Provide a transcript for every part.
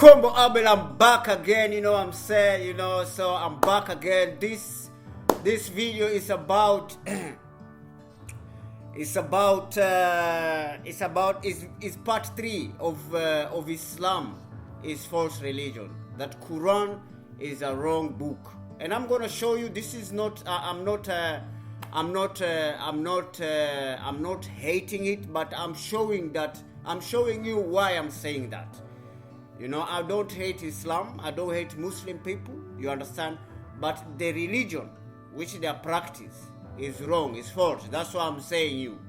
Combo Abel, I'm back again, you know what I'm saying, so I'm back again. This video is about it's part 3 of Islam is false religion. That Quran is a wrong book, and I'm gonna show you. This is not I'm not hating it, but I'm showing you why I'm saying that. I don't hate Islam, I don't hate Muslim people, you understand? But the religion which they practice is wrong, is false. That's why I'm saying you.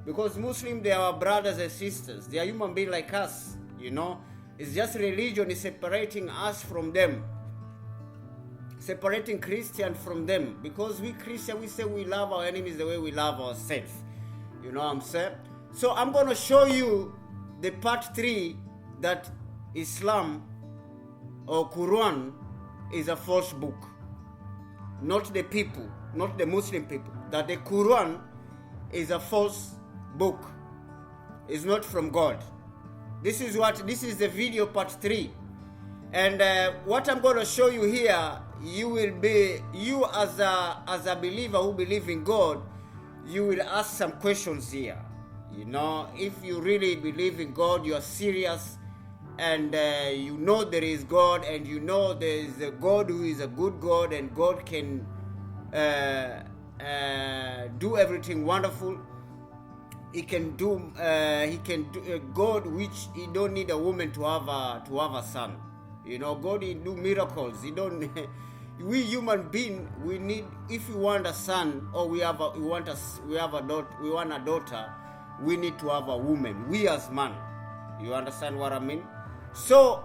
Because Muslims, they are our brothers and sisters. They are human beings like us, It's just religion is separating us from them. Separating Christian from them. Because we Christian, we say we love our enemies the way we love ourselves. You know what I'm saying? So I'm going to show you the part 3 that Islam or Quran is a false book. Not the people, not the Muslim people. That the Quran is a false book. It's not from God. This is the video part 3. And what I'm going to show you here, you as a believer who believe in God, you will ask some questions here. If you really believe in God, you are serious, and there is God, and there is a God who is a good God, and God can do everything wonderful. He can do God, which he don't need a woman to have a son. God, he do miracles. He don't. We human being, we need, if we want a son or we want a daughter, we need to have a woman. We as man, you understand what I mean? So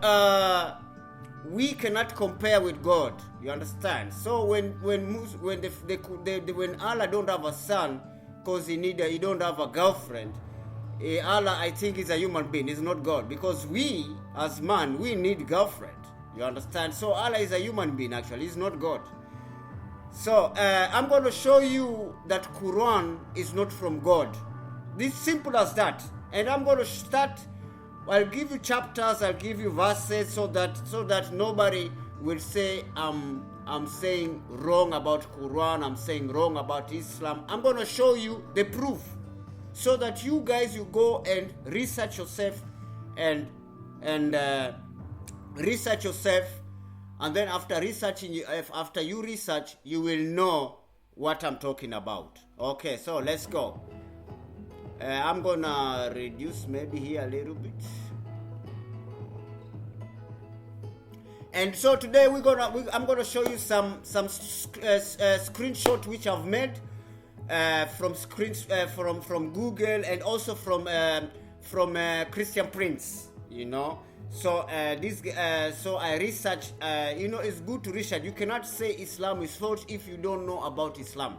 we cannot compare with God. You understand? So when Allah don't have a son because he don't have a girlfriend, Allah, I think, is a human being. Is not God, because we as man, we need girlfriend. You understand? So Allah is a human being. Actually, he's not God. So I'm going to show you that Quran is not from God. This simple as that. And I'm going to start. I'll give you chapters, I'll give you verses, so that nobody will say I'm saying wrong about Quran, I'm saying wrong about Islam. I'm going to show you the proof, so that you guys, you go and research yourself and research yourself, and then after you research, you will know what I'm talking about. Okay, so let's go. I'm gonna reduce maybe here a little bit. And so today I'm gonna show you some screenshot which I've made from Google, and also from Christian Prince. So so I research. It's good to research. You cannot say Islam is false if you don't know about Islam.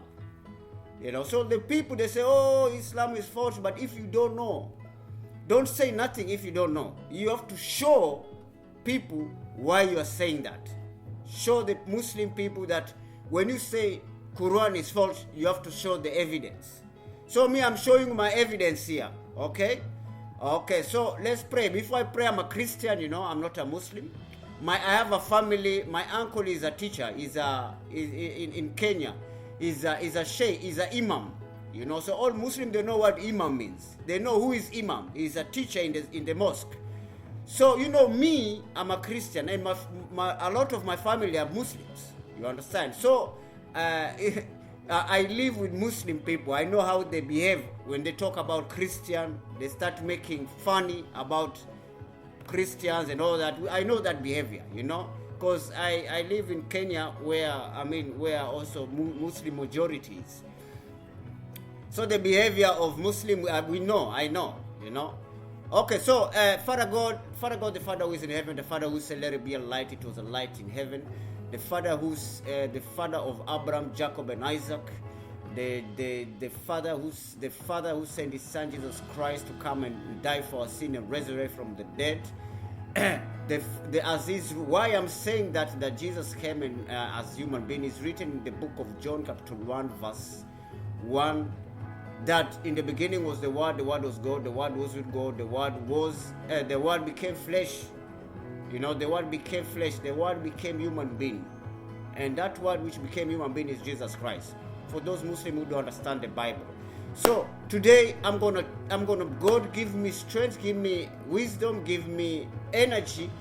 So the people, they say, oh, Islam is false, but if you don't know, don't say nothing if you don't know. You have to show people why you are saying that. Show the Muslim people that when you say Quran is false, you have to show the evidence. So I'm showing my evidence here, okay? Okay, so let's pray. Before I pray, I'm a Christian, I'm not a Muslim. I have a family. My uncle is a teacher. Is in Kenya. Is a sheikh, is a imam, So all Muslims, they know what imam means. They know who is imam. He's a teacher in the mosque. So me, I'm a Christian, and a lot of my family are Muslims. You understand? So I live with Muslim people. I know how they behave when they talk about Christian. They start making funny about Christians and all that. I know that behavior, Because I live in Kenya, where also Muslim majorities. So the behavior of Muslim, I know. Okay, so Father God, the Father who is in heaven, the Father who said, "Let it be a light," it was a light in heaven. The Father who's the Father of Abraham, Jacob, and Isaac. The Father who sent His Son Jesus Christ to come and die for our sin and resurrect from the dead. The Aziz, why I'm saying that Jesus came as human being is written in the book of John chapter 1 verse 1, that in the beginning was the Word was God, the Word was with God, the Word became flesh You know, the word became flesh, the word became human being. And that word which became human being is Jesus Christ. For those Muslims who don't understand the Bible. So today I'm gonna God give me strength, give me wisdom, give me energy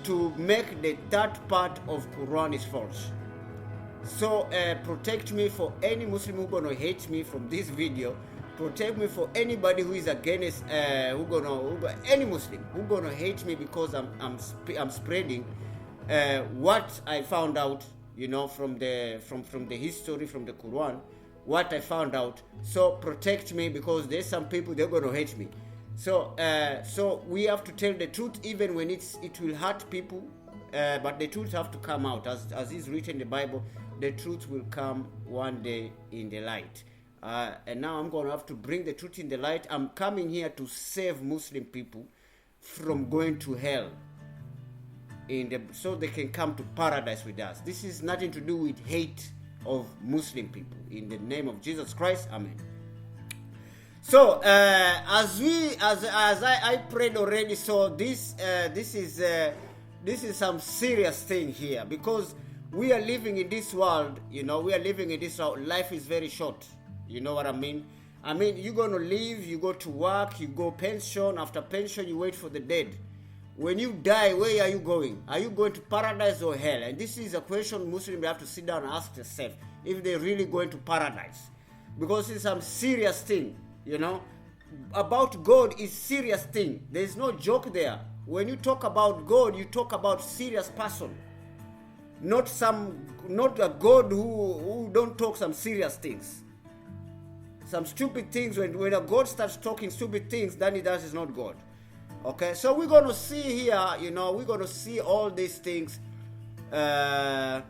to make the third part of Quran is false. So protect me for any Muslim who gonna hate me from this video. Protect me for anybody who is against any Muslim who gonna hate me because I'm spreading what I found out, you know, from the history, from the Quran, what I found out. So protect me, because there's some people they're gonna hate me. So so we have to tell the truth even when it will hurt people, but the truth have to come out as is written in the Bible. The truth will come one day in the light. And now I'm going to have to bring the truth in the light. I'm coming here to save Muslim people from going to hell, so they can come to paradise with us. This is nothing to do with hate of Muslim people. In the name of Jesus Christ, amen. So as I prayed already, so this is some serious thing here, because we are living in this world. You know, we are living in this world. Life is very short. You know what I mean? I mean, you're going to live, you go to work, you go pension. After pension, you wait for the dead. When you die, where are you going? Are you going to paradise or hell? And this is a question Muslims have to sit down and ask themselves if they're really going to paradise. Because it's some serious thing, you know. About God is serious thing. There's no joke there. When you talk about God, you talk about serious person. Not a God who don't talk some serious things. Some stupid things. When a God starts talking stupid things, then that is not God. Okay, so we're going to see here, you know, we're going to see all these things. I'm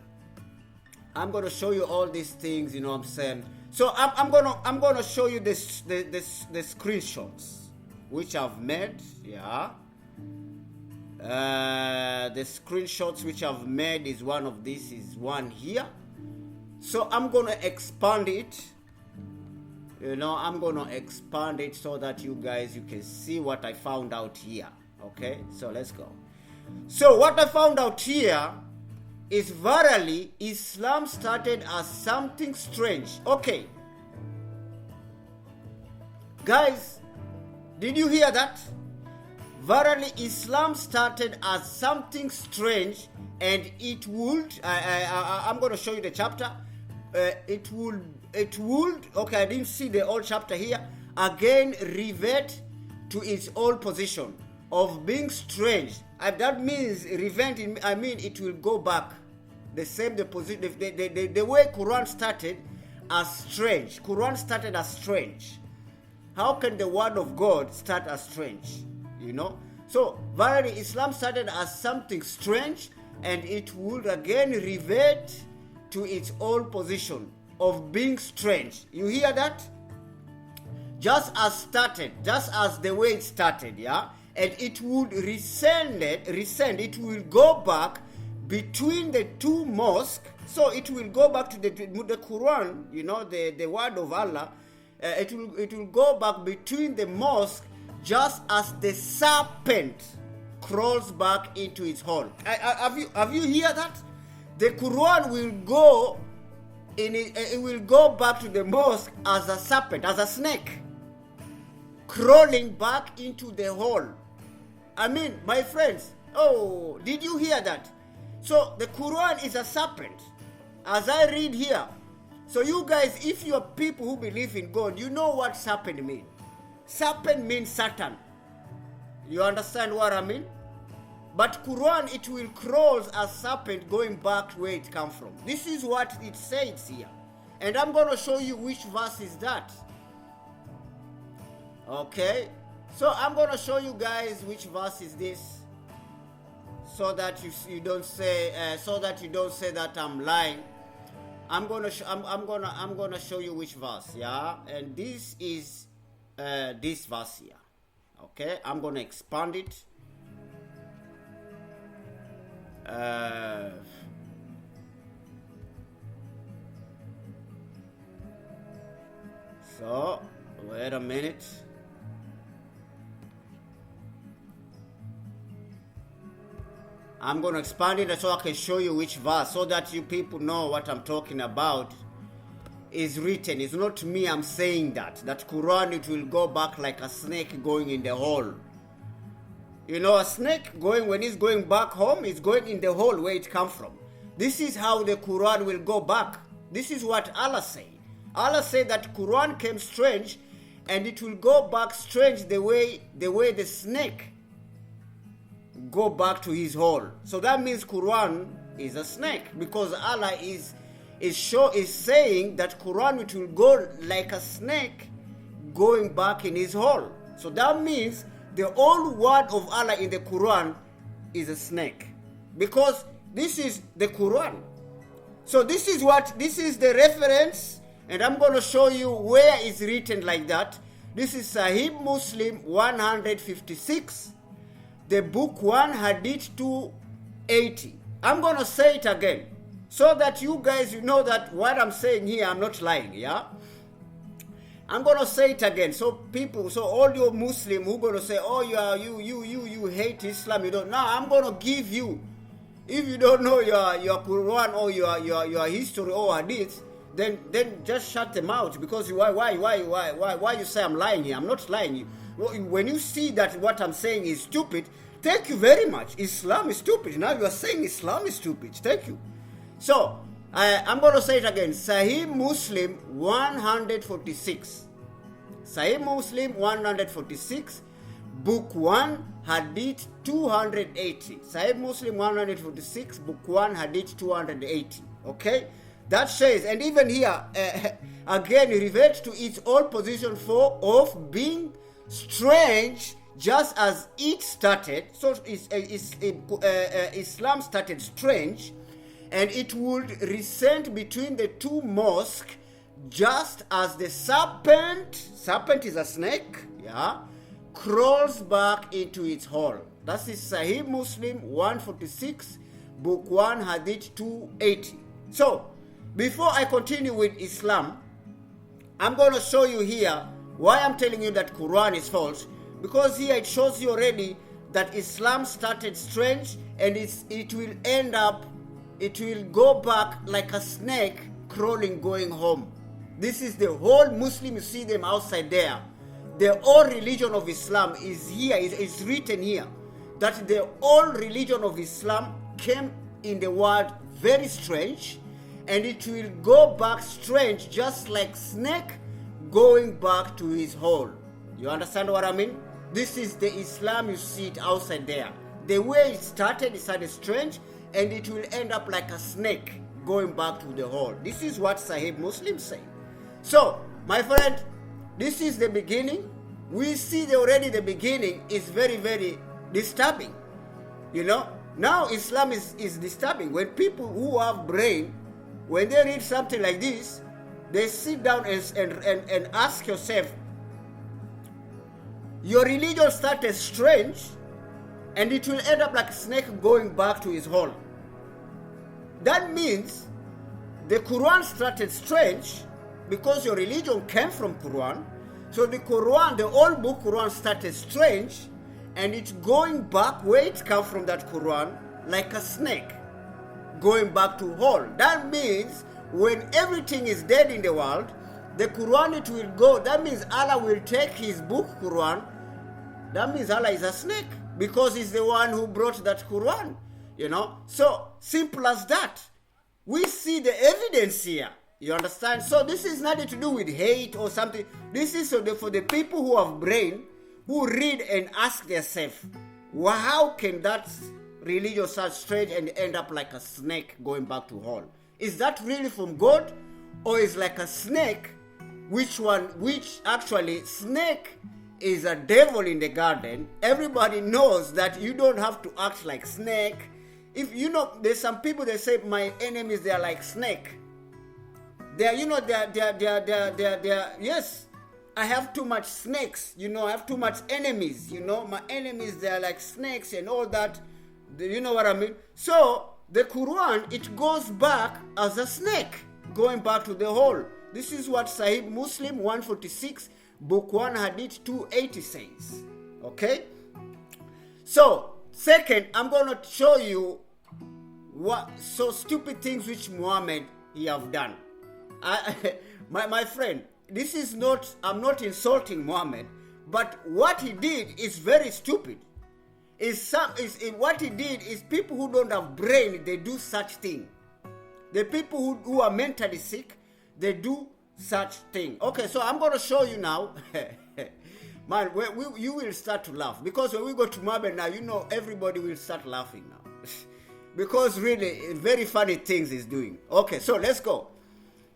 going to show you all these things, you know what I'm saying. So I'm going to show you the screenshots which I've made, yeah. The screenshots which I've made is one of these, is one here. So I'm going to expand it. You know, I'm going to expand it so that you can see what I found out here. Okay, so let's go. So what I found out here is, verily, Islam started as something strange. Okay. Guys, did you hear that? Verily, Islam started as something strange, and it would, I'm going to show you the chapter. It would, okay, I didn't see the old chapter here, again revert to its old position of being strange. That means revert, I mean it will go back. The same, the way Quran started as strange. Quran started as strange. How can the word of God start as strange? You know? So, verily, Islam started as something strange, and it would again revert to its old position of being strange. You hear that? Just as the way it started, yeah? And it would rescend, it will go back between the two mosques. So it will go back to the Quran, you know, the word of Allah. It will go back between the mosque, just as the serpent crawls back into its hole. Have you hear that? The Quran will go it will go back to the mosque as a serpent, as a snake, crawling back into the hole. I mean, my friends, oh, did you hear that? So the Quran is a serpent, as I read here. So you guys, if you are people who believe in God, you know what serpent means. Serpent means Satan. You understand what I mean? But Quran, it will crawl as serpent going back where it come from. This is what it says here. And I'm going to show you which verse is that. Okay? So I'm going to show you guys which verse is this, so that you don't say that I'm lying. I'm going to show you which verse, yeah? And this is this verse here. Okay? I'm going to expand it. So wait a minute. I'm going to expand it so I can show you which verse, so that you people know what I'm talking about is written. It's not me, I'm saying that Quran, it will go back like a snake going in the hole. You know, a snake going, when it's going back home, it's going in the hole where it come from. This is how the Quran will go back. This is what Allah said. Allah said that Quran came strange, and it will go back strange the way the snake go back to his hole. So that means Quran is a snake, because Allah is saying that Quran, it will go like a snake going back in his hole. So that means the whole word of Allah in the Quran is a snake, because this is the Quran. So this is the reference, and I'm going to show you where it's written like that. This is Sahih Muslim 156, the book 1, Hadith 280. I'm going to say it again, so that you guys, you know that what I'm saying here, I'm not lying, yeah? I'm going to say it again, so all your Muslim who going to say, oh, you hate Islam, you don't. Now I'm going to give you, if you don't know your Quran or your history or Hadith, then just shut them out, because why you say I'm lying here? I'm not lying. When you see that what I'm saying is stupid, thank you very much. Islam is stupid. Now you are saying Islam is stupid. Thank you. So I'm going to say it again. Sahih Muslim 146. Sahih Muslim 146, book 1, Hadith 280. Sahih Muslim 146, book 1, Hadith 280. Okay? That says, and even here, again, revert to its old position of being strange, just as it started. So Islam started strange, and it would resent between the two mosques, just as the serpent is a snake, yeah, crawls back into its hole. That is Sahih Muslim 146, book 1, Hadith 280. So, before I continue with Islam, I'm going to show you here why I'm telling you that Quran is false, because here it shows you already that Islam started strange, and it will go back like a snake crawling going home. This is the whole Muslim, you see them outside there. The whole religion of Islam is here, it's written here, that the whole religion of Islam came in the world very strange, and it will go back strange, just like snake going back to his hole. You understand what I mean? This is the Islam, you see it outside there. The way it started strange, and it will end up like a snake going back to the hole. This is what Sahih Muslim say. So, my friend, this is the beginning. We see already the beginning is very, very disturbing. You know, now Islam is disturbing. When people who have brain, when they read something like this, they sit down and ask yourself, your religion started strange, and it will end up like a snake going back to his hole. That means the Quran started strange because your religion came from Quran. So the Quran, the old book Quran, started strange, and it's going back where it comes from, that Quran, like a snake going back to hole. That means when everything is dead in the world, the Quran, it will go. That means Allah will take his book Quran. That means Allah is a snake, because he's the one who brought that Quran. You know, so simple as that. We see the evidence here. You understand? So this is nothing to do with hate or something. This is for the people who have brain, who read and ask themselves, well, how can that religion start strange and end up like a snake going back to hole? Is that really from God, or is like a snake? Which actually snake is a devil in the garden. Everybody knows that you don't have to act like snake. If you know, there's some people that say my enemies, they are like snake. They're, you know, they're yes, I have too much snakes, you know, I have too much enemies, you know, my enemies, they're like snakes and all that, you know what I mean? So, the Quran, it goes back as a snake, going back to the hole. This is what Sahih Muslim 146, book 1, Hadith 280 says, okay? So, Second, I'm going to show you what so stupid things which Muhammad he have done. My friend, this is not, I'm not insulting Muhammad, but what he did is very stupid. What he did is people who don't have brain, they do such thing. The people who are mentally sick, they do such thing. Okay, so I'm going to show you now. Man, you will start to laugh. Because when we go to Muhammad now, you know everybody will start laughing now. Because really, very funny things he's doing. Okay, so let's go.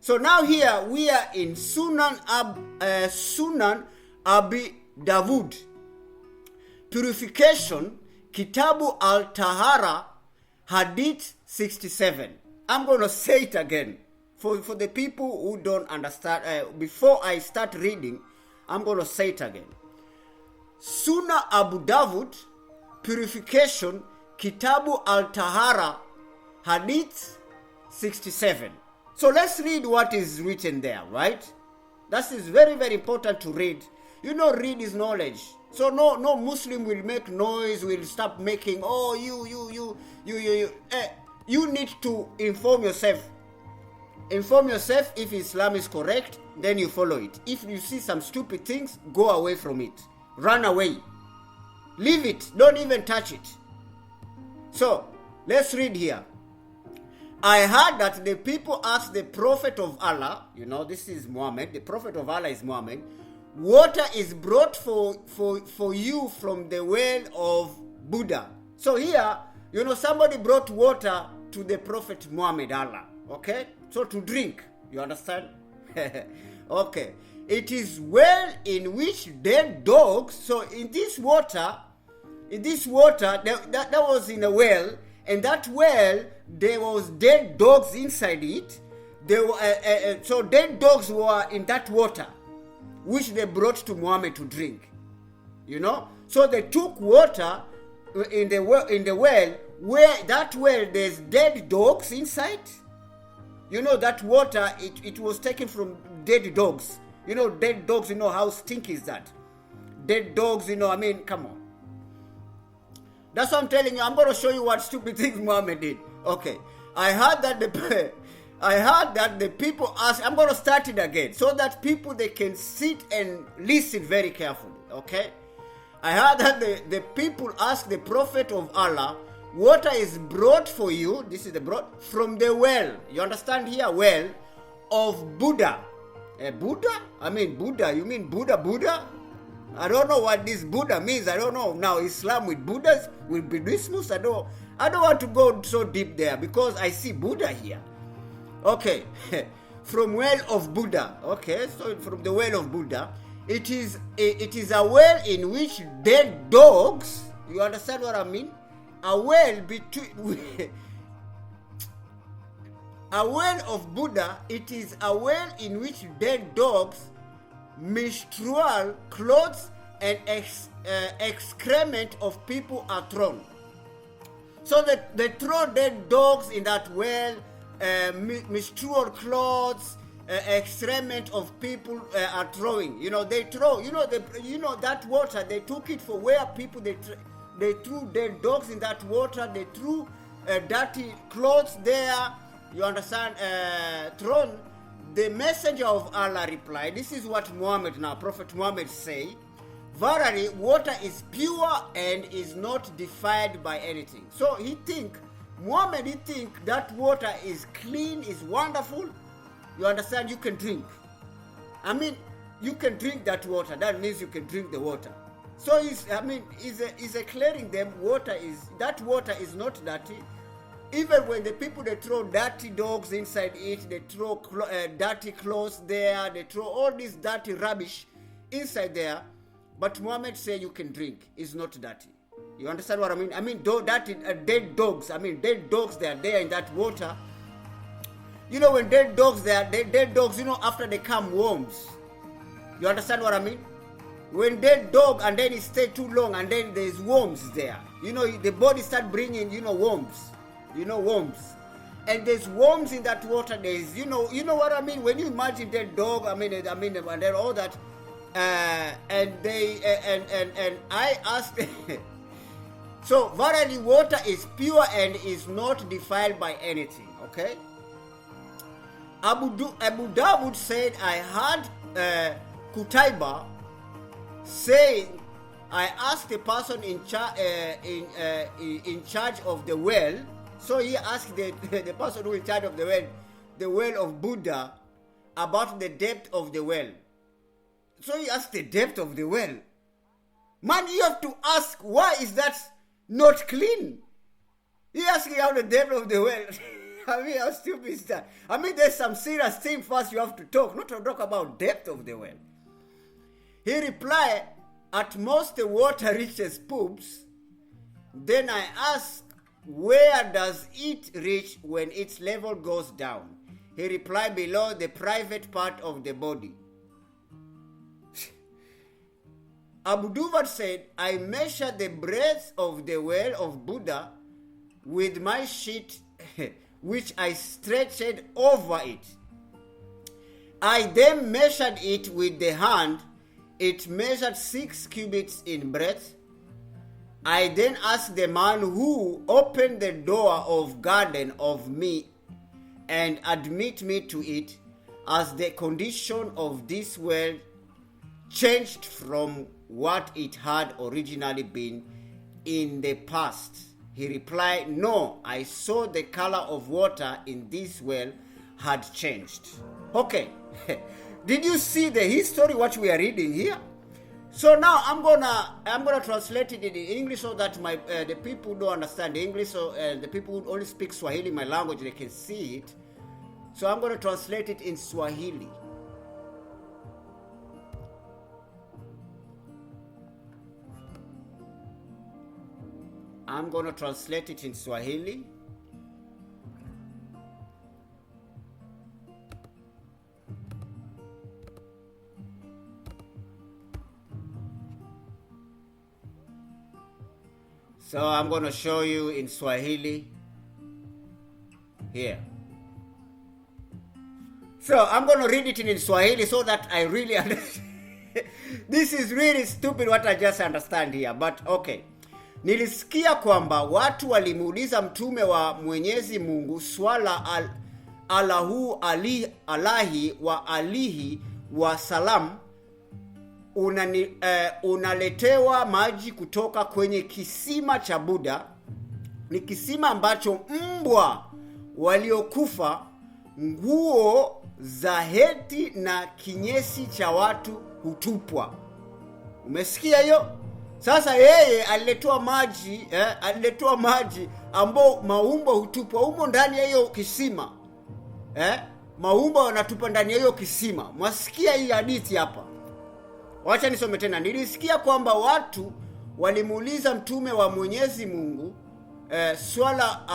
So now here, we are in Sunan Abi Dawud. Purification, Kitabu al-Tahara, Hadith 67. I'm going to say it again. For the people who don't understand, before I start reading, I'm going to say it again. Sunnah Abu Dawud, Purification, Kitabu al-Tahara, Hadith 67. So let's read what is written there, right? That is very, very important to read. You know, read is knowledge. So no Muslim will make noise, will stop making, oh, you need to inform yourself. Inform yourself if Islam is correct, then you follow it. If you see some stupid things, go away from it. Run away. Leave it. Don't even touch it. So, let's read here. I heard that the people asked the Prophet of Allah, you know, this is Muhammad, the Prophet of Allah is Muhammad, water is brought for you from the well of Buddha. So here, you know, somebody brought water to the Prophet Muhammad, Allah. Okay? So to drink. You understand? Okay. It is well in which dead dogs. So in this water, that was in a well, and that well, there was dead dogs inside it. So dead dogs were in that water, which they brought to Muhammad to drink. You know? So they took water in the well, where that well there's dead dogs inside. You know that water, it was taken from dead dogs. You know, dead dogs, you know how stinky is that? Dead dogs, you know, I mean, come on. That's what I'm telling you. I'm going to show you what stupid things Muhammad did. Okay. I heard that the people asked, I'm going to start it again, so that people, they can sit and listen very carefully. Okay. I heard that the people asked the Prophet of Allah, water is brought for you, this is the brought, from the well. You understand here? Well of Buddha. Buddha? I mean Buddha. You mean Buddha? I don't know what this Buddha means. I don't know. Now Islam with Buddhas, with Buddhismus, I don't want to go so deep there because I see Buddha here. Okay. From well of Buddha. Okay, so from the well of Buddha. It is a well in which dead dogs, you understand what I mean? A well of Buddha, it is a well in which dead dogs, menstrual clothes, and excrement of people are thrown. So they throw dead dogs in that well, menstrual clothes, excrement of people are throwing. You know, they throw, that water, they took it for where people, they threw dead dogs in that water, they threw dirty clothes there, you understand, thrown. The messenger of Allah replied, this is what Muhammad now, Prophet Muhammad say, verily water is pure and is not defiled by anything. So Muhammad think that water is clean, is wonderful. You understand, you can drink. I mean, you can drink that water. That means you can drink the water. So he's clearing them. That water is not dirty. Even when the people, they throw dirty dogs inside it, they throw dirty clothes there, they throw all this dirty rubbish inside there. But Muhammad say you can drink. It's not dirty. You understand what I mean? I mean, dead dogs. I mean, dead dogs, they are there in that water. You know, when dead dogs, you know, after they come worms. You understand what I mean? When dead dog and then it stay too long and then there's worms there. You know, the body start bringing, worms. Worms. And there's worms in that water. There's, you know what I mean? When you imagine dead dog, and then all that, and I asked, So verily water is pure and is not defiled by anything. Okay. Abu Dawud said, I heard Qutayba saying, I asked the person in charge of the well. So he asked the person who is in charge of the well of Buddha, about the depth of the well. So he asked the depth of the well. Man, you have to ask, why is that not clean? He asking out the depth of the well. I mean, how stupid is that? I mean, there's some serious thing first you have to talk, not to talk about depth of the well. He replied, at most the water reaches poops. Then I asked, where does it reach when its level goes down? He replied, below the private part of the body. Abu Dawud said, I measured the breadth of the well of Buddha with my sheet, which I stretched over it. I then measured it with the hand. It measured 6 cubits in breadth. I then asked the man who opened the door of garden of me and admit me to it, as the condition of this world changed from what it had originally been in the past. He replied, no, I saw the color of water in this well had changed. Okay. Did you see the history, what we are reading here? So now I'm gonna translate it in English so that the people who don't understand English, so the people who only speak Swahili, my language, they can see it. So I'm gonna translate it in Swahili. I'm gonna translate it in Swahili. So I'm going to show you in Swahili here. So I'm going to read it in Swahili so that I really understand. This is really stupid what I just understand here, but okay. Nilisikia kwamba watu walimuuliza mtume wa Mwenyezi Mungu swala alahi wa salam, unaletewa maji kutoka kwenye kisima cha Buddha. Ni kisima ambacho mbwa waliokufa, nguo za heti na kinyesi cha watu hutupwa. Umesikia hiyo? Sasa yeye aliletewa maji ambao maumbo hutupwa humo ndani ya hiyo kisima. Maumbo wanatupa ndani ya hiyo kisima. Mwasikia hii hadithi hapa? Wacha nisome tena. Nilisikia kwamba watu walimuuliza mtume wa Mwenyezi Mungu swala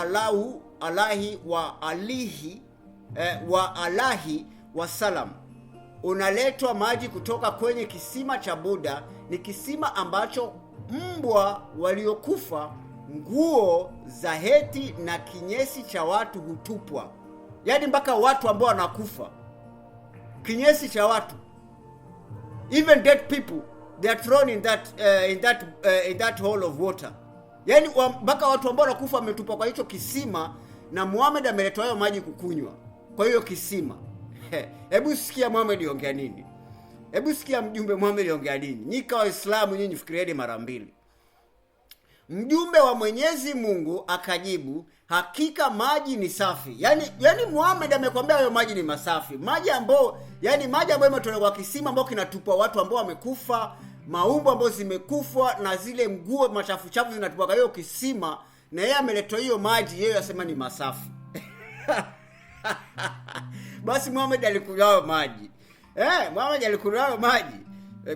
alahi wa salam, unaletwa maji kutoka kwenye kisima cha Buddha. Ni kisima ambacho mbwa waliokufa, nguo za heti na kinyesi cha watu hutupwa. Yaani mpaka watu ambao wanakufa, kinyesi cha watu, even dead people, they are thrown in that hole of water. Yaani mpaka watu ambao wanakufa wametupwa kwa hicho kisima, na Muhammad ameletwa hayo maji kukunywa kwa hiyo kisima. Hebu sikia Muhammad yongea nini? Hebu sikia mjumbe Muhammad yongea nini? Nyika Waislamu nyinyi fikirieni mara mbili. Mjumbe wa Mwenyezi Mungu akajibu, hakika maji ni safi. Yaani Muhammad amekwambia hayo maji ni masafi. Maji ambayo yametolewa kwa kisima ambao kinatupwa watu ambao wamekufa, maumbo ambao zimekufa, na zile nguo machafu chafu zinatupwa kwa hiyo kisima, na yeye ameletwa hiyo maji, yeye asema ni masafi. Basi Muhammad alikunywa hayo maji. Muhammad alikunywa hayo maji.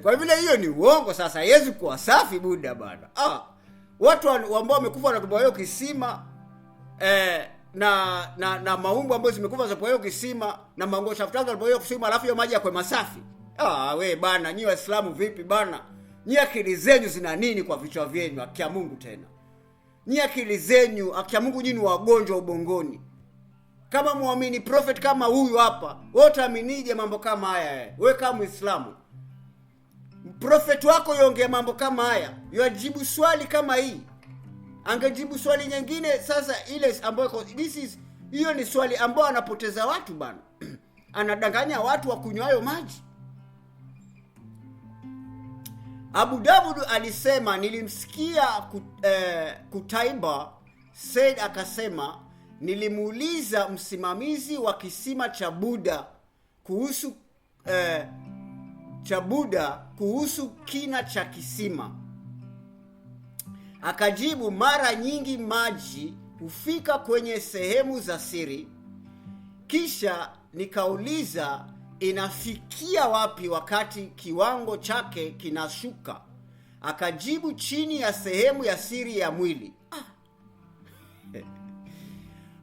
Kwa vile hiyo ni uongo, sasa Yesu kuwa safi Buddha bana. Watu ambao wamekufa wanatupwa hiyo kisima, na maumbo ambayo zimekufa kwa hiyo kisima, na mango chafu kwa hiyo kisima, alafu hiyo maji yakwe masafi. We bana, nyinyi Waislamu vipi bana? Nyinyi akili zenyu zina nini kwa vichwa vyenu? Akia Mungu tena. Nyinyi akili zenyu, akia Mungu, nyinyi wagonjwa ubongoni. Kama muamini prophet kama huyu hapa, wote aminije mambo kama haya? Wewe kama Muislamu, prophet wako yongea mambo kama haya, yajibu swali kama hii. Angejibu swali nyingine. Sasa ile ambayo hiyo ni swali ambayo anapoteza watu bana. Anadanganya watu wa kunywayo maji. Abu Daud alisema, nilimsikia Kutaiba Said akasema, nilimuuliza msimamizi wa kisima cha Buda kuhusu kina cha kisima. Akajibu, mara nyingi maji hufika kwenye sehemu za siri. Kisha nikauliza, inafikia wapi wakati kiwango chake kinashuka? Akajibu, chini ya sehemu ya siri ya mwili.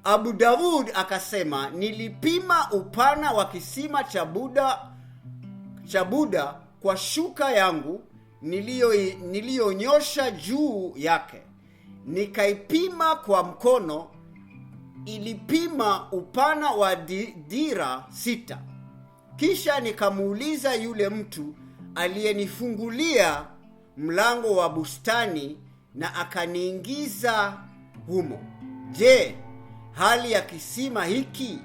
Abu Daud akasema, nilipima upana wa kisima cha Buda kwa shuka yangu niliyonyosha juu yake. Nikaipima kwa mkono, ilipima upana wa dira 6. Kisha nikamuuliza yule mtu aliyenifungulia mlango wa bustani na akaniingiza humo, je, hali ya kisima hiki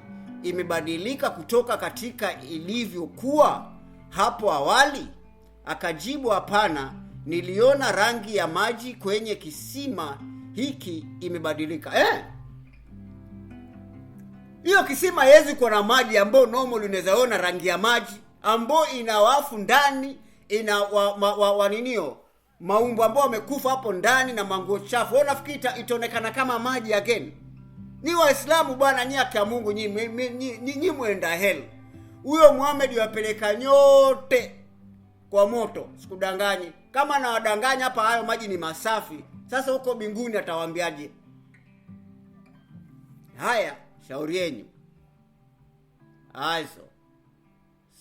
imebadilika kutoka katika ilivyokuwa hapo awali? Akajibu, hapana, niliona rangi ya maji kwenye kisima hiki imebadilika. Hiyo kisima haiwezi kuwa na maji ambayo normal unaweza ona rangi ya maji ambayo ina wafu ndani, ina waninio maumbo ambao wamekufa hapo ndani na manguo chafu. Wewe unafikiri itaonekana kama maji again? Ni Waislamu bwana, nyinyi kwa Mungu nyinyi mwenda hell. Huyo Muhammad yawapeleka nyote kwa moto, sikudanganyi. Kama na wadanganya hapa hayo maji ni masafi, sasa huko mbinguni atawaambiaje? Haya, shauri yenu.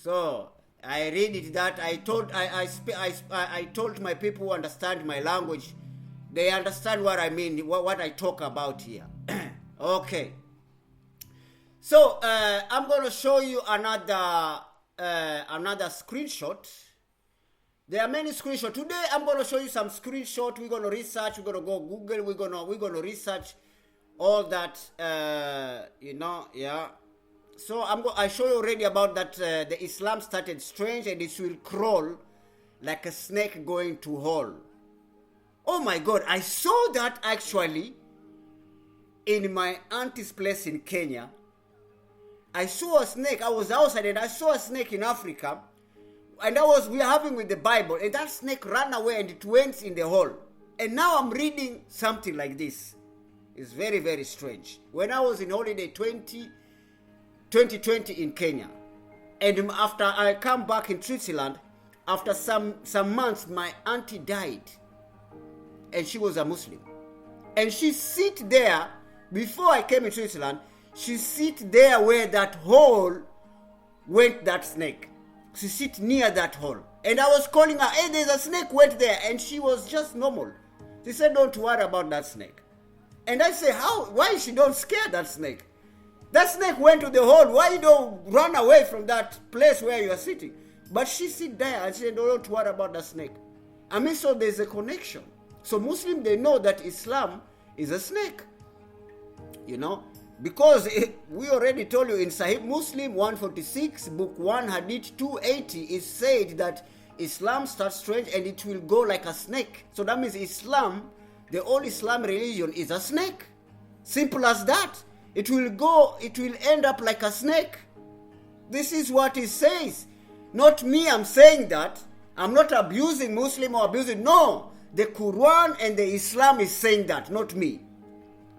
So I read it that I told my people who understand my language, they understand what I mean, what I talk about here. Okay. So I'm going to show you another screenshot. There are many screenshots. Today I'm going to show you some screenshots. We're going to research. We're going to go Google. We're going to research all that. Yeah. So I show you already about that. The Islam started strange and it will crawl like a snake going to hole. Oh my God! I saw that actually in my auntie's place in Kenya. I saw a snake. I was outside and I saw a snake in Africa. And we were having with the Bible, and that snake ran away and it went in the hole. And now I'm reading something like this. It's very, very strange. When I was in holiday 2020 in Kenya, and after I come back in Switzerland, after some months, my auntie died. And she was a Muslim. And she sit there, before I came in Switzerland, she sit there where that hole went that snake. She sit near that hole. And I was calling her, hey, there's a snake went there. And she was just normal. She said, don't worry about that snake. And I say, why she don't scare that snake? That snake went to the hole. Why you don't run away from that place where you are sitting? But she sit there and said, don't worry about that snake. I mean, so there's a connection. So Muslims, they know that Islam is a snake. You know? Because we already told you in Sahih Muslim 146, book 1, hadith 280, is said that Islam starts strange and it will go like a snake. So that means Islam, the old Islam religion, is a snake. Simple as that. It will end up like a snake. This is what it says. Not me, I'm saying that. I'm not abusing Muslim or abusing. No, the Quran and the Islam is saying that, not me.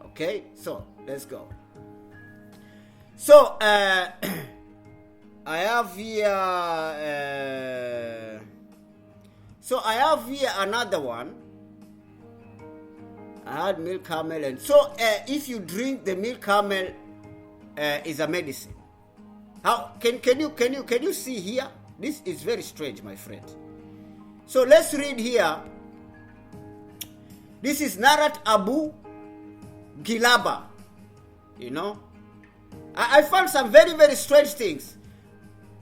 Okay, so let's go. So, I have here, another one. I had milk camel, and so if you drink the milk camel, is a medicine. How can you see here? This is very strange, my friend. So let's read here. This is Narat Abu Gilaba. You know, I found some very, very strange things.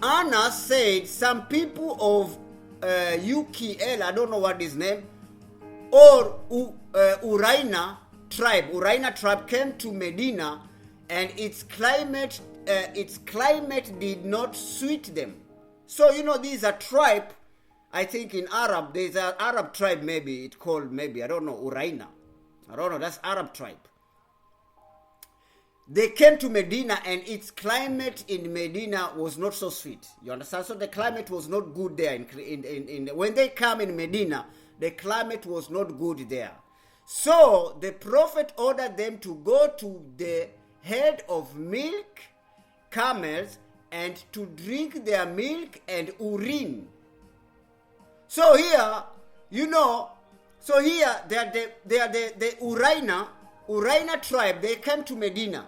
Anna said some people of UKL, I don't know what his name, or Uraina tribe, Uraina tribe, came to Medina, and its climate did not suit them. So these are tribe. I think in Arab there's an Arab tribe, maybe it's called, maybe I don't know, Uraina. I don't know. That's Arab tribe. They came to Medina, and its climate in Medina was not so sweet. You understand? So the climate was not good there. When they come in Medina, the climate was not good there. So the Prophet ordered them to go to the head of milk camels and to drink their milk and urine. So here, they are the Uraina tribe. They came to Medina.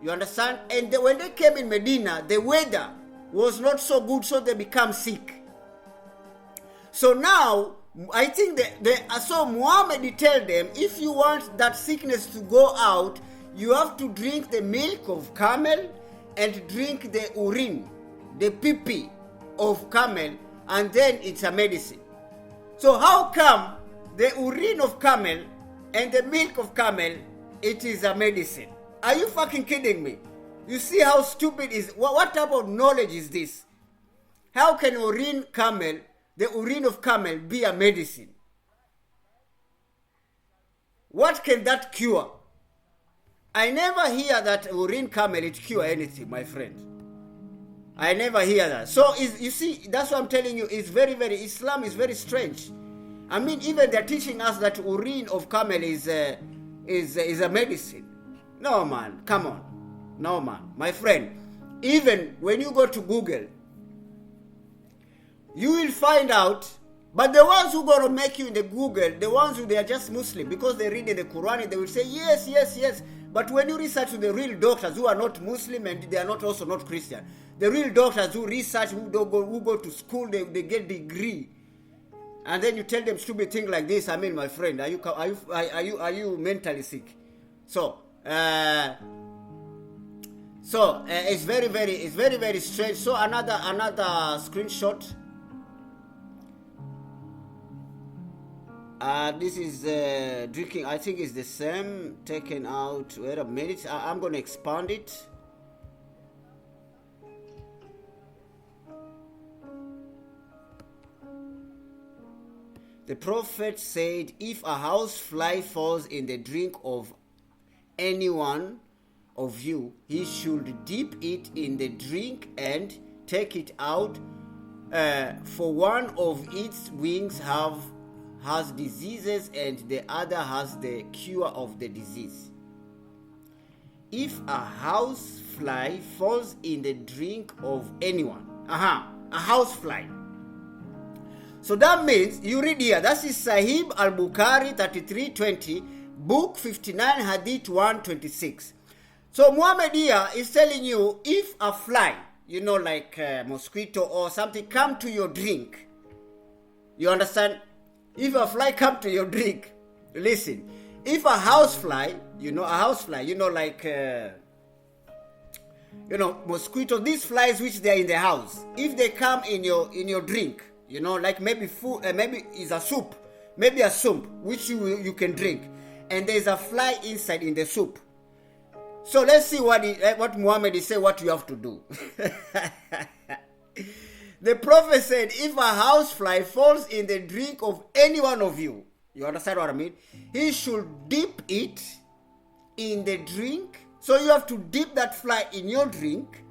You understand? And when they came in Medina, the weather was not so good, so they become sick. So now, I think so Muhammad told them, if you want that sickness to go out, you have to drink the milk of camel and drink the urine, the pee of camel, and then it's a medicine. So how come the urine of camel and the milk of camel, it is a medicine? Are you fucking kidding me? You see how stupid is, what type of knowledge is this? How can the urine of camel be a medicine? What can that cure? I never hear that urine camel it cure anything, my friend. I never hear that. So you see, that's what I'm telling you. It's very, Islam is very strange. I mean, even they're teaching us that urine of camel is a medicine. No, man, come on. No, man. My friend, even when you go to Google, you will find out, but the ones who going to make you in the Google, the ones who they are just Muslim, because they read in the Quran, they will say, yes. But when you research with the real doctors who are not Muslim and they are not also not Christian, the real doctors who research, who go to school, they get degree, and then you tell them stupid things like this. I mean, my friend, are you mentally sick? So it's very strange. So another screenshot. This is drinking. I think it's the same. Taken out. Wait a minute. I'm going to expand it. The Prophet said, if a housefly falls in the drink of any one of you, he should dip it in the drink and take it out, for one of its wings has diseases and the other has the cure of the disease. If a housefly falls in the drink of anyone, a housefly. So that means, you read here, that is Sahih al-Bukhari 3320, book 59, hadith 126. So Muhammad here is telling you, if a fly, like a mosquito or something, come to your drink, you understand? If a fly come to your drink, listen, if a housefly, mosquito, these flies which they are in the house, if they come in your drink, like maybe food, maybe it's a soup, which you can drink, and there's a fly inside in the soup. So let's see what Muhammad is saying, what you have to do. The Prophet said, if a housefly falls in the drink of any one of you, you understand what I mean? He should dip it in the drink. So you have to dip that fly in your drink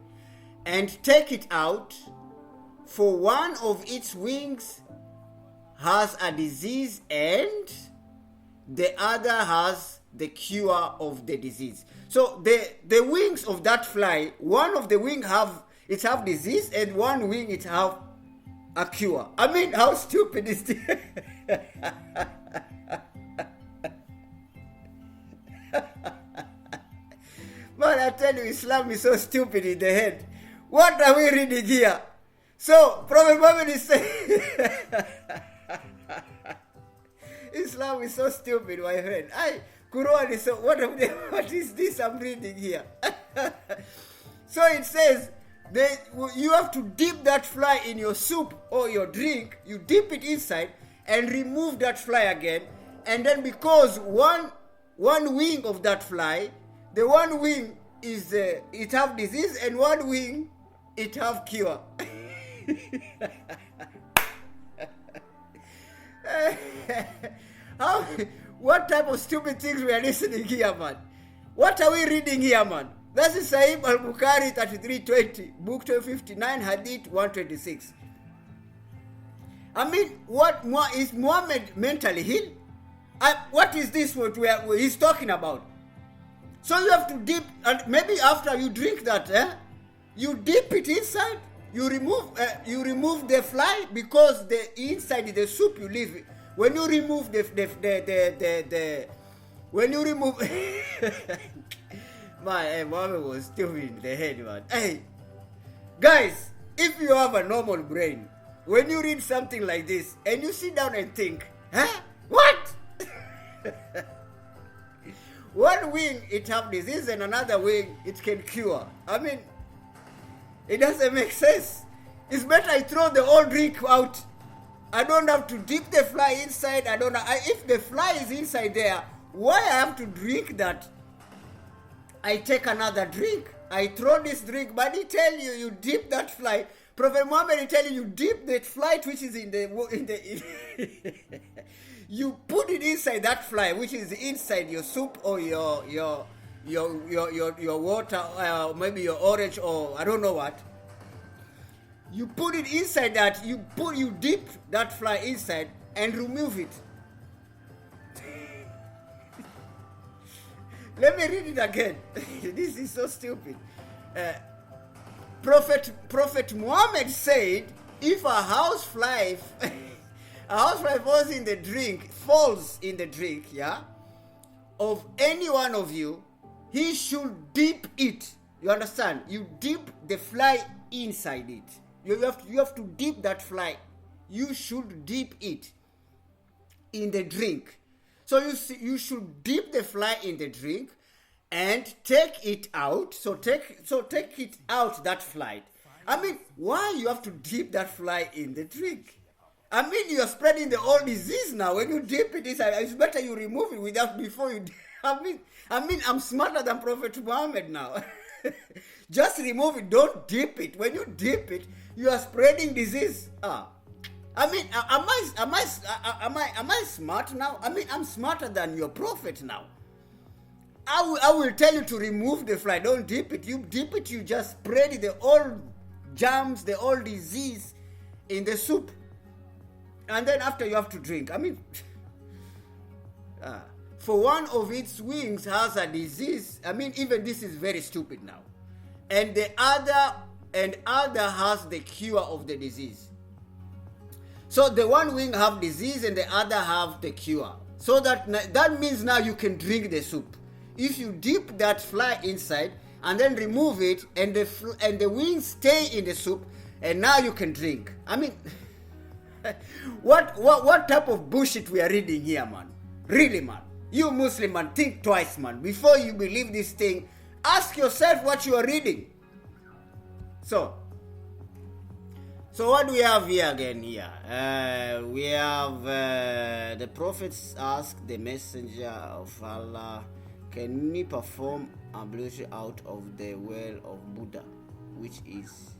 and take it out, for one of its wings has a disease and the other has the cure of the disease. So the wings of that fly, one of the wings have disease and one wing it have a cure. I mean, how stupid is this? Man, I tell you, Islam is so stupid in the head. What are we reading here? So, Prophet Muhammad is saying, Islam is so stupid, my friend. Quran is so, what is this I'm reading here? So it says, you have to dip that fly in your soup or your drink. You dip it inside and remove that fly again. And then because one one wing of that fly, the one wing is it have disease, and one wing it have cure. What type of stupid things we are listening here, man? What are we reading here, man? That is Sahih al-Bukhari 3320, book 259, hadith 126. I mean, what more is Muhammad mentally ill? What is this what he's talking about? So you have to dip, and maybe after you drink that, you dip it inside. You remove the fly, because the inside the soup you leave. When you remove when you remove, my Muhammad was still in the head, man. Hey, guys, if you have a normal brain, when you read something like this and you sit down and think, what? One wing it have disease and another wing it can cure. I mean, it doesn't make sense. It's better I throw the whole drink out. I don't have to dip the fly inside. If the fly is inside there, why I have to drink that? I take another drink. I throw this drink, but he tell you, you dip that fly. Prophet Muhammad, he tell you, you dip that fly which is in the you put it inside that fly which is inside your soup or your water, maybe your orange, or I don't know what. You put it inside that, you dip that fly inside and remove it. Let me read it again. This is so stupid. Prophet Muhammad said, if a housefly falls in the drink, of any one of you, he should dip it. You understand? You dip the fly inside it. You have to dip that fly. You should dip it in the drink. So you should dip the fly in the drink and take it out. So take it out, that fly. I mean, why you have to dip that fly in the drink? I mean, you are spreading the whole disease now. When you dip it inside, it's better you remove it before you. I mean, I'm smarter than Prophet Muhammad now. Just remove it. Don't dip it. When you dip it, you are spreading disease. I mean, am I smart now? I mean, I'm smarter than your prophet now. I will tell you to remove the fly. Don't dip it. You dip it, you just spread the old germs, the old disease in the soup. And then after you have to drink. I mean, for one of its wings has a disease. I mean, even this is very stupid now. And the other has the cure of the disease. So the one wing have disease and the other have the cure. So that means now you can drink the soup. If you dip that fly inside and then remove it, and the wings stay in the soup, and now you can drink. I mean, what type of bullshit we are reading here, man? Really, man? You Muslim, man, think twice, man. Before you believe this thing, ask yourself what you are reading. So what do we have here again here? We have the prophets asked the messenger of Allah, can we perform ablution out of the well of Buddha, which is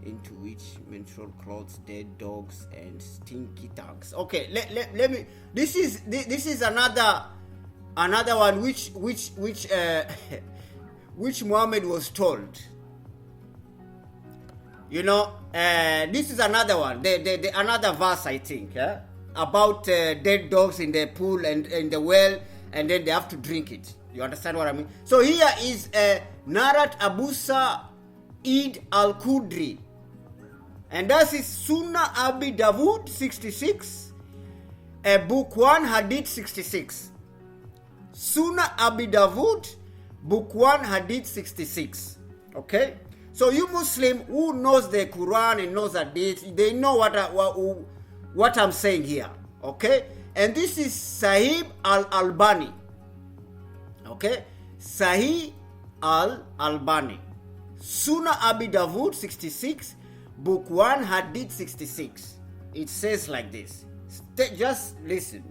into which menstrual cloths, dead dogs, and stinky tongues? Okay, let me. This is another one which Muhammad was told. You know, this is another one. The another verse, I think, about dead dogs in the pool and in the well, and then they have to drink it. You understand what I mean? So here is Narat Abu Sa'id al-Khudri, and that is Sunnah Abi Dawud 66, book 1, hadith 66. Sunnah Abi Dawud, book 1, hadith 66. Okay? So you Muslim who knows the Quran and knows hadith, they know what I'm saying here. Okay? And this is Sahih al-Albani. Okay? Sahih al-Albani. Sunnah Abi Dawud 66, book 1, hadith 66. It says like this. Just listen.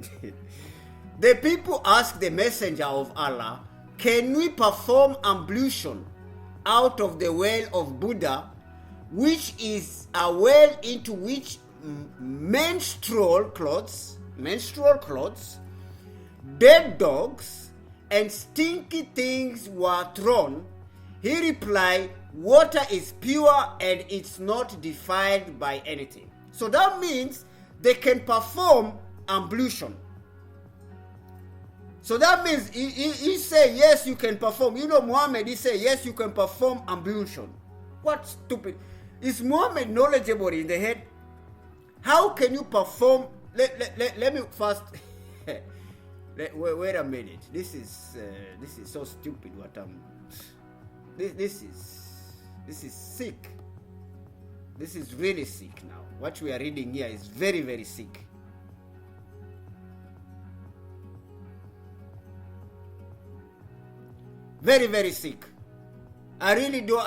The people asked the messenger of Allah, can we perform ablution out of the well of Buddha, which is a well into which menstrual clothes, dead dogs, and stinky things were thrown? He replied, water is pure and it's not defiled by anything. So that means they can perform ablution. So that means he say, yes, you can perform. You know, Muhammad, he say, yes, you can perform ablution. What stupid. Is Muhammad knowledgeable in the head? How can you perform? Let me first. wait a minute. This is so stupid. What this is sick. This is really sick now. What we are reading here is very, very sick. Very, very sick. I really do.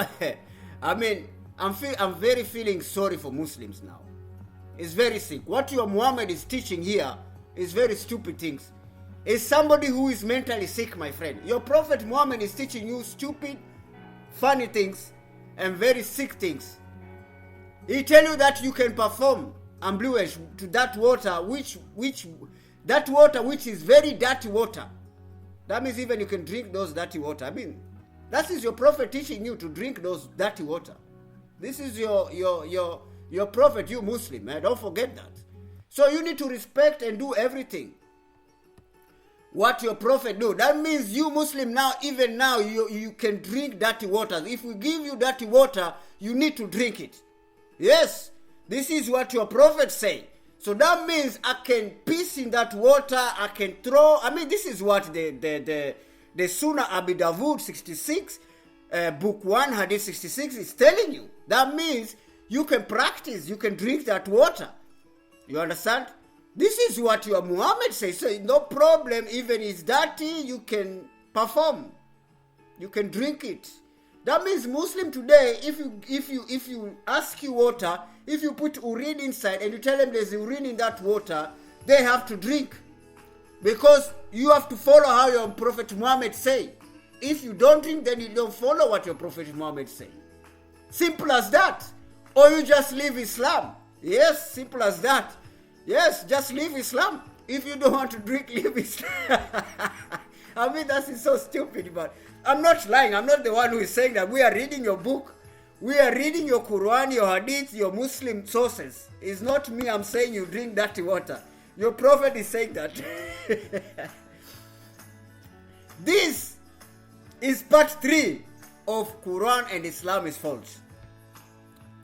I mean, I'm very feeling sorry for Muslims now. It's very sick. What your Muhammad is teaching here is very stupid things. It's somebody who is mentally sick, my friend. Your Prophet Muhammad is teaching you stupid, funny things, and very sick things. He tell you that you can perform ablution to that water, which is very dirty water. That means even you can drink those dirty water. I mean, that is your Prophet teaching you to drink those dirty water. This is your Prophet, you Muslim, man. Don't forget that. So you need to respect and do everything what your Prophet do. That means you Muslim now, even now, you can drink dirty water. If we give you dirty water, you need to drink it. Yes, this is what your Prophet say. So that means I can piss in that water, I can throw. I mean, this is what the Sunnah Abi Dawud 66, book 1, hadith 66 is telling you. That means you can practice, you can drink that water. You understand? This is what your Muhammad says. So no problem, even it's dirty, you can perform. You can drink it. That means Muslim today, if you ask you water, if you put urine inside and you tell them there's urine in that water, they have to drink. Because you have to follow how your Prophet Muhammad say. If you don't drink, then you don't follow what your Prophet Muhammad say. Simple as that. Or you just leave Islam. Yes, simple as that. Yes, just leave Islam. If you don't want to drink, leave Islam. I mean, that is so stupid, but I'm not lying. I'm not the one who is saying that. We are reading your book. We are reading your Quran, your Hadith, your Muslim sources. It's not me. I'm saying you drink dirty water. Your Prophet is saying that. This is part 3 of Quran and Islam is false.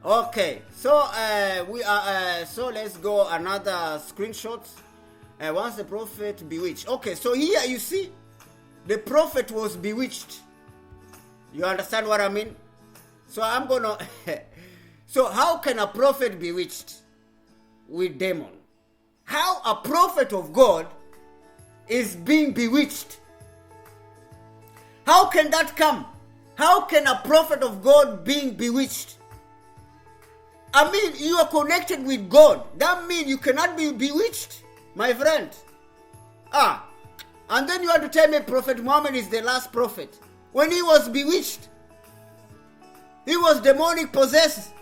Okay, so so let's go another screenshot. Once the Prophet bewitched. Okay, so here you see, the Prophet was bewitched. You understand what I mean? So I'm gonna. So how can a prophet be bewitched with demon? How a prophet of God is being bewitched? How can that come? How can a prophet of God being bewitched? I mean, you are connected with God. That means you cannot be bewitched, my friend. And then you want to tell me Prophet Muhammad is the last prophet. When he was bewitched, he was demonic possessed,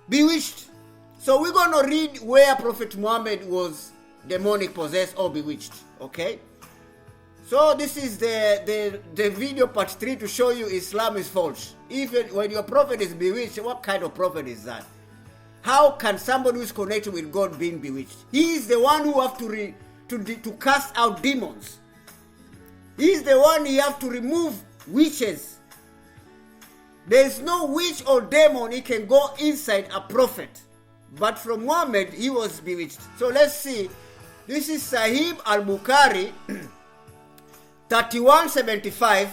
bewitched. So we're going to read where Prophet Muhammad was demonic possessed or bewitched. Okay? So this is the video part 3 to show you Islam is false. Even when your prophet is bewitched, what kind of prophet is that? How can somebody who is connected with God be bewitched? He is the one who have to cast out demons. He is the one who have to remove witches. There is no witch or demon he can go inside a prophet. But from Muhammad, he was bewitched. So let's see. This is Sahih al-Bukhari, 3175,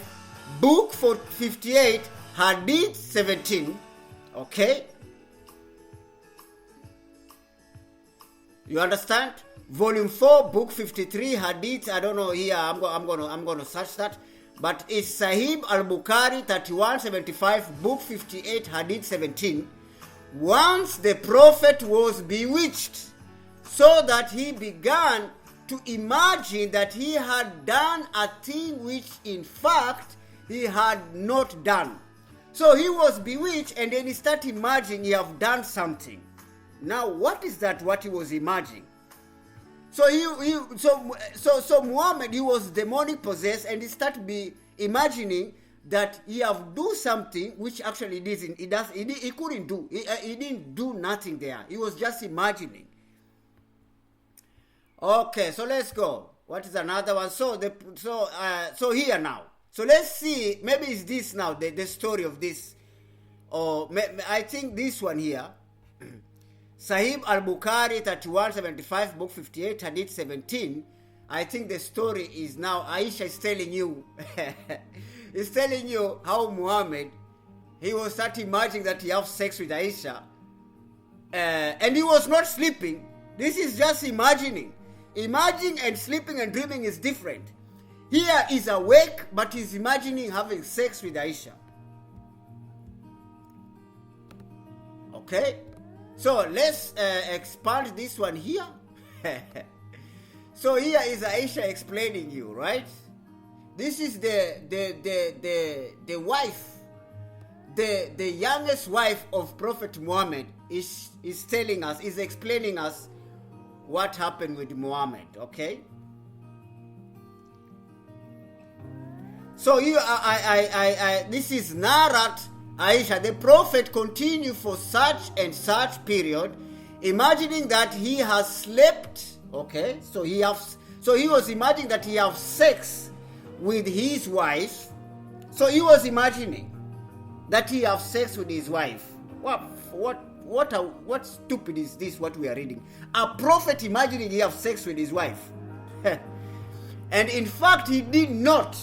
book 58, hadith 17. Okay? You understand? Volume 4, book 53, hadith, I don't know here, I'm going to search that. But it's Sahih al-Bukhari, 3175, book 58, hadith 17. Once the prophet was bewitched, so that he began to imagine that he had done a thing which in fact he had not done. So he was bewitched, and then he started imagining he have done something. Now what is that what he was imagining? So Muhammad, he was demonic possessed, and he started imagining that he have do something which actually he couldn't do. He didn't do nothing there. He was just imagining. Okay, so let's go. What is another one? So here now. So let's see. Maybe it's this now. The story of this, or I think this one here. Sahih al-Bukhari 3175, book 58, hadith 17. I think the story is now Aisha is telling you. He's telling you how Muhammad, he was starting imagining that he have sex with Aisha, and he was not sleeping. This is just imagining. Imagining and sleeping and dreaming is different. Here is awake, but he's imagining having sex with Aisha. Okay, so let's expand this one here. So here is Aisha explaining you, right? This is the wife, the youngest wife of Prophet Muhammad is telling us, is explaining us what happened with Muhammad. Okay. So you, this is Narat Aisha. The Prophet continued for such and such period, imagining that he has slept. Okay, so he was imagining that he have sex with his wife. So he was imagining that he have sex with his wife. What stupid is this? What we are reading? A prophet imagining he have sex with his wife, and in fact he did not.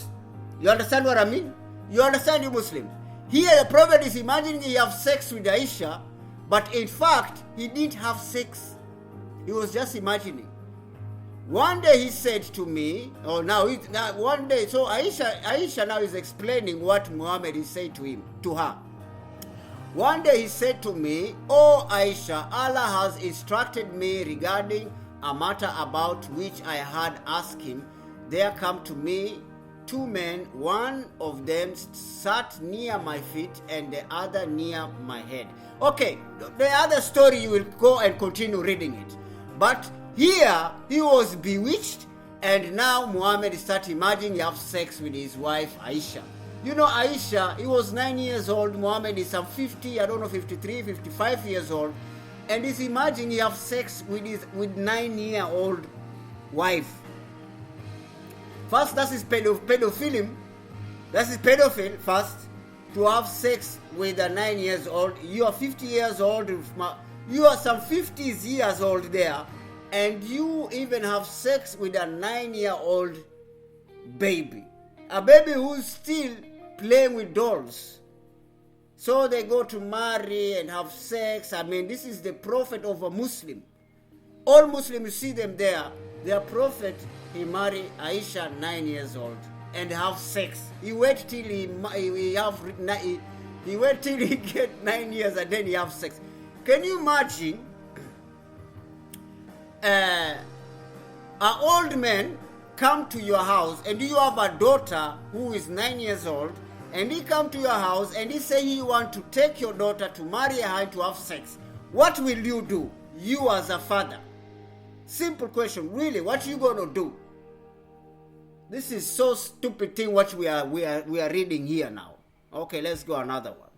You understand what I mean? You understand, you Muslim? Here the prophet is imagining he have sex with Aisha, but in fact he didn't have sex. He was just imagining. One day he said to me, one day, so Aisha now is explaining what Muhammad is saying to her. One day he said to me, "Oh Aisha, Allah has instructed me regarding a matter about which I had asked him. There come to me two men, one of them sat near my feet and the other near my head." Okay, the other story you will go and continue reading it. But here he was bewitched, and now Muhammad started imagining he have sex with his wife Aisha. You know, Aisha, he was 9 years old. Muhammad is some 50, I don't know, 53, 55 years old, and he's imagining he have sex with 9-year-old wife. First, that is pedophilia. That is pedophile first, to have sex with a 9 years old. You are 50 years old. You are some 50 years old there, and you even have sex with a 9-year-old baby. A baby who's still playing with dolls. So they go to marry and have sex. I mean, this is the prophet of a Muslim. All Muslims, you see them there. Their prophet, he married Aisha, 9 years old, and have sex. He wait till he wait till he get 9 years and then he have sex. Can you imagine an old man come to your house and you have a daughter who is 9 years old, and he come to your house and he say he want to take your daughter to marry her to have sex? What will you do, you as a father? Simple question, really. What you gonna do? This is so stupid thing what we are reading here now. Okay, let's go another one.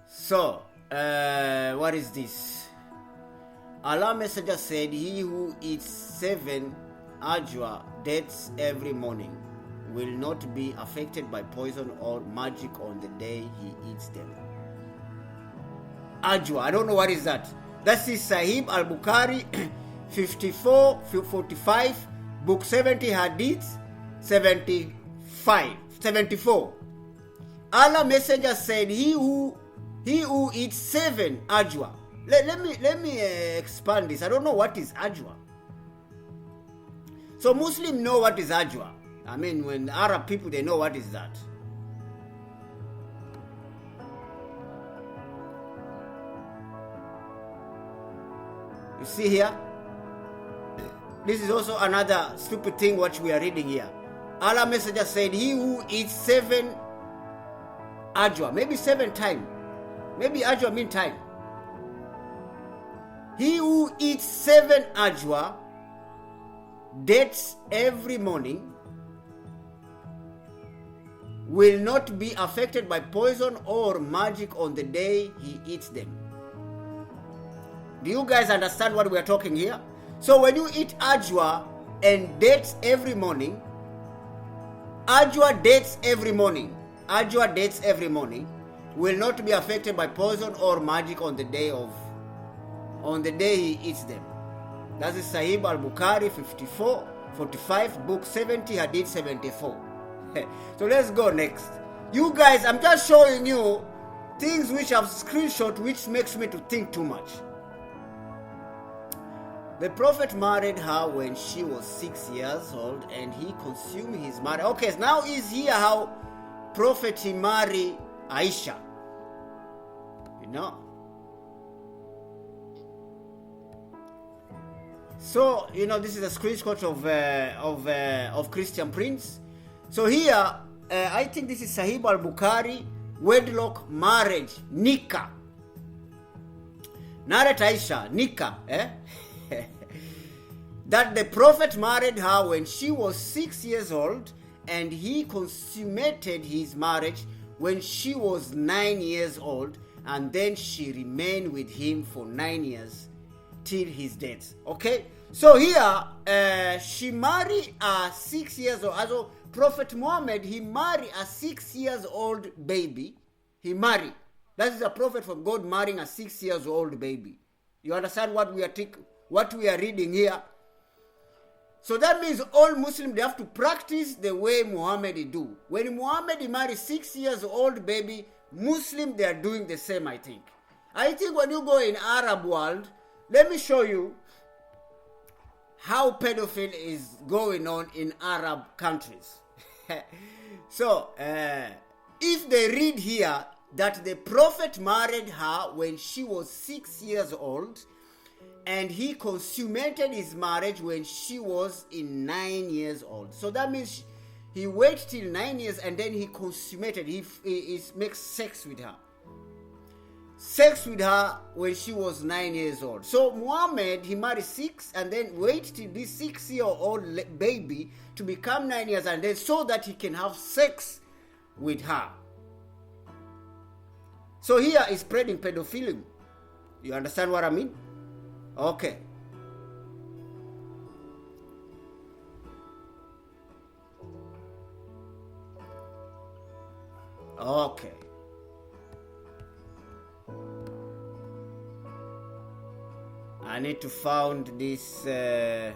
So, what is this? Allah Messenger said, "He who eats 7 ajwa dates every morning will not be affected by poison or magic on the day he eats them." Ajwa, I don't know what is that. That is Sahih al-Bukhari 54-45, book 70, hadith 74. Allah Messenger said, he who eats 7 ajwa. Let me expand this. I don't know what is ajwa. So Muslims know what is ajwa. I mean, when Arab people, they know what is that. You see here? This is also another stupid thing what we are reading here. Allah Messenger said, he who eats 7 ajwa, maybe 7 times. Maybe ajwa mean time. He who eats 7 ajwa dates every morning will not be affected by poison or magic on the day he eats them. Do you guys understand what we are talking here? So when you eat ajwa and dates every morning, ajwa dates every morning will not be affected by poison or magic on the day he eats them. That is Sahih al-Bukhari 45, book 70, hadith 74. So let's go next. You guys, I'm just showing you things which I've screenshot, which makes me to think too much. The Prophet married her when she was 6 years old, and he consumed his marriage. Okay, so now is here how Prophet he married Aisha. You know. So you know, this is a screenshot of Christian Prince. So here, I think this is Sahih al-Bukhari, wedlock marriage, nikah. Narrat Aisha, nikah, that the Prophet married her when she was 6 years old, and he consummated his marriage when she was 9 years old, and then she remained with him for 9 years till his death. Okay, so here she married a 6 years old. Also, Prophet Muhammad, he married a 6 years old baby. He married. That is a prophet from God marrying a 6 years old baby. You understand what we are reading here? So that means all Muslims, they have to practice the way Muhammad do. When Muhammad married 6 years old baby, Muslims, they are doing the same, I think. I think when you go in Arab world, let me show you how pedophile is going on in Arab countries. So, if they read here that the Prophet married her when she was 6 years old, and he consummated his marriage when she was 9 years old. So that means he waited till 9 years and then he consummated, he makes sex with her. Sex with her when she was 9 years old. So Muhammad, he married 6 and then waited till this 6-year-old baby to become 9 years, and then so that he can have sex with her. So here is spreading pedophilia. You understand what I mean? Okay. Okay. I need to find this I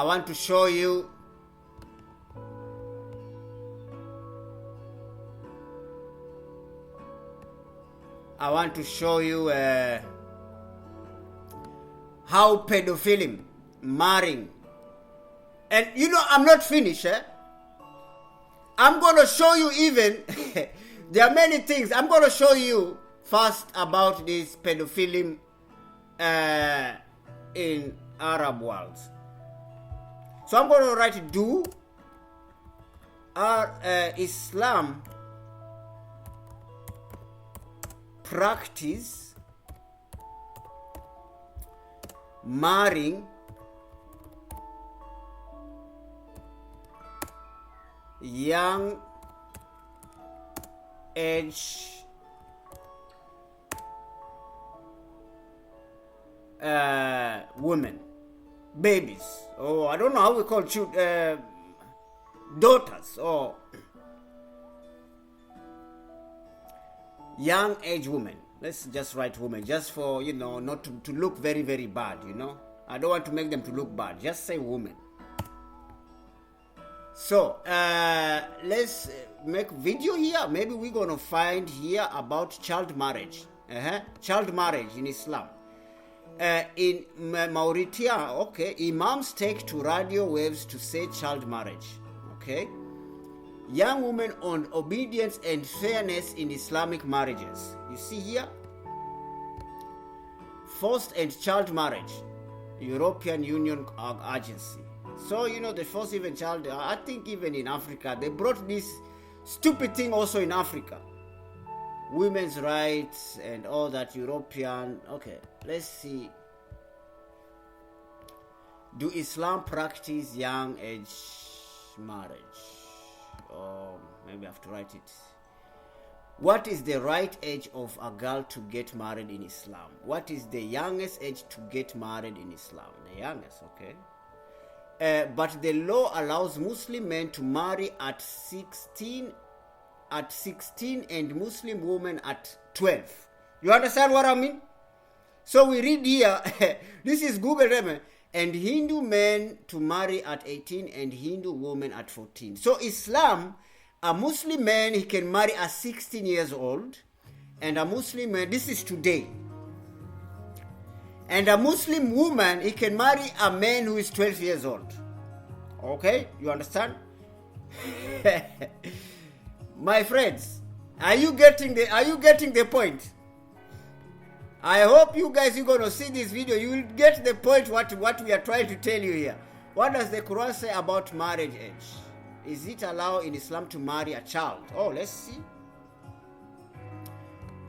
want to show you how pedophilia marrying. And you know, I'm not finished. I'm going to show you even there are many things. I'm going to show you first about this pedophilia in Arab world. So I'm going to write do Islam practice marrying young age women, babies, or I don't know how we call daughters, or young age women. Let's just write women, just for, you know, not to look very, very bad, you know. I don't want to make them to look bad. Just say woman. So, let's make video here. Maybe we're going to find here about child marriage. Child marriage in Islam. In Mauritania, okay, imams take to radio waves to say child marriage. Okay. Young women on obedience and fairness in Islamic marriages. You see here, Forced and Child Marriage, European Union Agency. So, the forced even child, I think even in Africa, they brought this stupid thing also in Africa. Women's rights and all that European. Okay, let's see. Do Islam practice young age marriage? Or maybe I have to write it. What is the right age of a girl to get married in Islam? What is the youngest age to get married in Islam? The youngest, okay. But the law allows Muslim men to marry at 16 and Muslim women at 12. You understand what I mean? So we read here, this is Google, and Hindu men to marry at 18 and Hindu women at 14. So Islam, a Muslim man, he can marry at 16 years old, and a Muslim man, this is today. And a Muslim woman, he can marry a man who is 12 years old. Okay, you understand? My friends, are you getting the point? I hope you guys, you're going to see this video, you will get the point what we are trying to tell you here. What does the Quran say about marriage age? Is it allowed in Islam to marry a child? Oh, let's see.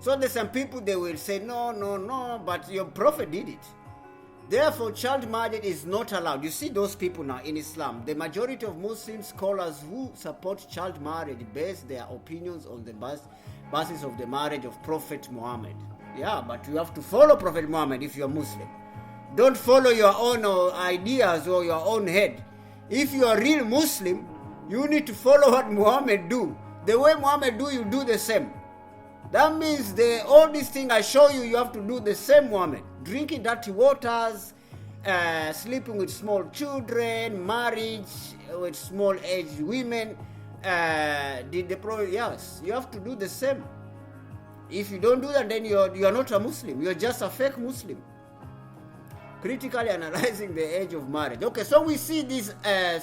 So there's some people, they will say, no, but your prophet did it. Therefore, child marriage is not allowed. You see those people now in Islam. The majority of Muslim scholars who support child marriage base their opinions on the basis of the marriage of Prophet Muhammad. Yeah, but you have to follow Prophet Muhammad if you're Muslim. Don't follow your own ideas or your own head. If you are real Muslim, you need to follow what Muhammad do. The way Muhammad do, you do the same. That means all these things I show you, you have to do the same, Muhammad. Drinking dirty waters, sleeping with small children, marriage with small aged women. Did the Prophet? Yes, you have to do the same. If you don't do that, then you are not a Muslim. You're just a fake Muslim. Critically analyzing the age of marriage. Okay, so we see these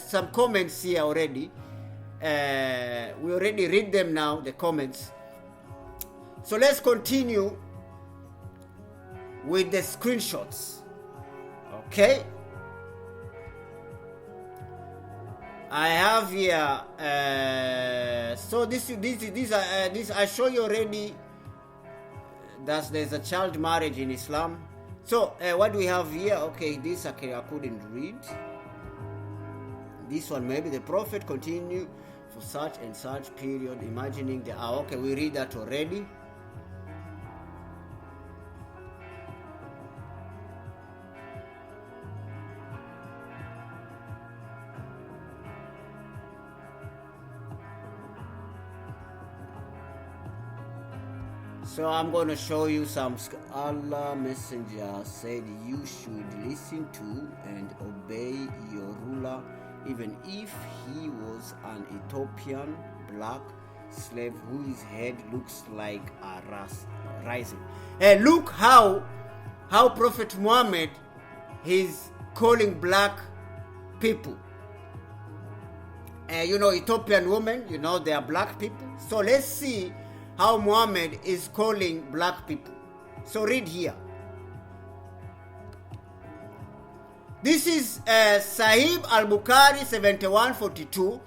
some comments here already. We already read them now, the comments. So let's continue with the screenshots. Okay. I have here. So this I show you already. There's a child marriage in Islam. So what do we have here? Okay, this I couldn't read. This one, maybe the Prophet continued for such and such period, imagining the okay, we read that already. So I'm going to show you some. Allah Messenger said you should listen to and obey your ruler even if he was an Ethiopian black slave whose head looks like a rising. Look how Prophet Muhammad is calling black people. Ethiopian women, they are black people. So let's see how Muhammad is calling black people. So read here. This is Sahih al-Bukhari 7142,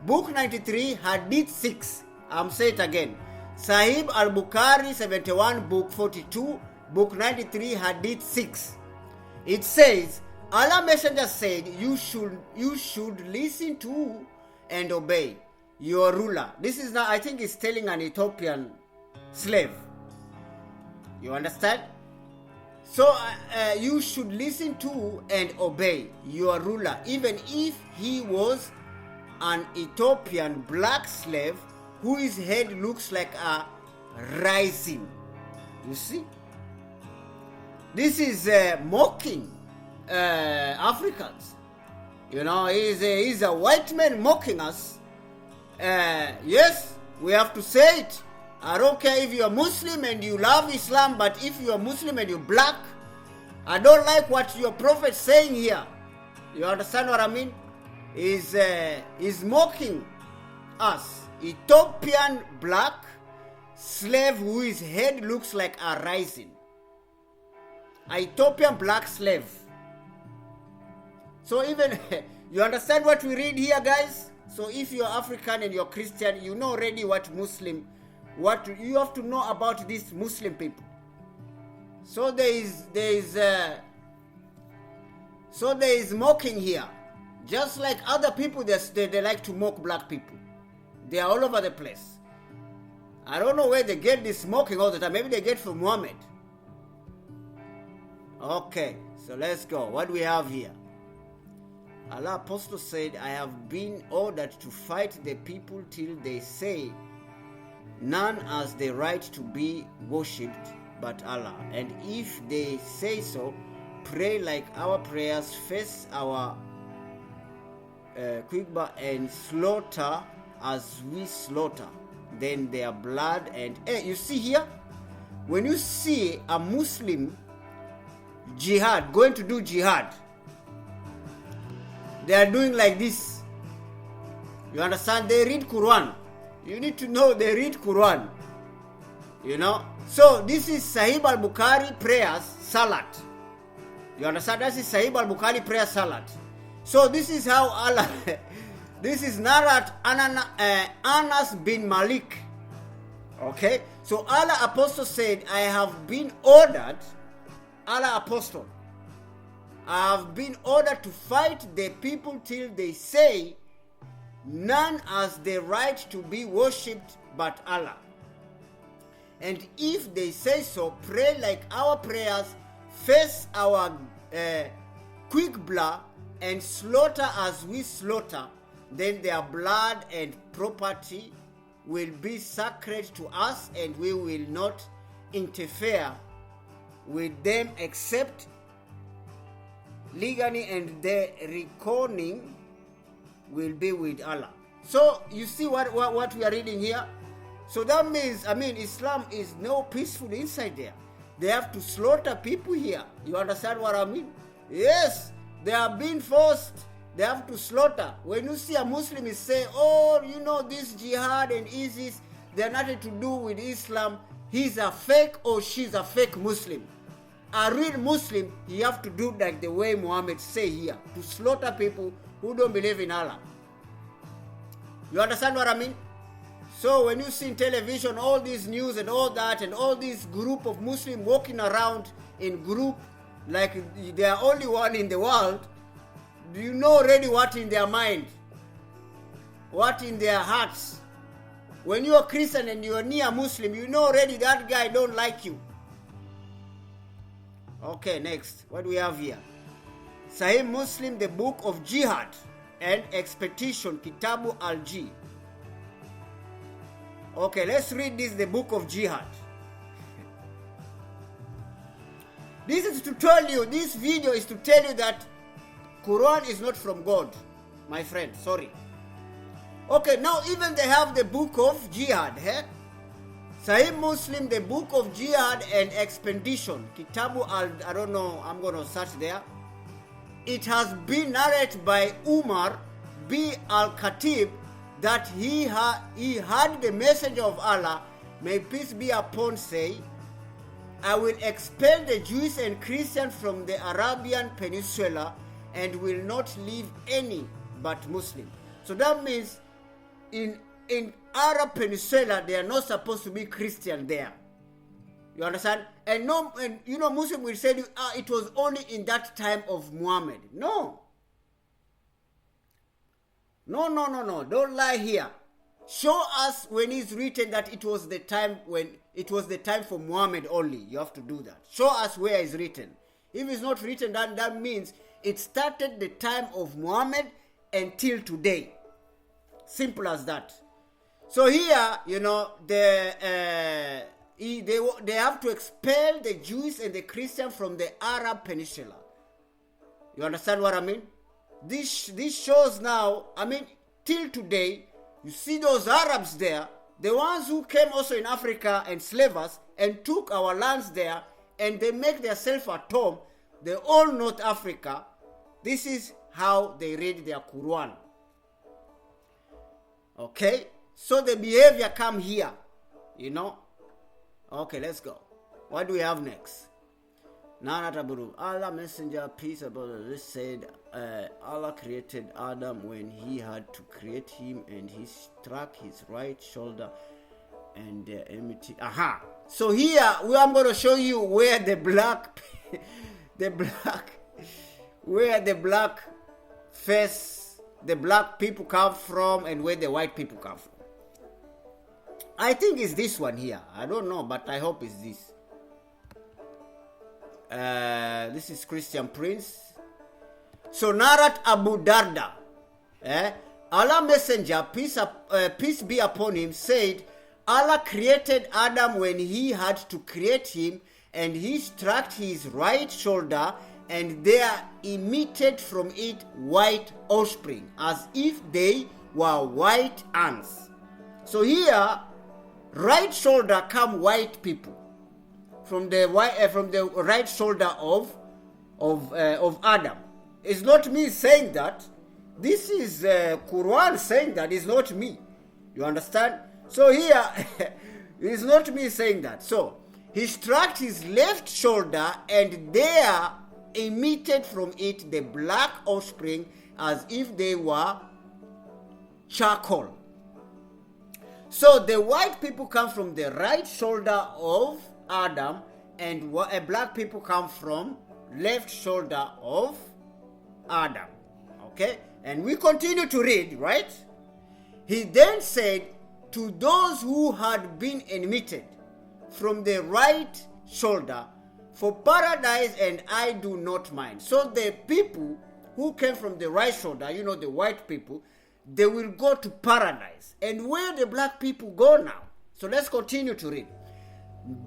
book 93, hadith 6. I'm saying it again. Sahih al-Bukhari 71, book 42, book 93, hadith 6. It says, Allah Messenger said, you should listen to and obey your ruler. This is now, I think it's telling an Ethiopian slave. You understand? So you should listen to and obey your ruler, even if he was an Ethiopian black slave whose head looks like a rising. You see? This is mocking Africans. He's a white man mocking us. Yes, we have to say it. I don't care if you're Muslim and you love Islam, but if you're Muslim and you're black, I don't like what your prophet's saying here. You understand what I mean? He's mocking us. Ethiopian black slave whose head looks like a rising. Ethiopian black slave. So even, you understand what we read here, guys? So if you're African and you're Christian, you know already what you have to know about these Muslim people. So there is mocking here. Just like other people, they like to mock black people. They are all over the place. I don't know where they get this mocking all the time. Maybe they get from Muhammad. Okay, so let's go. What do we have here? Allah Apostle said, I have been ordered to fight the people till they say none has the right to be worshipped but Allah. And if they say so, pray like our prayers, face our quickbar, and slaughter as we slaughter. Then their blood and... Hey, you see here? When you see a Muslim jihad, going to do jihad, they are doing like this. You understand? They read Quran. You need to know they read Quran. You know? So this is Sahih al-Bukhari prayers, salat. You understand? That is Sahih al-Bukhari prayer salat. So this is how Allah... This is Narat Anas bin Malik. Okay? So Allah Apostle said, I have been ordered, Allah Apostle, I have been ordered to fight the people till they say none has the right to be worshipped but Allah. And if they say so, pray like our prayers, face our quickblah, and slaughter as we slaughter. Then their blood and property will be sacred to us, and we will not interfere with them except legally, and the reckoning will be with Allah. So you see what we are reading here? So that means, Islam is no peaceful inside there. They have to slaughter people here. You understand what I mean? Yes, they are being forced. They have to slaughter. When you see a Muslim is saying, oh, you know, this jihad and ISIS, they're nothing to do with Islam. He's a fake or she's a fake Muslim. A real Muslim, you have to do like the way Muhammad say here, to slaughter people who don't believe in Allah. You understand what I mean? So when you see in television all this news and all that, and all this group of Muslims walking around in group like they are only one in the world, you know already what in their mind, what in their hearts. When you're a Christian and you're near Muslim, you know already that guy don't like you. Okay, next. What do we have here? Sahih Muslim, the book of Jihad and Expedition, Kitabu al-Ji. Okay, let's read this, the book of Jihad. This is to tell you, this video is to tell you that Quran is not from God, my friend, sorry. Okay, now even they have the book of Jihad, eh? Sahih Muslim, the book of Jihad and Expedition, Kitabu I don't know, I'm going to search there. It has been narrated by Umar B. al-Khatib that he had the messenger of Allah, may peace be upon, say, I will expel the Jews and Christians from the Arabian Peninsula and will not leave any but Muslim. So that means in Arab Peninsula, they are not supposed to be Christian there. You understand? And you know, Muslim will say it was only in that time of Muhammad. No. Don't lie here. Show us when it's written that it was the time for Muhammad only. You have to do that. Show us where it's written. If it's not written, that means it started the time of Muhammad until today. Simple as that. So here, you know, they have to expel the Jews and the Christians from the Arab Peninsula. You understand what I mean? This shows now, till today, you see those Arabs there, the ones who came also in Africa and slave us and took our lands there, and they make themselves at home. They all North Africa. This is how they read their Quran. Okay? So the behavior come here. You know? Okay, let's go. What do we have next? Narat Abu, Allah Messenger, peace about this, said Allah created Adam when he had to create him, and he struck his right shoulder and enmity. Aha. So here I'm going to show you where the black people come from and where the white people come from. I think it's this one here. I don't know, but I hope it's this. This is Christian Prince. So Narat Abu Darda, Allah Messenger, peace be upon him, said, Allah created Adam when he had to create him, and he struck his right shoulder, and there emitted from it white offspring, as if they were white ants. So here, right shoulder come white people from the right shoulder of Adam. It's not me saying that. This is Quran saying that. It's not me. You understand? So here, it's not me saying that. So he struck his left shoulder, and there emitted from it the black offspring, as if they were charcoal. So the white people come from the right shoulder of Adam, and black people come from left shoulder of Adam. Okay? And we continue to read, right? He then said, to those who had been emitted from the right shoulder, for paradise, and I do not mind. So the people who came from the right shoulder, the white people, they will go to paradise. And where the black people go now? So let's continue to read.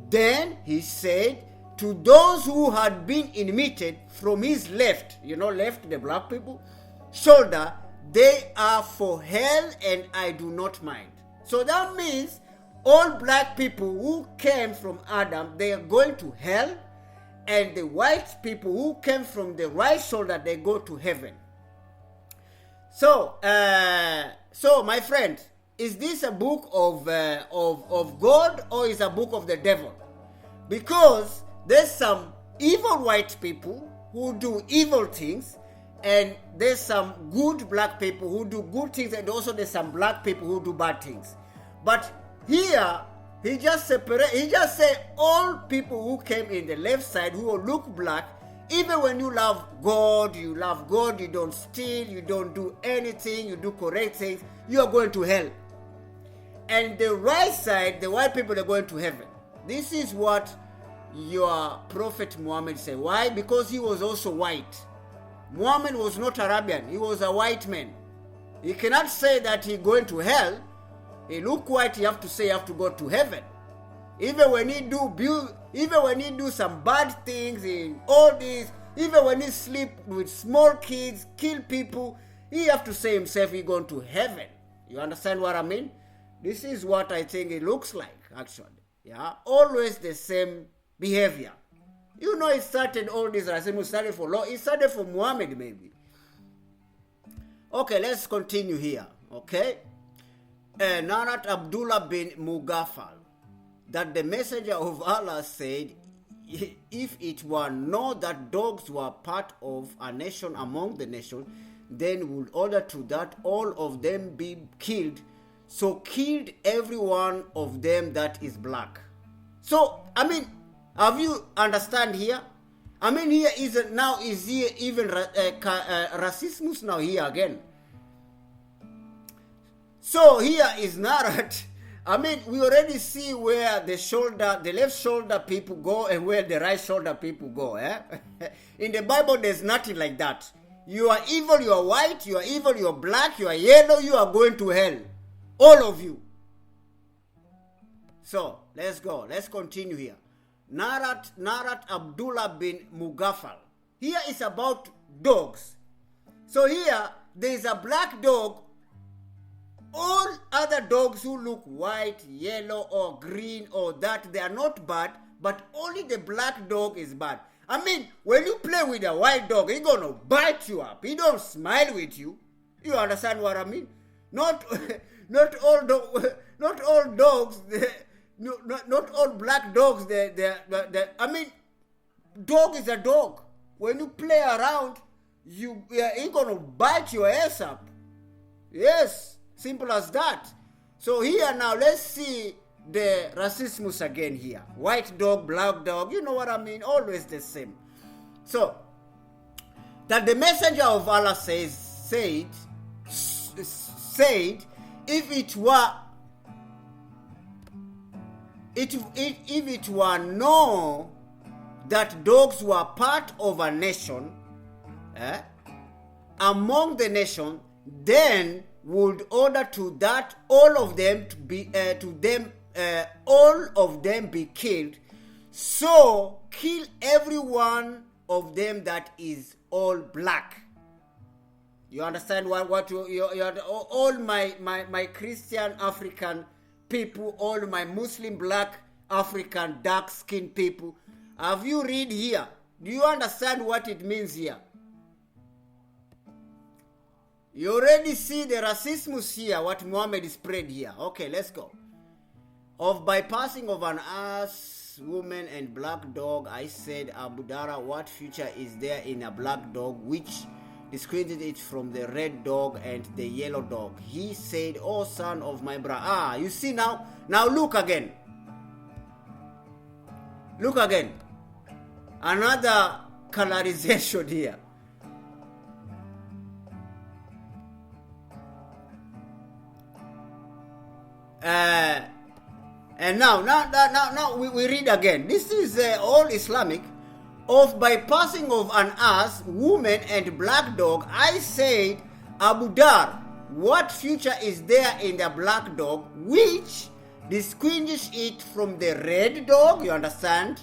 Then he said, to those who had been emitted from his left, left, the black people, shoulder, they are for hell, and I do not mind. So that means all black people who came from Adam, they are going to hell, and the white people who came from the right shoulder, they go to heaven. So my friend, is this a book of God, or is a book of the devil? Because there's some evil white people who do evil things, and there's some good black people who do good things, and also there's some black people who do bad things. But here, he just said all people who came in the left side who look black, even when you love God, you don't steal, you don't do anything, you do correct things, you are going to hell. And the right side, the white people, are going to heaven. This is what your Prophet Muhammad said. Why? Because he was also white. Muhammad was not Arabian, he was a white man. He cannot say that he's going to hell. He look white, you have to say you have to go to heaven. Even when he do some bad things, in all this, even when he sleep with small kids, kill people, he have to say himself he's going to heaven. You understand what I mean? This is what I think it looks like, actually. Yeah, always the same behavior. It started all this racism. It started for law. It started for Muhammad, maybe. Okay, let's continue here. Okay. Narat Abdullah bin Mughaffal, that the messenger of Allah said, if it were known that dogs were part of a nation among the nations, then would order to that all of them be killed. So killed every one of them that is black. So, have you understand here? Here is here even racism now here again. So here is Narat. We already see where the left shoulder people go and where the right shoulder people go. In the Bible, there's nothing like that. You are evil, you are white, you are evil, you are black, you are yellow, you are going to hell. All of you. So, let's go. Let's continue here. Narat Abdullah bin Mughaffal. Here is about dogs. So here, there is a black dog. All other dogs who look white, yellow, or green, or that, they are not bad, but only the black dog is bad. When you play with a white dog, he's going to bite you up. He don't smile with you. You understand what I mean? Not all dogs, not all black dogs, dog is a dog. When you play around, you ain't gonna bite your ass up. Yes, simple as that. So here now, let's see the racismus again here. White dog, black dog, you know what I mean? Always the same. So, that the messenger of Allah said, if it were known that dogs were part of a nation, among the nation, then would order to that all of them be killed. So kill every one of them that is all black. You understand what you all my Christian African people, all my Muslim black African dark skinned people. Have you read here? Do you understand what it means here? You already see the racism here, what Muhammad spread here. Okay, let's go. Of bypassing of an ass, woman, and black dog, I said, Abu Dara, what future is there in a black dog which distinguishes it from the red dog and the yellow dog? He said, oh son of my brother. You see now? Now look again. Look again. Another colorization here. And now we read again. This is all Islamic. Of bypassing of an ass, woman, and black dog, I said, Abu Dar, what future is there in the black dog which distinguishes it from the red dog? You understand?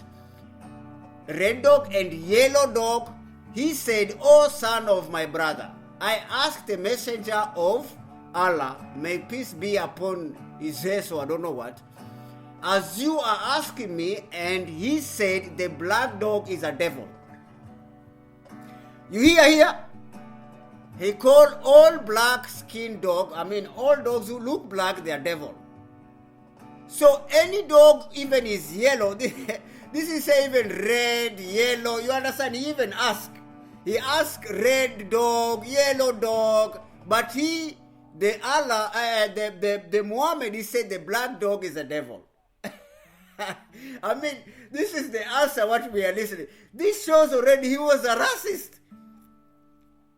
Red dog and yellow dog. He said, oh son of my brother, I asked the messenger of Allah, may peace be upon his head, so I don't know what, as you are asking me, and he said the black dog is a devil. You hear here? He called all black skin dog, all dogs who look black, they are devil. So any dog even is yellow, this is even red, yellow, you understand? He even asked. He asked red dog, yellow dog, but the Muhammad, he said the black dog is a devil. This is the answer what we are listening. This shows already he was a racist.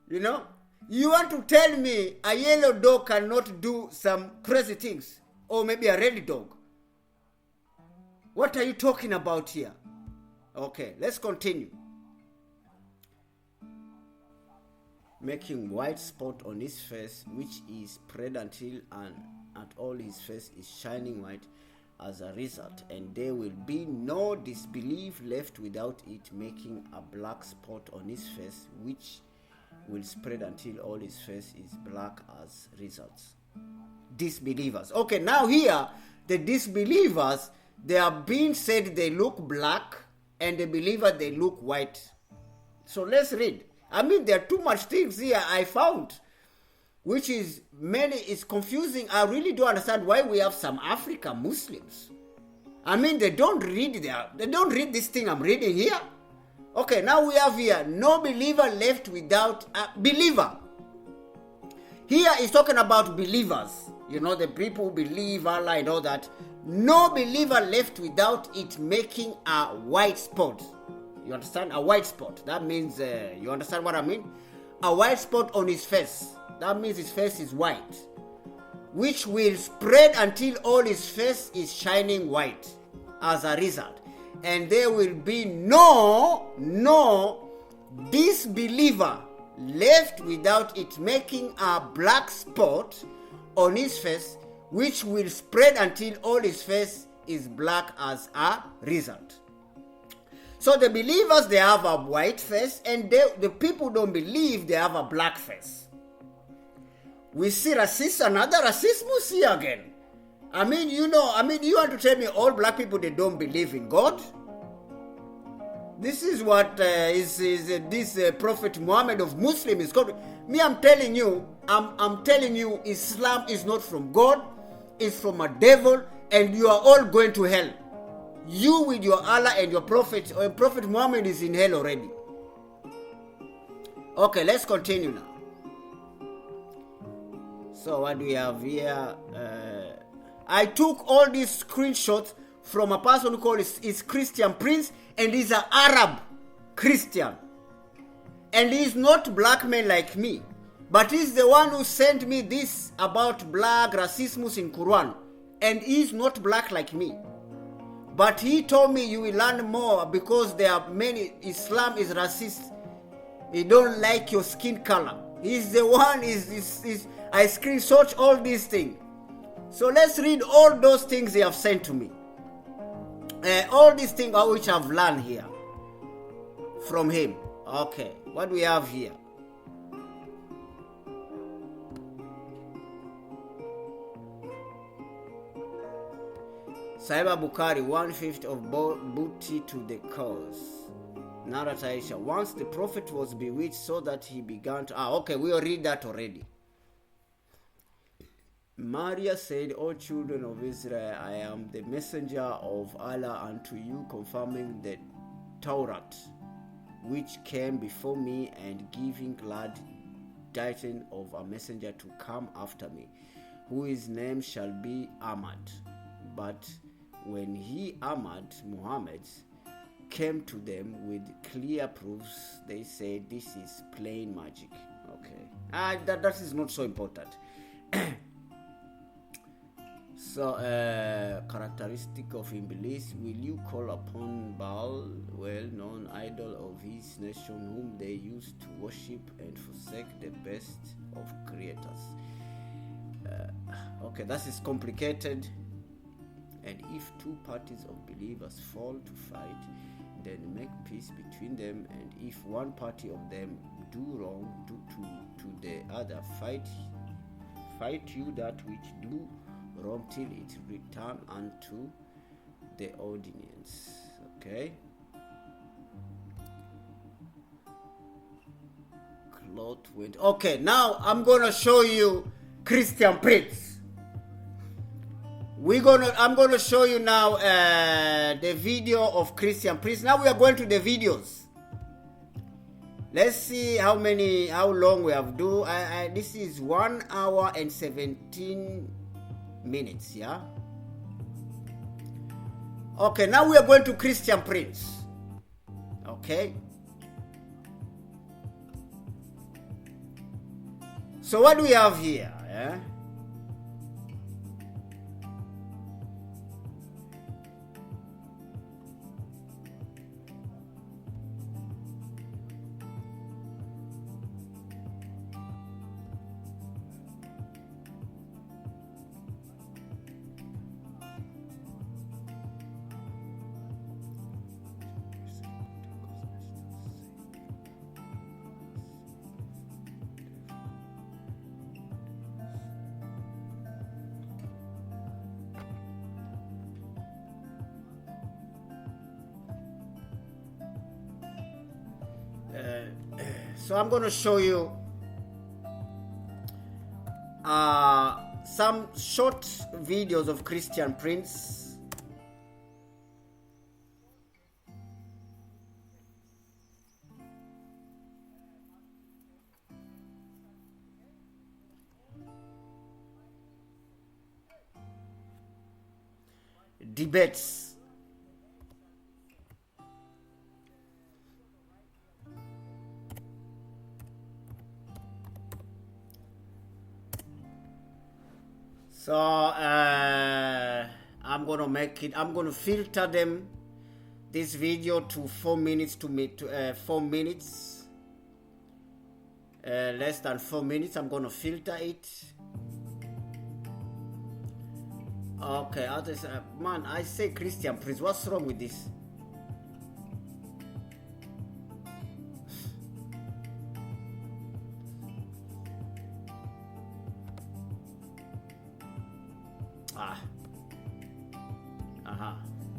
You know? You want to tell me a yellow dog cannot do some crazy things? Or maybe a red dog? What are you talking about here? Okay, let's continue. Making white spot on his face, which is spread until and at all his face is shining white as a result, and there will be no disbelief left without it, making a black spot on his face, which will spread until all his face is black as results. Disbelievers. Okay, now here, the disbelievers, they are being said they look black, and the believer, they look white. So let's read. There are too much things here I found, which is confusing. I really don't understand why we have some African Muslims. They don't read this thing I'm reading here. Okay, now we have here, no believer left without a believer. Here is talking about believers. You know, the people who believe Allah and all that. No believer left without it making a white spot. You understand? A white spot. That means, you understand what I mean? A white spot on his face. That means his face is white. Which will spread until all his face is shining white as a result. And there will be no disbeliever left without it making a black spot on his face, which will spread until all his face is black as a result. So the believers, they have a white face, and the people don't believe, they have a black face. We see another racism here again. You want to tell me all black people, they don't believe in God? This is what this Prophet Muhammad of Muslim is called. I'm telling you, Islam is not from God, it's from a devil, and you are all going to hell. You with your Allah and your Prophet, or Prophet Muhammad is in hell already. Okay, let's continue now. So what do we have here? I took all these screenshots from a person who called is Christian Prince, and he's an Arab Christian. And he's not black man like me. But he's the one who sent me this about black racism in Quran. And he's not black like me. But he told me you will learn more because there are many, Islam is racist. He don't like your skin color. He's the one, I screenshot all these things. So let's read all those things they have sent to me. All these things which I've learned here from him. Okay, what do we have here? Saiba Bukhari, 1/5 of booty to the cause. Narat Aisha, once the prophet was bewitched so that he began to... okay, we'll read that already. Maria said, O children of Israel, I am the messenger of Allah unto you, confirming the Torah, which came before me, and giving glad tidings of a messenger to come after me, whose name shall be Ahmad. But when he, Ahmad, Muhammad, came to them with clear proofs, they said, this is plain magic. Okay. That is not so important. So, characteristic of Iblis, will you call upon Baal, well-known idol of his nation, whom they used to worship, and forsake the best of creators? Okay, that is complicated. And if two parties of believers fall to fight, then make peace between them, and if one party of them do wrong to the other, fight you that which do wrong till it return unto the audience. Okay. Cloth went. Okay, now I'm gonna show you Christian Prince. I'm gonna show you now the video of Christian Prince. Now we are going to the videos. Let's see how long we have do. This is 1 hour and 17 minutes, yeah. Okay, now we are going to Christian Prince. Okay. So what do we have here? Yeah. So I'm going to show you some short videos of Christian Prince. Debates. So I'm gonna filter them, this video, to 4 minutes, 4 minutes, less than 4 minutes. I'm gonna filter it. Okay, man, I say Christian Prince, what's wrong with this?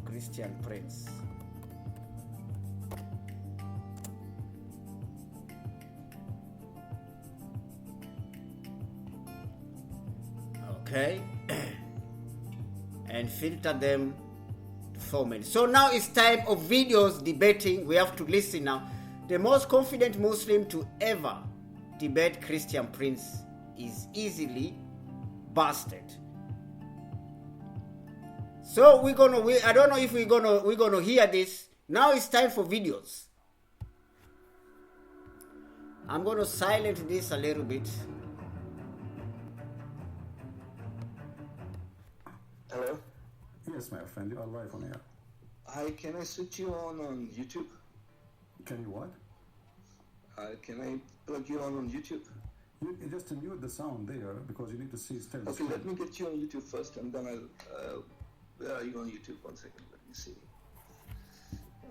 Christian Prince. Okay. And filter them 4 minutes. So now it's time of videos debating. We have to listen now. The most confident Muslim to ever debate Christian Prince is easily busted. So I don't know if we're gonna hear this. Now it's time for videos. I'm gonna silence this a little bit. Hello? Yes, my friend, you are live on air. Hi, can I switch you on YouTube? Can you what? Can I plug you on YouTube? You just mute the sound there because you need to see still. Okay, let me get you on YouTube first and then I'll... where are you on YouTube? 1 second, let me see.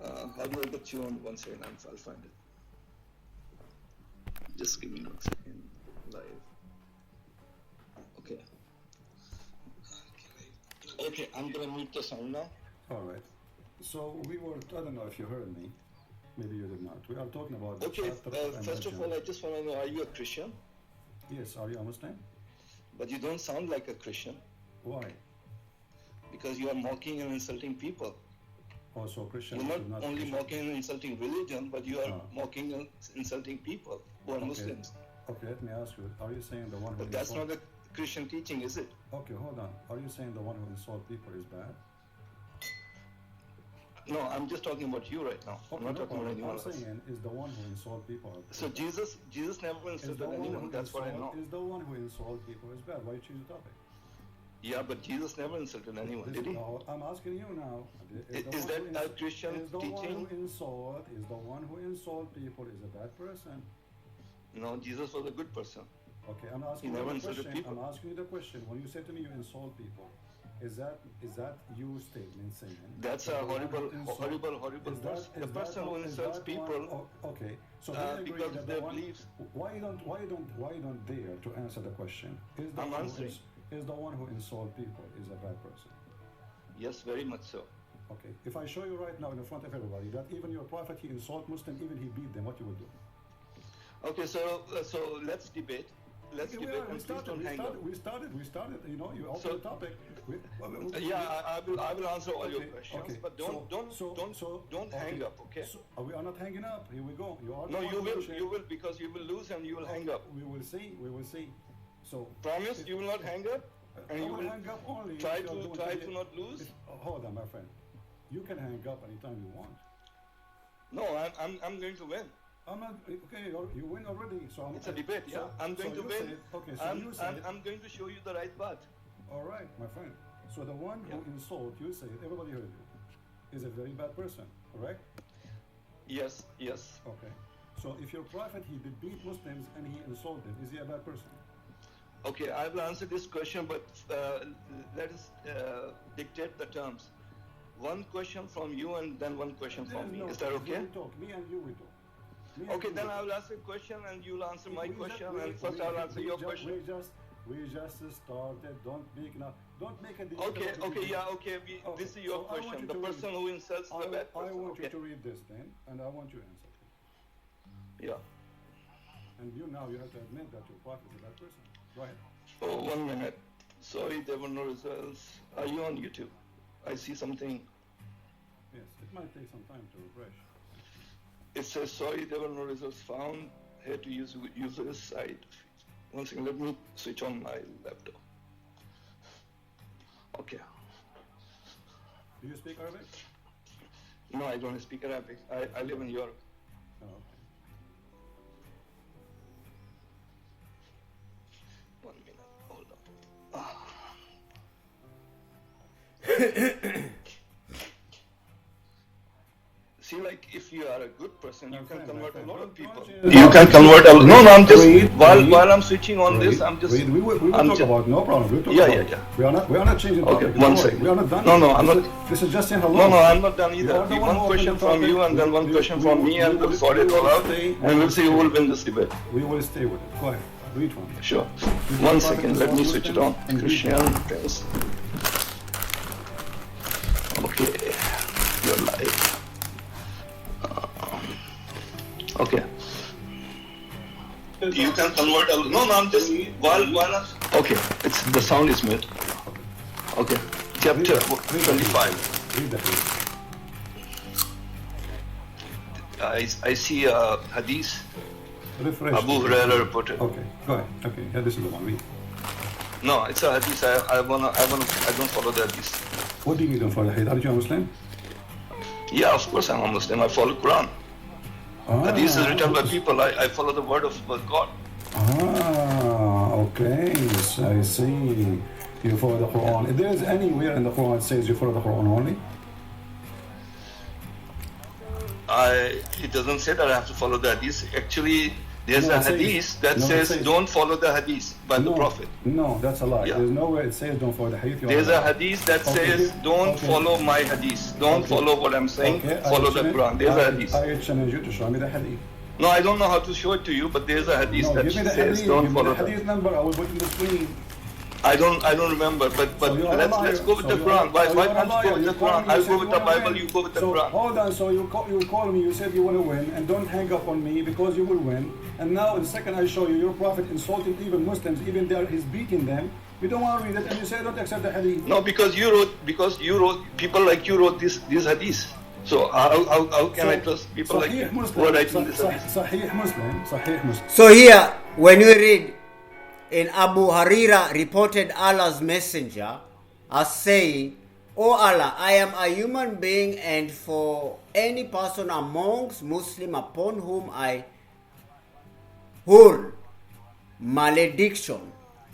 How do I get you on? 1 second, I'll find it. Just give me 1 second. Live. Okay. Okay, I'm gonna mute the sound now. All right. So I don't know if you heard me. Maybe you did not. We are talking about... Okay, first of all, I just want to know, are you a Christian? Yes, are you a Muslim? But you don't sound like a Christian. Why? Because you are mocking and insulting people. Also, Christian. You're not only Christian. Mocking and insulting religion, but you are mocking and insulting people who are Muslims. Okay, let me ask you, are you saying the one who... But that's not a Christian teaching, is it? Okay, hold on. Are you saying the one who insults people is bad? No, I'm just talking about you right now. Okay, I'm not talking about anyone else. I'm saying is the one who insults people. So Jesus never insulted anyone. That's what I know. Is the one who insults people is bad? Why you choose the topic? Yeah, but Jesus never insulted anyone, did he? No, I'm asking you now. Is that a Christian teaching? Is the one who insults people is a bad person? No, Jesus was a good person. Okay, I'm asking you the question. I'm asking you the question. When you say to me you insult people, is that your statement saying? That's a horrible person. The person who insults people. Okay, so because of their beliefs. Why you don't dare to answer the question? I'm answering. Is the one who insults people is a bad person? Yes, very much so. Okay, if I show you right now in front of everybody that even your prophet he insult Muslim, even he beat them, what you will do? Okay, so let's debate. Let's debate and please don't hang up. We started. You know, you opened the topic. I will answer all your questions, but don't hang up, okay? So, we are not hanging up. Here we go. You will because you will lose and you will hang up. We will see. So promise you will not hang up, and you will hang up only. Try to not lose. Hold on, my friend. You can hang up anytime you want. No, I'm going to win. I'm not okay. You win already, so it's a debate. Yeah, I'm going to win. Okay, so I'm going to show you the right path. All right, my friend. So the one who insult you say everybody heard you is a very bad person, correct? Yes. Okay. So if your prophet he beat Muslims and he insulted them, is he a bad person? Okay, I will answer this question, but let us dictate the terms. One question from you and then one question from me. Is that okay? Me and you will talk. Okay, then I will ask a question and you will answer my question, and first I will answer your question. We just started. Don't make a deal. Okay. This is your question. The person who insults the bad person. I want you to read this then, and I want you to answer. Yeah. And you have to admit that your prophet is a bad person. Go ahead. Oh, 1 minute. Sorry, there were no results. Are you on YouTube? I see something. Yes, it might take some time to refresh. It says, sorry, there were no results found. Here to use this site. 1 second, let me switch on my laptop. Okay. Do you speak Arabic? No, I don't speak Arabic. I live in Europe. Oh, okay. 1 minute, hold on. See, like, if you are a good person, you can convert a lot of people. You can convert a lot. No, I'm just, while I'm switching on this, I'm just... We will talk about, no problem. We'll talk about. We are not changing the topic. Okay, 1 second. We are not done. No, I'm not... This is just saying hello. No, I'm not done either. One question from you and then one question from me, and we'll sort it all out, and we'll see who will win this debate. We will stay with it. Go ahead. Read one. Sure. 1 second, let me switch it on. Christian, yes. Okay, you're live. Okay. You can convert. No, I'm just while okay. The sound is mute. Okay. Chapter 25. Read the hadith. I see hadith. Refresh. Abu Hurairah reported. Okay, go ahead. Okay, yeah, this is the one. Read. No, it's a hadith. I don't follow the hadith. What do you mean don't follow the hadith? Aren't you a Muslim? Yeah, of course I'm a Muslim. I follow Quran. Hadith is written by people. I follow the word of God. Okay. So I see. You follow the Quran. If there is anywhere in the Quran it says you follow the Quran only? It doesn't say that I have to follow the hadith. Actually, there's No, a it says- hadith that no, it says says- don't follow the hadith by the Prophet. No, that's a lie. Yeah. There's nowhere it says don't follow the hadith. You are There's a lying. hadith that Okay, says don't okay. follow my hadith. Don't Okay. follow what I'm saying. Okay, Follow the Quran. There's a hadith. I challenge you to show me the hadith. No, I don't know how to show it to you, but there's a hadith No, that give me the says hadith. don't Give me follow the that. hadith number. I will put it in the screen. I don't remember, but So you are a let's liar. go with So the you Quran. are- Why so you are a can't you liar. go with the You're calling Quran? me, I'll you go said with you the wanna Bible. win. You go with the So Quran. hold on. So you call me. You said you want to win, and don't hang up on me because you will win. And now the second I show you your prophet insulting even Muslims, even there he's beating them. We don't want to read it, and you say don't accept the hadith. No, because you wrote people like you wrote these hadiths. So how can I trust people like you Sahih Muslim. who are writing this hadith? Sahih Muslim. Sahih Muslim. So here, when you read in Abu Hurairah reported Allah's messenger as saying, "O Allah, I am a human being, and for any person amongst Muslim upon whom I hurl malediction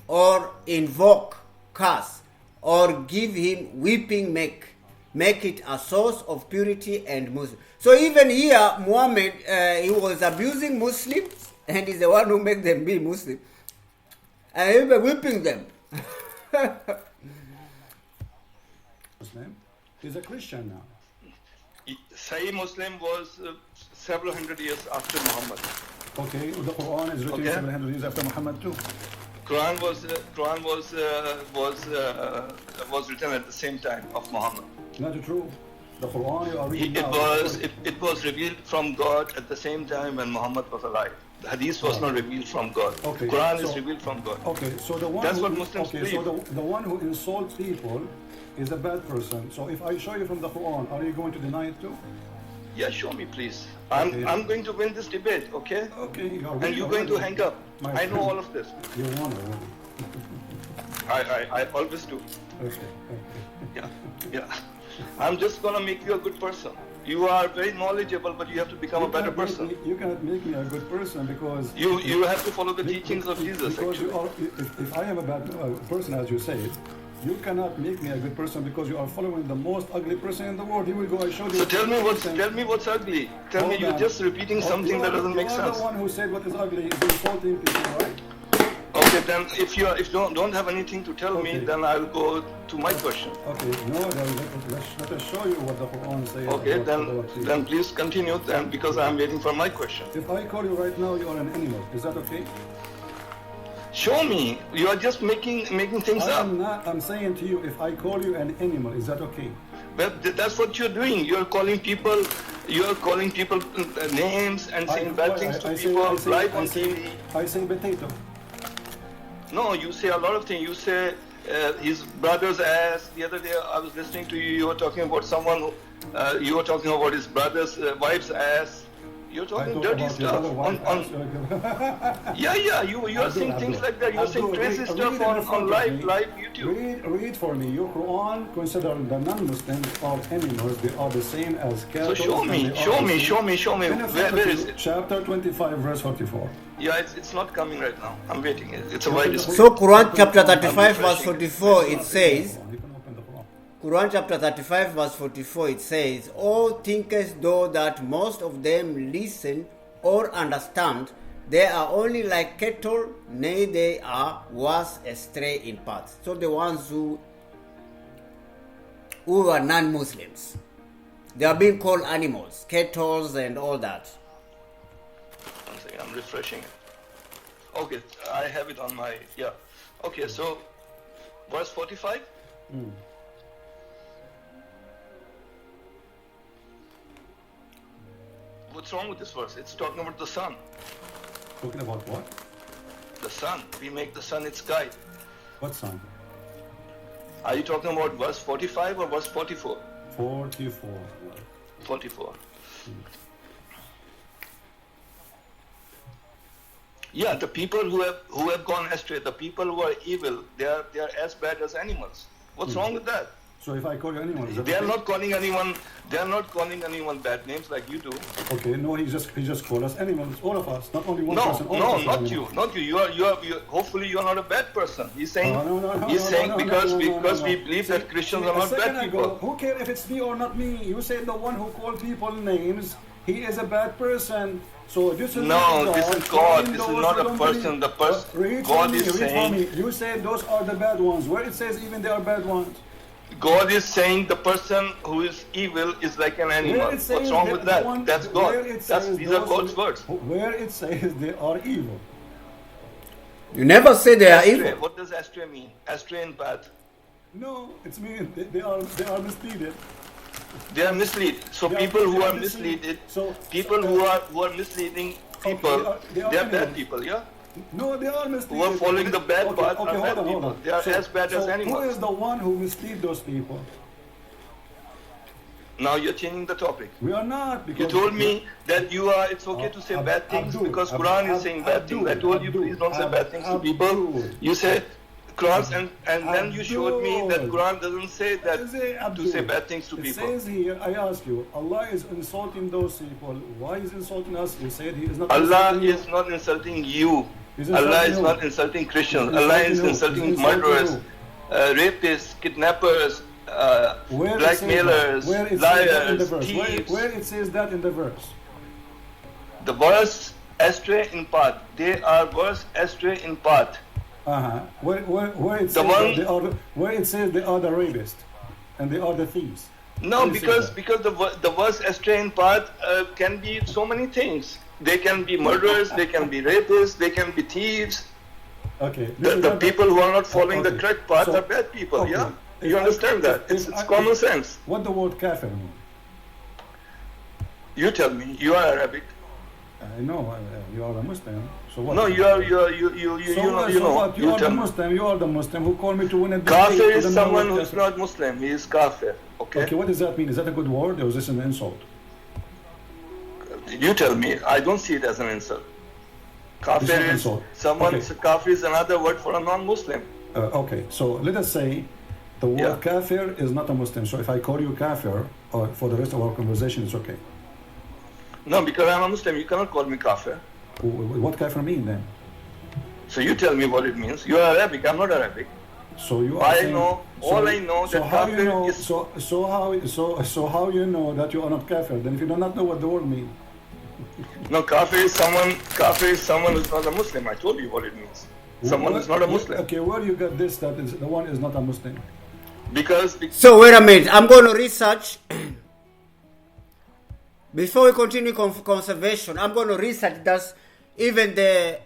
or invoke curse or give him weeping, make it a source of purity and Muslim." So even here, Muhammad, he was abusing Muslims, and he's the one who made them be Muslim, and even whipping them. Muslim. He's a Christian now. Sahih Muslim was several hundred years after Muhammad. Okay, the Quran is written Okay. 700 years after Muhammad too. Quran was written at the same time of Muhammad. Not true. The Quran you are reading It now. was revealed from God at the same time when Muhammad was alive. The hadith was not revealed from God. Okay, Quran is so- revealed from God. Okay, so the one That's who, what Muslims okay, so believe. the one who insults people is a bad person. So if I show you from the Quran, are you going to deny it too? Yeah, show me please. Okay. I'm going to win this debate, okay? Okay, you are And you're going to hang up. My I know friend. all of this. You won already. I always do. Okay. Yeah. I'm just gonna make you a good person. You are very knowledgeable, but you have to become a better person. You cannot make me a good person because You have to follow the teachings of Jesus. Because you Actually, are, if I am a bad person, as you said, you cannot make me a good person because you are following the most ugly person in the world. He will go. I showed you. so tell me what's ugly. Tell me, Hold you're on. just repeating something that doesn't make You are sense. the one who said what is ugly is insulting people, right? Okay, then if you don't have anything to tell me, Okay. then I'll go to my question. Okay, no, let us show you what the Quran says. Okay, about people. then please continue then because I'm waiting for my question. If I call you right now, you are an animal. Is that okay? Show me. You are just making things I up. am not. I'm saying to you, if I call you an animal, is that okay? But that's what you're doing. You're calling people names and saying bad things to people live on TV. I say potato. No, you say a lot of things. You say his brother's ass. The other day I was listening to you. You were talking about someone who, you were talking about his brother's wife's ass. You're talking dirty stuff. Yeah. You are saying things like that. You're saying crazy stuff on live YouTube. Read for me. Your Quran consider the non-Muslims are animals. They are the same as cattle. So show me. Where is it? Chapter 25, verse 44. Yeah, it's not coming right now. I'm waiting. It's a white. So Quran chapter 35 verse 44, it says, You can open the Quran. Quran chapter 35 verse 44, it says, "O thinkest thou that most of them listen or understand? They are only like cattle, nay, they are worse astray in parts." So the ones who are non-Muslims, they are being called animals, cattle and all that. One second, I'm refreshing it. Okay, I have it on my, yeah. Okay, so verse 45. What's wrong with this verse? It's talking about the sun. Talking about what? The sun. We make the sun its guide. What sign? Are you talking about verse 45 or verse 44? 44. 44. Yeah, the people who have gone astray, the people who are evil, they are as bad as animals. What's wrong with that? So if I call you anyone, is that They are okay? not calling anyone. They are not calling anyone bad names like you do. Okay, no, he just called us animals, all of us, not only one No, person. All no, of us are not animals. you, not you. You are. Hopefully, you are not a bad person. He's saying. No, He's saying no, because no, because no. we believe that Christians See, are a not second bad ago, people. who cares if it's me or not me? You said the one who called people names, he is a bad person. So this is No, not this God. is God. Even This is those not who a don't person. believe- The person. Read for God me, is read for saying. me. You said those are the bad ones. Where it says even they are bad ones. God is saying the person who is evil is like an animal. Where it What's says wrong the- with the that? one- That's where God. it says These are those God's who- words. Where it says they are evil. You never say they are Astray. evil. What does astray mean? Astray in path. No, it's mean they are misleaded. They are mislead. So They are- people who they are are mislead. misleaded, So, people who are misleading people, they are they are bad animals. people. Yeah. No, they are misleading. Who are following the bad path are hold bad on, hold people. on. They are as bad as Who animals. is the one who mislead those people? Now you're changing the topic. We are not. You Because told me that you are. It's okay to say bad things because Quran is saying bad things. I told you please don't say bad things to people. You say Quran and then you showed me that Quran doesn't say that to say bad things to It people. says here, I ask you, Allah is insulting those people. Why is insulting us? You said He is not Allah insulting you. is not insulting you. He's Allah insulting is who? not insulting Christians. He's Allah insulting is who? insulting He's insulting murderers, who? rapists, kidnappers, Where it says that? blackmailers, Where it says that in the liars, verse? thieves. Where it says that in the verse? The worst astray in path. They are worse astray in path. Where it The says one- that they are where it says they are the rapists and they are the thieves. No, Where it says because that? the worst astray in path can be so many things. They can be murderers, they can be rapists, they can be thieves. Okay. The people who are not following the Okay. correct path So- are bad people. okay. Yeah, If you I- understand that? if It's I- common sense. What the word kafir mean? You tell me. You are Arabic. I know you are a Muslim. So what? No, you what? You are tell the me. Muslim. You are the Muslim who called me to win a debate. Kafir You is don't know someone what who's kafir- not Muslim. He is kafir. Okay? Okay, what does that mean? Is that a good word or is this an insult? You tell me. I don't see it as an insult. Kafir not is insult. someone. Okay. Kafir is another word for a non-Muslim. Okay, so let us say the word Yeah. kafir is not a Muslim. So if I call you kafir, or for the rest of our conversation, it's okay. No, because I'm a Muslim. You cannot call me kafir. What kafir mean then? So you tell me what it means. You are Arabic. I'm not Arabic. So you are I saying, know- all I know so that how you kafir know, is- so how you know that you are not kafir? Then if you do not know what the word means, No, kafir is someone who's not a Muslim. I told you what it means. Someone who's not a Muslim. Okay, where you got this? That is the one is not a Muslim. Because So wait a minute. I'm going to research. Before we continue conservation, I'm going to research that even the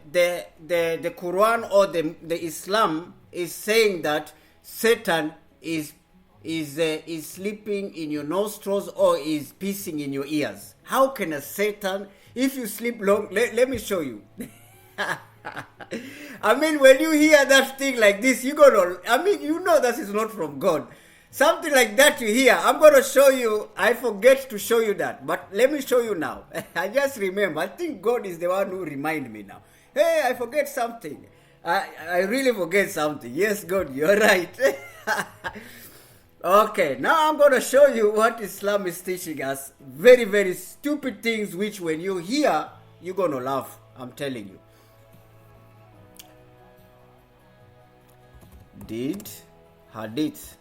Quran or the Islam is saying that Satan is sleeping in your nostrils or is pissing in your ears. How can a Satan, if you sleep long, let me show you. I mean, when you hear that thing like this, you know that is not from God. Something like that you hear. I'm going to show you. I forget to show you that, but let me show you now. I just remember. I think God is the one who remind me now. Hey, I forget something. I really forget something. Yes, God, you're right. Okay, now I'm going to show you what Islam is teaching us. Very, very stupid things which when you hear, you're going to laugh. I'm telling you. Did hadith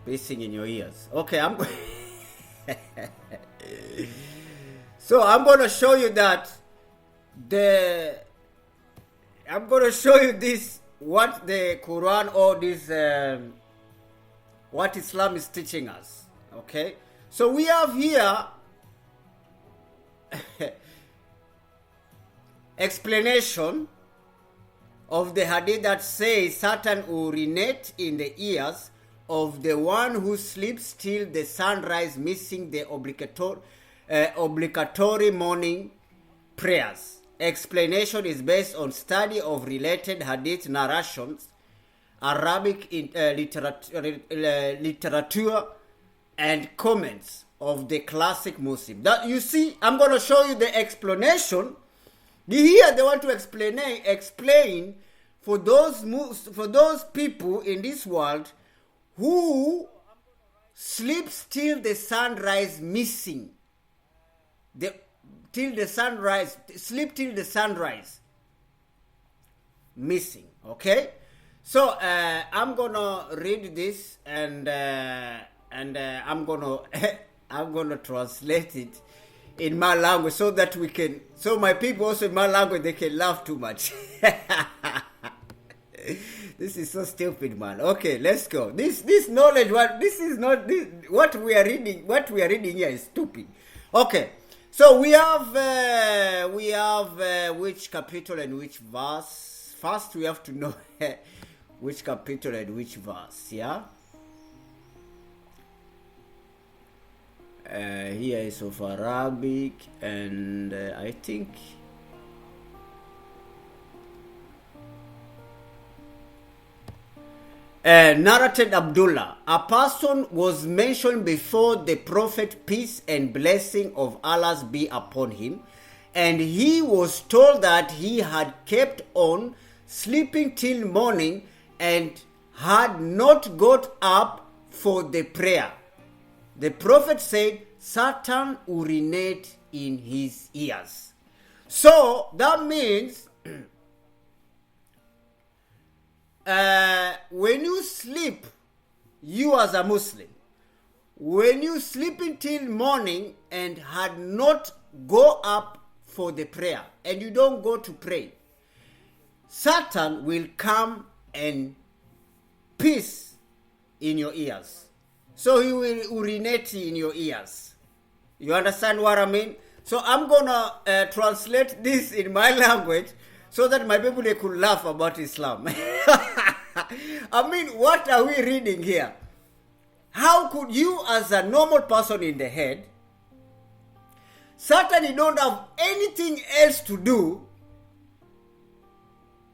pissing in your ears? Okay, so I'm going to show you that I'm going to show you this, what the Quran or this, what Islam is teaching us. Okay, so we have here explanation of the hadith that says Satan urinate in the ears of the one who sleeps till the sunrise, missing the obligatory morning prayers. Explanation is based on study of related hadith narrations Arabic literature and comments of the classic Muslim. That you see, I'm going to show you the explanation. Here they want to explain for those people in this world who sleeps till the sunrise missing. Sleep till the sunrise missing. Okay, so I'm gonna read this and I'm gonna translate it in my language so that so my people also in my language, they can laugh too much. This is so stupid, man. Okay, let's go. This knowledge, what we are reading here is stupid. Okay, so we have which capital and which verse. First, we have to know which capital and which verse. Yeah. Here is of Arabic, and I think narrated Abdullah, a person was mentioned before the Prophet, peace and blessing of Allah be upon him, and he was told that he had kept on sleeping till morning and had not got up for the prayer. The Prophet said, Satan urinate in his ears. So that means when you sleep, you as a Muslim, when you sleep until morning and had not go up for the prayer and you don't go to pray, Satan will come and piss in your ears. So he will urinate in your ears. You understand what I mean? So I'm gonna translate this in my language so that my people, they could laugh about Islam. I mean, what are we reading here? How could you, as a normal person in the head, Satan, he don't have anything else to do.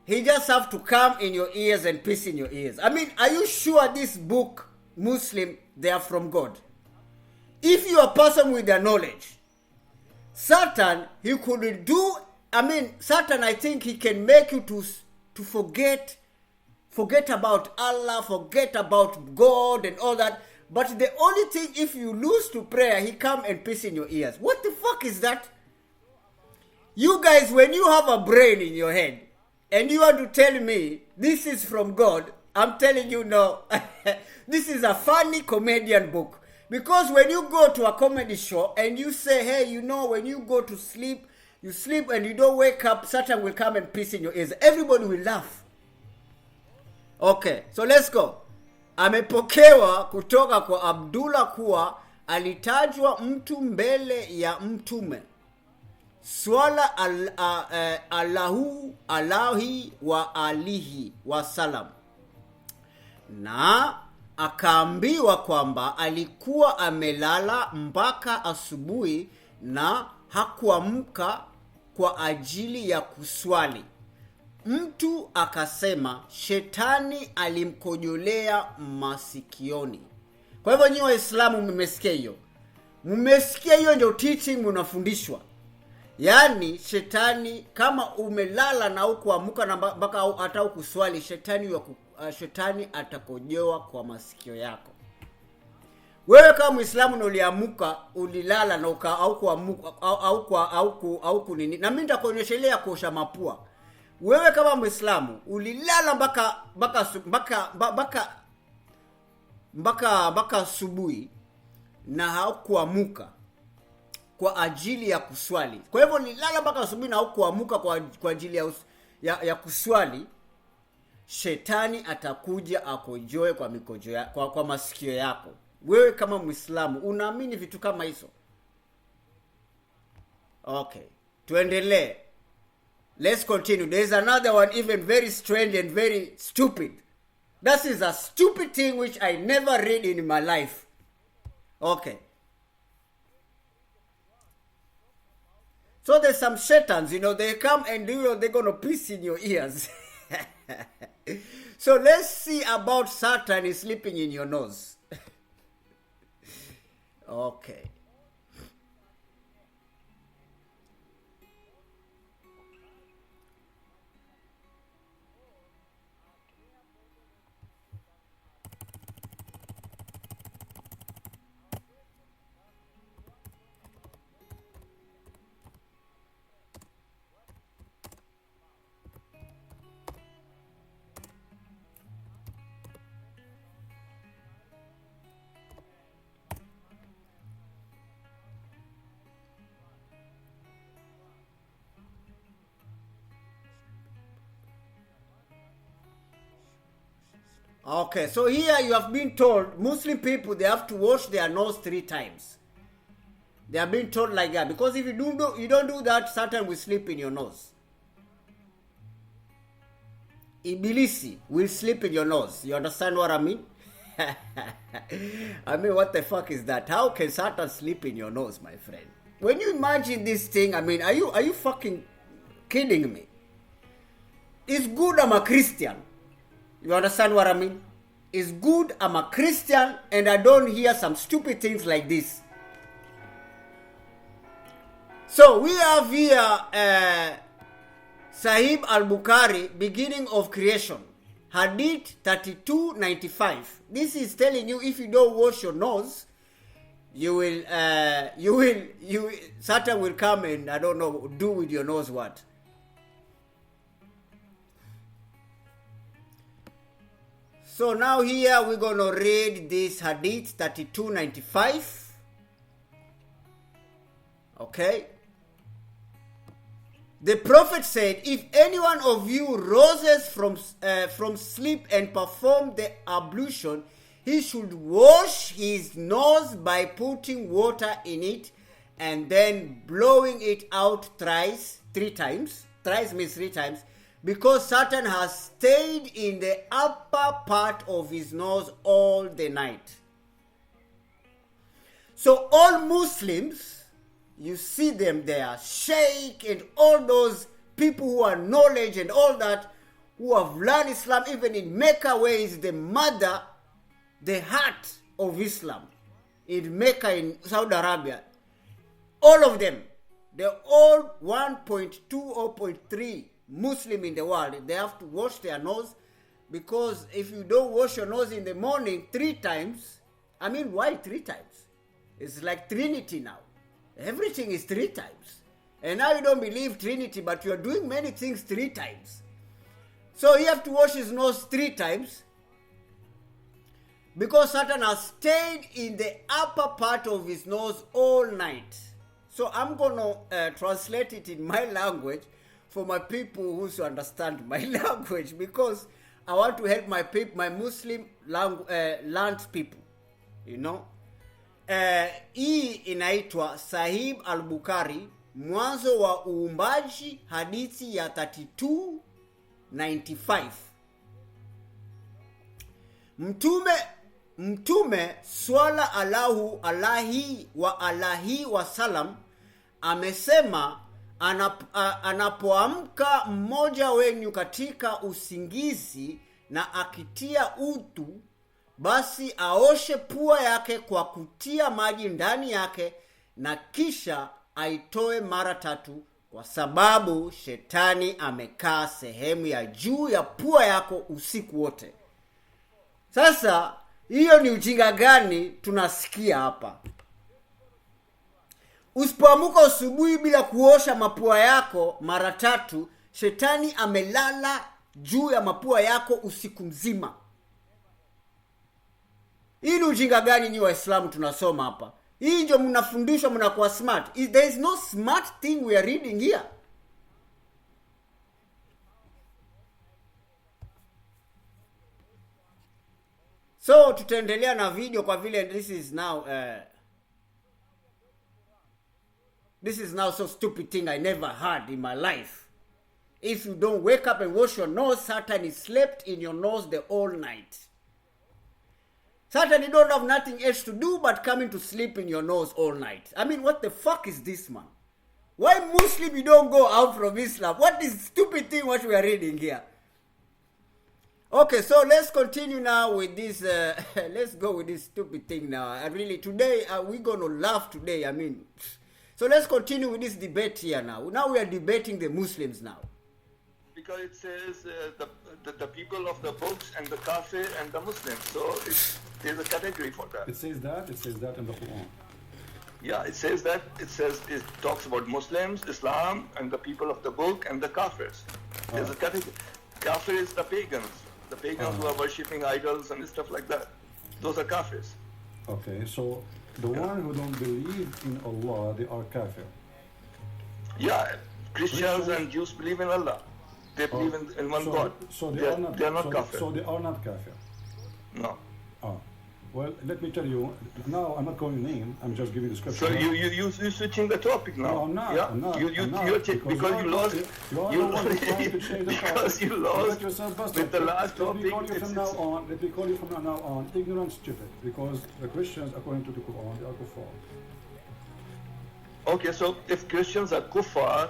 He just have to come in your ears and piss in your ears. I mean, are you sure this book, Muslim, they are from God? If you are a person with the knowledge, Satan, he could do, Satan, I think he can make you to forget about Allah, forget about God and all that. But the only thing, if you lose to prayer, he come and piss in your ears. What the fuck is that? You guys, when you have a brain in your head and you want to tell me this is from God, I'm telling you no. This is a funny comedian book. Because when you go to a comedy show and you say, hey, you know, when you go to sleep, you sleep and you don't wake up, Satan will come and piss in your ears. Everybody will laugh. Okay, so let's go. Amepokewa kutoka kwa Abdullah kuwa alitajwa mtu mbele ya mtume. Swala Allahi wa alihi wa salam. Na akaambiwa kwamba alikuwa amelala mpaka asubuhi na hakuamka kwa ajili ya kuswali. Mtu akasema shetani alimkojolea masikioni. Kwa hivyo nyinyi Waislamu mmesikia hiyo. Mmesikia hiyo ndio teaching mnafundishwa. Yaani shetani kama umelala na hukuamka na mpaka hata ukuswali, shetani atakojoa kwa masikio yako. Wewe kama Muislamu na uliamuka, ulilala na au nini? Na mimi nitakuonyeshelea kuosha mapua. Wewe kama Muislamu ulilala mpaka asubuhi na haukuamuka kwa ajili ya kuswali. Kwa hivyo ulilala mpaka asubuhi na haukuamuka kwa ajili ya kuswali, shetani atakuja akojoe kwa mikojo kwa masikio yako. Wewe kama Muislamu unaamini vitu kama hizo? Okay, tuendelee. Let's continue. There is another one even very strange and very stupid. That is a stupid thing which I never read in my life. Okay. So there's some shetans, they come and they're going to piss in your ears. So let's see about Satan is sleeping in your nose. Okay. Okay, so here you have been told Muslim people, they have to wash their nose 3 times. They are being told like that, because if you don't do that, Satan will sleep in your nose. Ibilisi will sleep in your nose. You understand what I mean? I mean, what the fuck is that? How can Satan sleep in your nose, my friend? When you imagine this thing, I mean, are you fucking kidding me? It's good I'm a Christian. You understand what I mean? It's good I'm a Christian and I don't hear some stupid things like this. So we have here Sahib al-Bukhari, beginning of creation, Hadith 3295. This is telling you if you don't wash your nose, Satan will come and, I don't know, do with your nose what. So now here we're going to read this Hadith 3295. Okay. The Prophet said, if any one of you rises from sleep and perform the ablution, he should wash his nose by putting water in it and then blowing it out thrice, 3 times. Thrice means 3 times. Because Satan has stayed in the upper part of his nose all the night. So all Muslims, you see them there, Sheikh and all those people who are knowledge and all that, who have learned Islam, even in Mecca, where is the mother, the heart of Islam, in Mecca, in Saudi Arabia. All of them, they're all 1.2 or 0.3 Muslim in the world. They have to wash their nose, because if you don't wash your nose in the morning 3 times, I mean, why 3 times? It's like Trinity now. Everything is 3 times. And now you don't believe Trinity, but you're doing many things 3 times. So he have to wash his nose 3 times, because Satan has stayed in the upper part of his nose all night. So I'm going to translate it in my language for my people who understand my language, because I want to help my people, my Muslim land people, you know. Hii inaitwa Sahib al-Bukhari, mwanzo wa uumbaji, hadithi ya 3295. Mtume swala alahi wa salam amesema, anapoamka mmoja wenu katika usingizi na akitia utu, basi aoshe pua yake kwa kutia maji ndani yake, na kisha aitoe mara 3, kwa sababu shetani amekaa sehemu ya juu ya pua yako usiku wote. Sasa hiyo ni ujinga gani tunasikia hapa? Usipoamka asubuhi bila kuosha mapua yako mara 3, shetani amelala juu ya mapua yako usiku mzima. Hii ni ujinga gani ni Waislamu tunasoma hapa? Hii ndio mnafundishwa mnakuwa smart. There is no smart thing we are reading here. So tutaendelea na video kwa vile this is now so stupid thing I never heard in my life. If you don't wake up and wash your nose, Satan is slept in your nose the whole night. Satan, you don't have nothing else to do but coming to sleep in your nose all night. I mean, what the fuck is this, man? Why Muslim you don't go out from Islam? What is stupid thing what we are reading here? Okay, so let's continue now with this. Let's go with this stupid thing now. I really today we're gonna laugh today. I mean, so let's continue with this debate here now. Now we are debating the Muslims now. Because it says the people of the books and the kafir and the Muslims. So there's a category for that. It says that in the Quran. Yeah, it says that. It talks about Muslims, Islam, and the people of the book and the kafirs. There's a category. Kafir is the pagans who are worshipping idols and stuff like that. Those are kafirs. Okay, so the one who don't believe in Allah, they are kafir. Yeah, Christians and Jews believe in Allah. They believe in one God. So they are not kafir. So they are not kafir. No. Oh. Well, let me tell you. Now, I'm not calling your name. I'm just giving the scripture. So you switching the topic now. No, I'm not. Yeah? I'm not. Because you lost. Because you lost with the last topic. Let me call you from now on ignorant, stupid. Because the Christians, according to the Quran, they are kuffar. Okay, so if Christians are kuffar,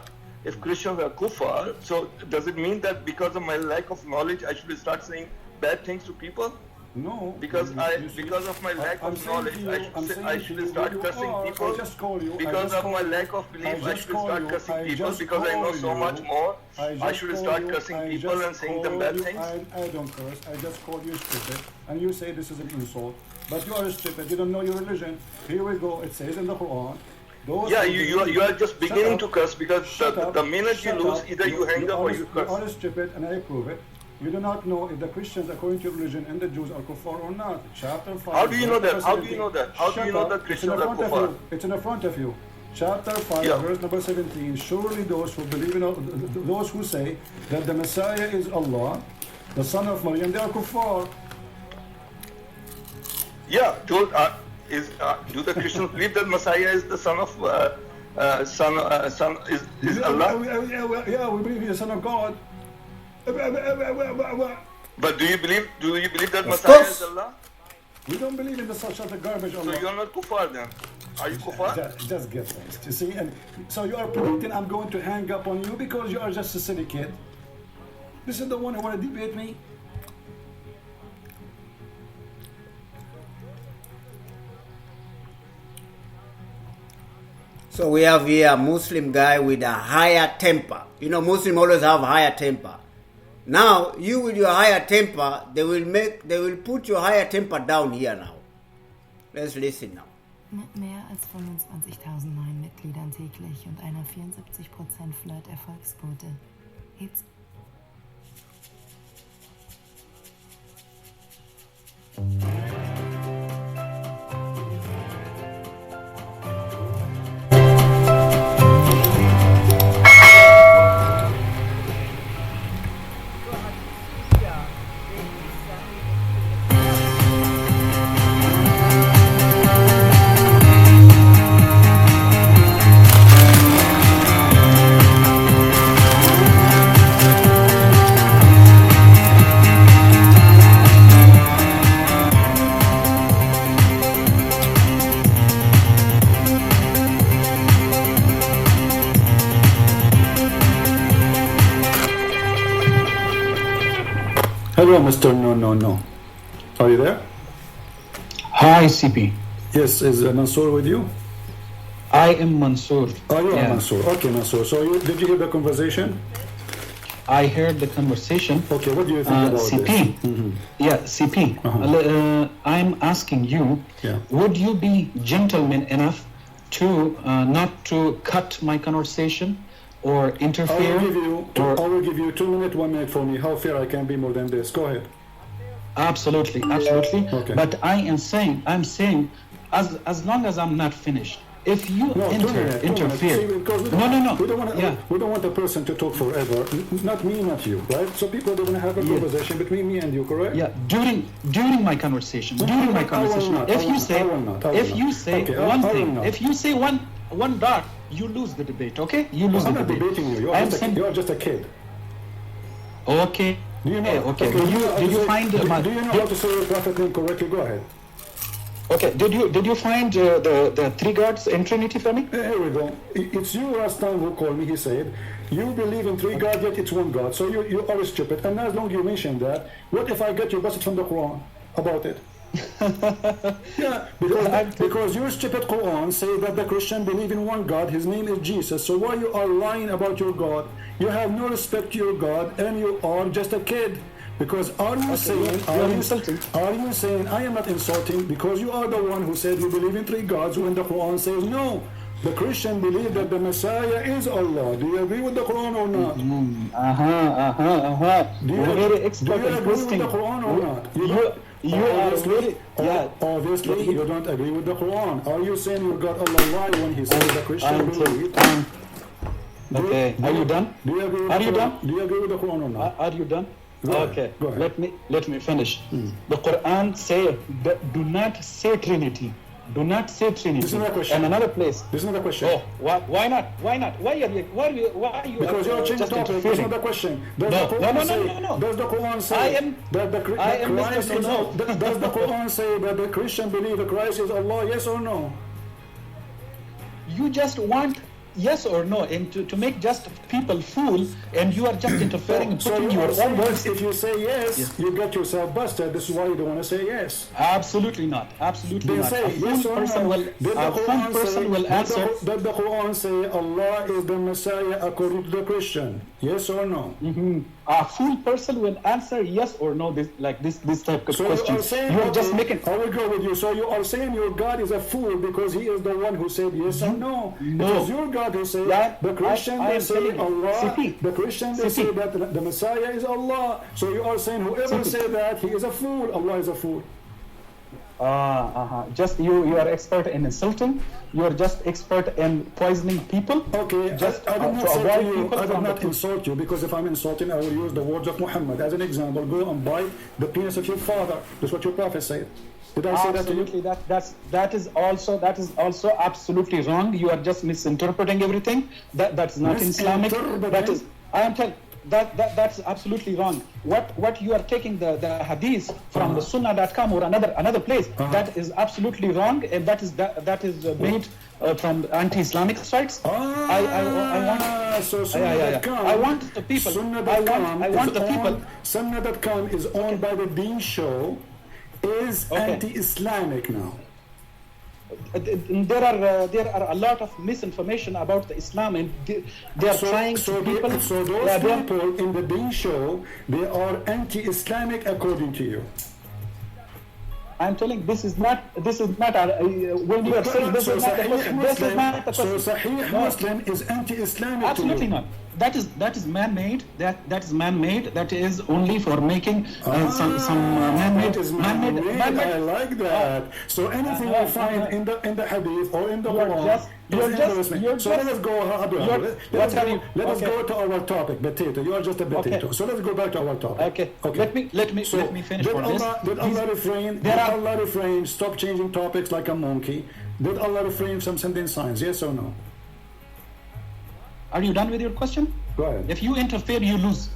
so does it mean that because of my lack of knowledge, I should start saying bad things to people? No. Because of my lack of knowledge, I should start cursing people. Because of my lack of belief, I should start cursing people. Because I know so much more, I should start cursing people and saying them bad things. I don't curse. I just call you stupid, and you say this is an insult. But you are stupid. You don't know your religion. Here we go. It says in the Quran. You are just beginning to curse because the minute you lose, either you hang up or you curse. You are stupid, and I prove it. You do not know if the Christians, according to your religion, and the Jews are kuffar or not. Chapter 5. How do you know that? How do you know that? How do you know that Christians are kuffar? It's in the front of you. Chapter 5, verse number 17. Surely those who believe in, those who say that the Messiah is Allah, the son of Maryam, they are kuffar. Yeah. Do the Christians believe that Messiah is the son of is Allah? Yeah, we believe he is the son of God. But do you believe that Messiah is Allah? We don't believe in such a garbage. Allah. So you are not kuffar then? Are you kuffar? Just get things. You see, and so you are predicting I'm going to hang up on you because you are just a silly kid. This is the one who want to debate me. So we have here a Muslim guy with a higher temper. You know, Muslims always have higher temper. Now, you with your higher temper, they will put your higher temper down here now. Let's listen now. Mit mehr als 25.000 neuen Mitgliedern täglich und einer 74% Flirt-Erfolgsquote hebt's. Hello, Mr. No. Are you there? Hi, CP. Yes, is Mansoor with you? I am Mansoor. Oh, you are Mansoor. Okay, Mansoor. So did you hear the conversation? I heard the conversation. Okay, what do you think about CP. this? Mm-hmm. Yeah, CP. I'm asking you, would you be gentleman enough to not to cut my conversation or interfere? I will give you 2 minutes, 1 minute for me. How fair I can be more than this? Go ahead. Absolutely. Okay. But I'm saying, as long as I'm not finished, if you interfere. See, No. We don't want the person to talk forever. Not me, not you, right? So people are going to have a conversation between me and you, correct? Yeah. During my conversation. If you say one thing, if you say one dot, you lose the debate. Okay? You lose the debate. I'm not debating you. You are just a kid. Okay. Do you know? Okay. Do you find? Do you know how to say your prophet name correctly? Go ahead. Okay, did you find the three gods in Trinity for me? Here we go. It's you last time who called me. He said, you believe in three gods, yet it's one God. So you are stupid. And as long as you mention that, what if I get you busted from the Quran about it? Yeah, because your stupid Quran say that the Christian believe in one God, his name is Jesus. So why you are lying about your God? You have no respect to your God, and you are just a kid. Because are you saying I am not insulting because you are the one who said you believe in three gods when the Quran says no. The Christian believe that the Messiah is Allah. Do you agree with the Quran or not? Do you agree with the Quran or not? Obviously, you don't agree with the Quran. Are you saying you got Allah when he says the Christian believe? Okay, are you done? Do you agree with are you done? Do you agree with the Quran or not? Are you done? Okay, go ahead. Let me finish. The Quran say do not say Trinity. Do not say Trinity. This is not a question. And another place. This is not a question. Oh, why not? Why not? Why are you? Because you're changing the topic. This is not the question. Does the Quran say that the Christ is Allah? Does the Quran say that the Christian believe that Christ is Allah? Yes or no? You just want yes or no, and to make just people fool, and you are just interfering and putting your own words. If you say yes, you get yourself busted. This is why you don't want to say yes. Absolutely not. Absolutely then not. Say yes or no. A fool person will answer. Did the Quran say Allah is the Messiah according to the Christian? Yes or no? A full person will answer yes or no, this type of question. You are just making. I will go with you. So you are saying your God is a fool because he is the one who said yes or no. No. Because your God who said the Christian they say Allah. The Christian they say that the Messiah is Allah. So you are saying whoever say that he is a fool. Allah is a fool. Just you are expert in insulting. You are just expert in poisoning people. Okay, just I did not say to you, I did not insult you, because if I'm insulting, I will use the words of Muhammad as an example. Go and bite the penis of your father. That's what your prophet said. Did I say that to you? Absolutely. That is also absolutely wrong. You are just misinterpreting everything. That's not Islamic. That is. I am telling. That's absolutely wrong. What you are taking the hadith from the Sunnah.com or another place, that is absolutely wrong, and that is made from anti-Islamic sites. I want the people. Sunnah.com is owned by the Deen Show. Is anti-Islamic now. There are a lot of misinformation about the Islam, and they are trying to people. So those people in the Deen Show, they are anti-Islamic according to you. I'm telling this is not when you are saying this is not the question. This is not the question. So Sahih Muslim is anti-Islamic. Absolutely not. That is man-made. That is man-made. That is only for making some man-made. I like that. So anything you find in the hadith or in the Quran. So let us go. Let us go to our topic. Potato. You are just a potato. So let's go back to our topic. Okay. Let me finish for this. Did Allah refrain? Stop changing topics like a monkey. Did Allah refrain from sending signs? Yes or no? Are you done with your question? Go ahead. If you interfere, you lose.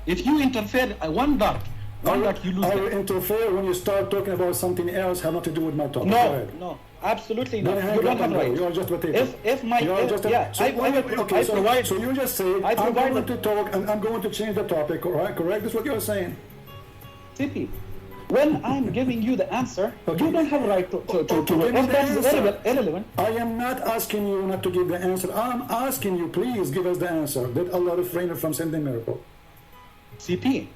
If you interfere, one dot, you lose. I will interfere when you start talking about something else, have nothing to do with my topic. No, absolutely not. You don't have right. You are just a potato. So you just say, I'm going to talk and I'm going to change the topic, correct? That's what you're saying. CP, when I'm giving you the answer, you don't have a right to if that's irrelevant. I am not asking you not to give the answer. I'm asking you, please give us the answer. Did Allah refrain from sending miracle? CP,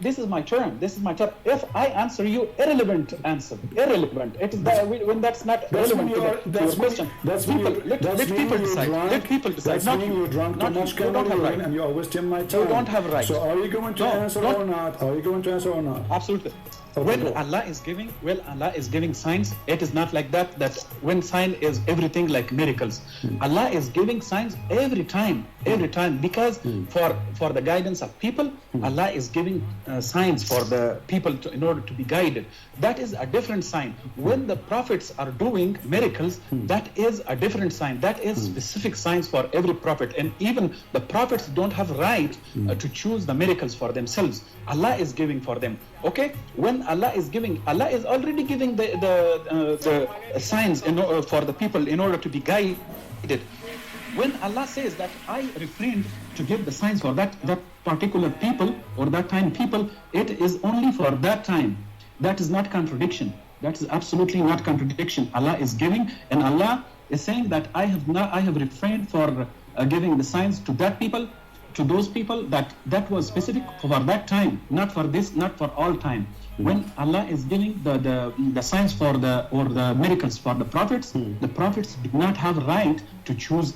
this is my turn. If I answer you irrelevant answer, irrelevant. It is when that's not relevant to your question. Let people decide. Let people decide. That's when you're drunk too much Cameroon and you are wasting my time. You don't have right. So are you going to answer or not? Are you going to answer or not? Absolutely. When Allah is giving signs, it is not like that when sign is everything like miracles. Allah is giving signs every time because for the guidance of people, Allah is giving signs for the people in order to be guided. That is a different sign. When the prophets are doing miracles, that is a different sign. That is specific signs for every prophet, and even the prophets don't have right to choose the miracles for themselves. Allah is giving for them. Okay, when Allah is already giving the signs for the people in order to be guided. When Allah says that I refrained to give the signs for that particular people or that time people, it is only for that time. That is not contradiction. That is absolutely not contradiction. Allah is giving, and Allah is saying that I have refrained for giving the signs to that people, to those people that was specific for that time, not for this, not for all time. When Allah is giving the signs for the miracles for the prophets did not have right to choose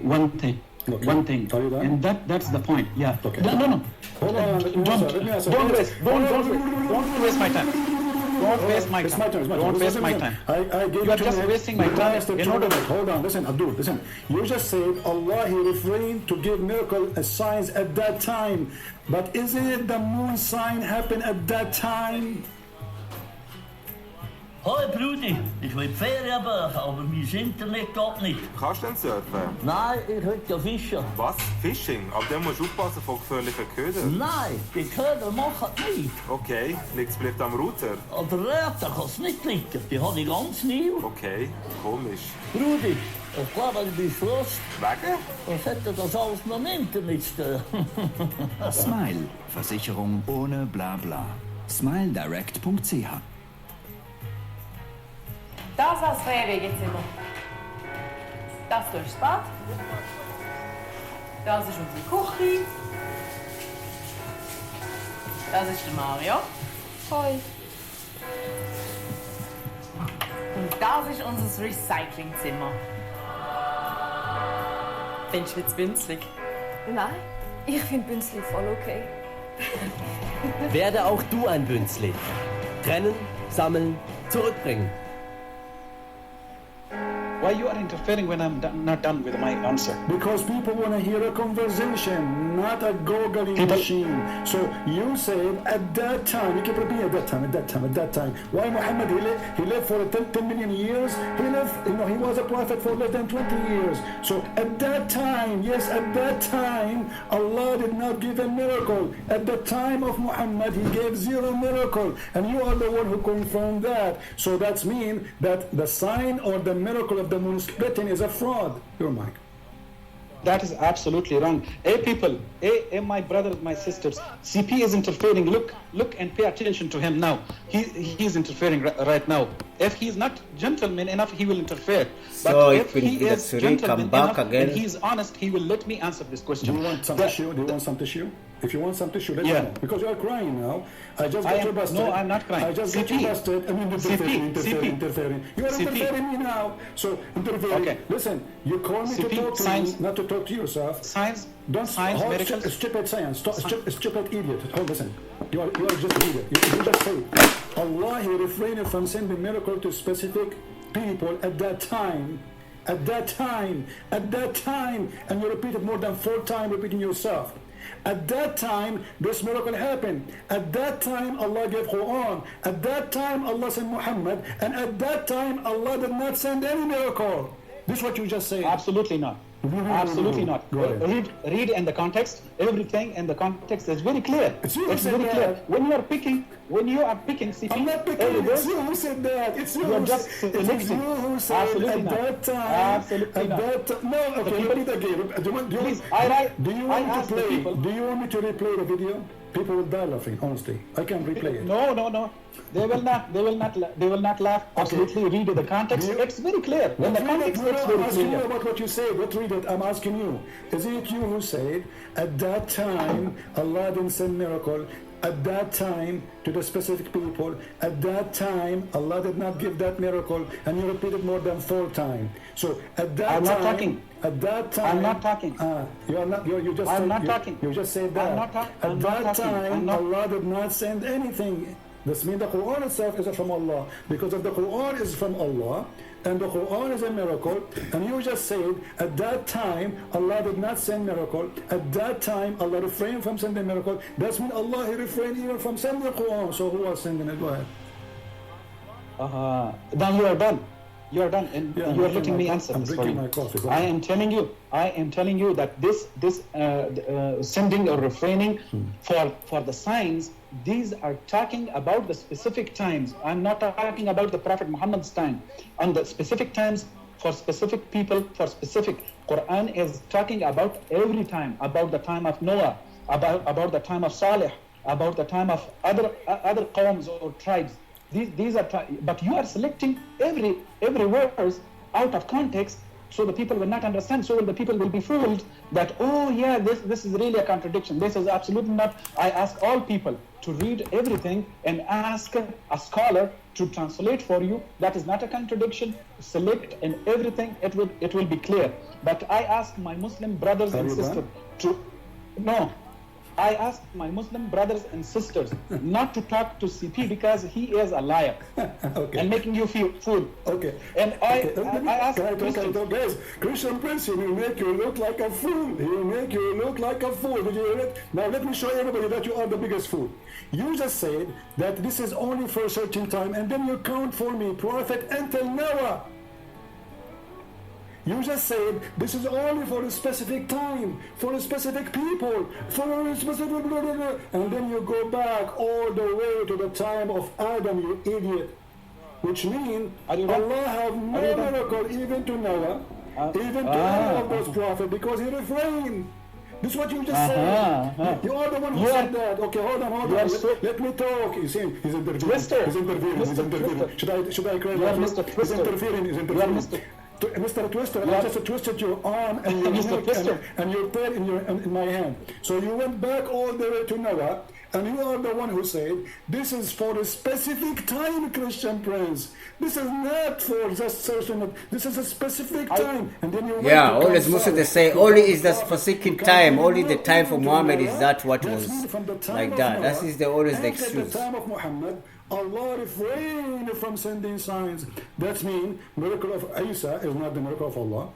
one thing. Okay. One thing, Are you done? and that's the point. Yeah. Okay. No. Hold on. Don't waste my time. Don't waste my time. It's my turn. Don't waste my time. I gave You are just wasting my time. Hold on. Listen, Abdul. Listen. You just said Allah, He refrained to give miracle signs at that time, but isn't it the moon sign happened at that time? Hoi Brudi, ich will die Ferien buchen, aber mein Internet geht nicht. Kannst du denn surfen? Nein, ich will ja fischen. Was? Fishing? Aber dann musst du aufpassen vor gefährlichen Ködern. Nein, die Köder machen nicht. Okay, liegt es vielleicht am Router? An der Router kann es nicht liegen, die habe ich ganz neu. Okay, komisch. Brudi, ich glaube, du bist Lust. Wegen? Was hätte das alles noch im Internet stehen? Smile. Versicherung ohne Blabla. Smiledirect.ch. Das ist das Freiwegezimmer. Das ist das Bad. Das ist unsere Küche. Das ist der Mario. Hoi. Und das ist unser Recyclingzimmer. Findest du jetzt bünzlig? Nein, ich finde Bünzli voll okay. Werde auch du ein Bünzli. Trennen, sammeln, zurückbringen. Why you are interfering when I'm not done with my answer? Because people want to hear a conversation, not a googling machine. So you said at that time, you keep repeating at that time. Why Muhammad, he lived for 10 million years? He was a prophet for less than 20 years. So at that time, yes, at that time, Allah did not give a miracle. At the time of Muhammad, He gave 0 miracle. And you are the one who confirmed that. So that means that the sign or the miracle of the moon splitting is a fraud. Your mic. That is absolutely wrong. People, my brothers, my sisters, CP is interfering. Look and pay attention to him now. He is interfering right now. If he is not gentleman enough, he will interfere. So but if he is gentleman gentleman enough and he is honest, he will let me answer this question. Do you want some tissue? Do you want some tissue? If you want some tissue, let me know. Because you are crying now. I just got you busted. No, I'm not crying. I just got you busted. I mean, interfering. You are interfering me now. So, interfering. Okay. Listen, you call me to talk to me, not to talk to yourself. Science. Don't science, hold stupid science. Stupid idiot. Hold, listen. You are just an idiot. You just say, Allah, He refrained from sending miracle to specific people at that time. At that time. And you repeat it more than 4 times, repeating yourself. At that time, this miracle happened. At that time, Allah gave Quran. At that time, Allah sent Muhammad. And at that time, Allah did not send any miracle. This is what you just said. Absolutely not. Absolutely not. Read in the context. Everything in the context is very clear. It's very clear. When you are picking CP, I'm not picking. It's you who said that. It's you who said. It's you who said Absolutely at not. that time. Absolutely not. That time. No, okay. Repeat again. Do you want me to replay the video? People will die laughing. Honestly, I can replay it. No. They will not laugh. Absolutely, read the context. It's very clear. In the context, it's very I'm asking you clear. about what you said. What read it? I'm asking you. Is it you who said at that time Allah didn't send miracle? At that time to the specific people. At that time Allah did not give that miracle, and you repeated more than 4 times. So at that I'm time. not talking. At that time. I'm not talking. You are not. You just. I'm said, not talking. You just said that. I'm At not that talking. time Allah did not send anything. This means the Quran itself is from Allah. Because if the Quran is from Allah, and the Quran is a miracle, and you just said, at that time, Allah did not send miracle. At that time, Allah refrained from sending miracle. That means Allah, He refrained even from sending the Quran. So who was sending it? Go ahead. Then you are done. You are done, and you are letting me answer I'm this for drinking you. my coffee. I am telling you that this sending or refraining for the signs these are talking about the specific times. I'm not talking about the Prophet Muhammad's time. On the specific times for specific people, for specific. Quran is talking about every time, about the time of Noah, about the time of Salih, about the time of other qawms or tribes. These are, but you are selecting every verse out of context, so the people will not understand. So the people will be fooled that, oh yeah, this is really a contradiction. This is absolutely not. I ask all people to read everything and ask a scholar to translate for you. That is not a contradiction. Select and everything, it will be clear. But I ask my Muslim brothers and sisters I ask my Muslim brothers and sisters not to talk to CP because he is a liar and making you feel fool. Okay. And I ask guys, Christian Prince, he will make you look like a fool. He will make you look like a fool. Did you hear it? Now let me show everybody that you are the biggest fool. You just said that this is only for a certain time, and then you count for me prophet until Noah. You just said this is only for a specific time, for a specific people, for a specific blah, blah, blah. And then you go back all the way to the time of Adam, you idiot. Which means Allah have no miracle even to Noah, even to any of those prophets, because he refrained. This is what you just said. You are the one who said that. Okay, hold on. Let me talk. He's interfering. He's interfering. Should I credit him? He's interfering. Mr. Twister, I just twisted your arm and your neck and your tail in my hand. So you went back all the way to Noah, and you are the one who said, this is for a specific time, Christian Prince. This is not for just certain, this is a specific time. And then you always Muslims they say, only is the specific time, only the time for Muhammad is that what was like that. That is always the excuse. The time of Muhammad, Allah refrained from sending signs. That means miracle of Isa is not the miracle of Allah.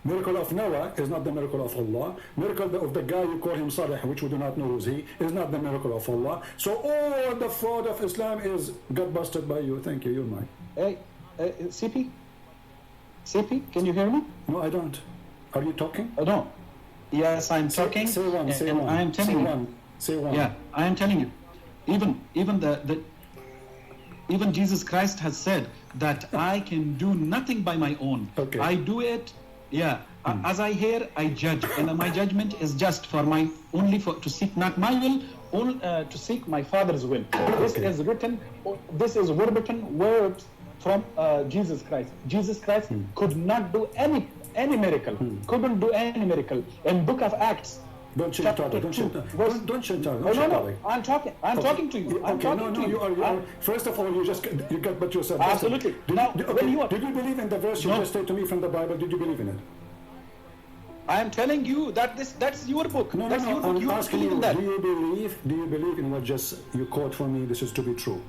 Miracle of Noah is not the miracle of Allah. Miracle of the guy you call him Salih, which we do not know who's he, is not the miracle of Allah. So all the fraud of Islam got busted by you. Thank you. You're mine. Hey, CP? CP, can you hear me? No, I don't. Are you talking? No. Yes, I'm talking. Say one. I am telling you. Say one. Yeah, I am telling you. Even Jesus Christ has said that I can do nothing by my own. Okay. I do it, as I hear, I judge, and my judgment is just for to seek not my will, to seek my Father's will. This is written. This is verbatim words from Jesus Christ. Jesus Christ could not do any miracle. Couldn't do any miracle. In Book of Acts. Don't change topic. Don't change topic. No. I'm talking to you. You are. First of all, you got but yourself. Absolutely. Did you believe in the verse you just said to me from the Bible? Did you believe in it? I am telling you that that's your book. No. I'm asking you. Do you believe in what just you quote from me? This is to be true.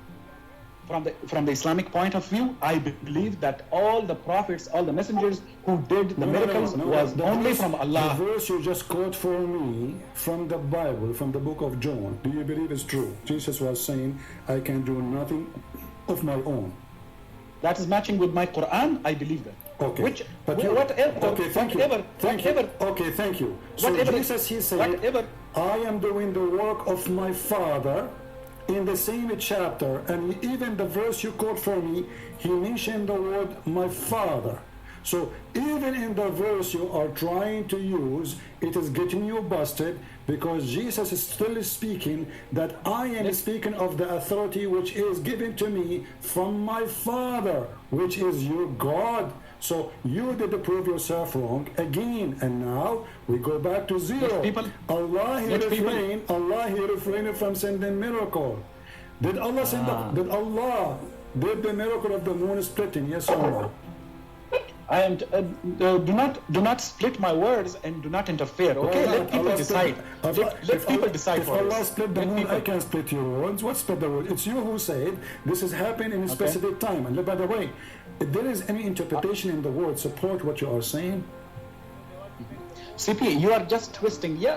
From the Islamic point of view, I believe that all the prophets, all the messengers who did the miracles was only from Allah. The verse you just quote for me from the Bible, from the book of John, do you believe it's true? Jesus was saying, I can do nothing of my own. That is matching with my Quran, I believe that. Okay. Thank you. So Jesus, he said, I am doing the work of my Father. In the same chapter, and even the verse you quote for me, he mentioned the word my Father. So even in the verse you are trying to use, it is getting you busted, because Jesus is still speaking that I am speaking of the authority which is given to me from my Father, which is your God. So you did prove yourself wrong again, and now we go back to zero. Allah refrained from sending miracle. Did Allah send did the miracle of the moon splitting? Yes or no? I am. Do not split my words and do not interfere. Okay, let people decide. Let people decide for us. If Allah split the moon, I can split your words. What split the word? It's you who said this is happening in a specific time. And by the way, if there is any interpretation in the word support what you are saying. CP, you are just twisting. You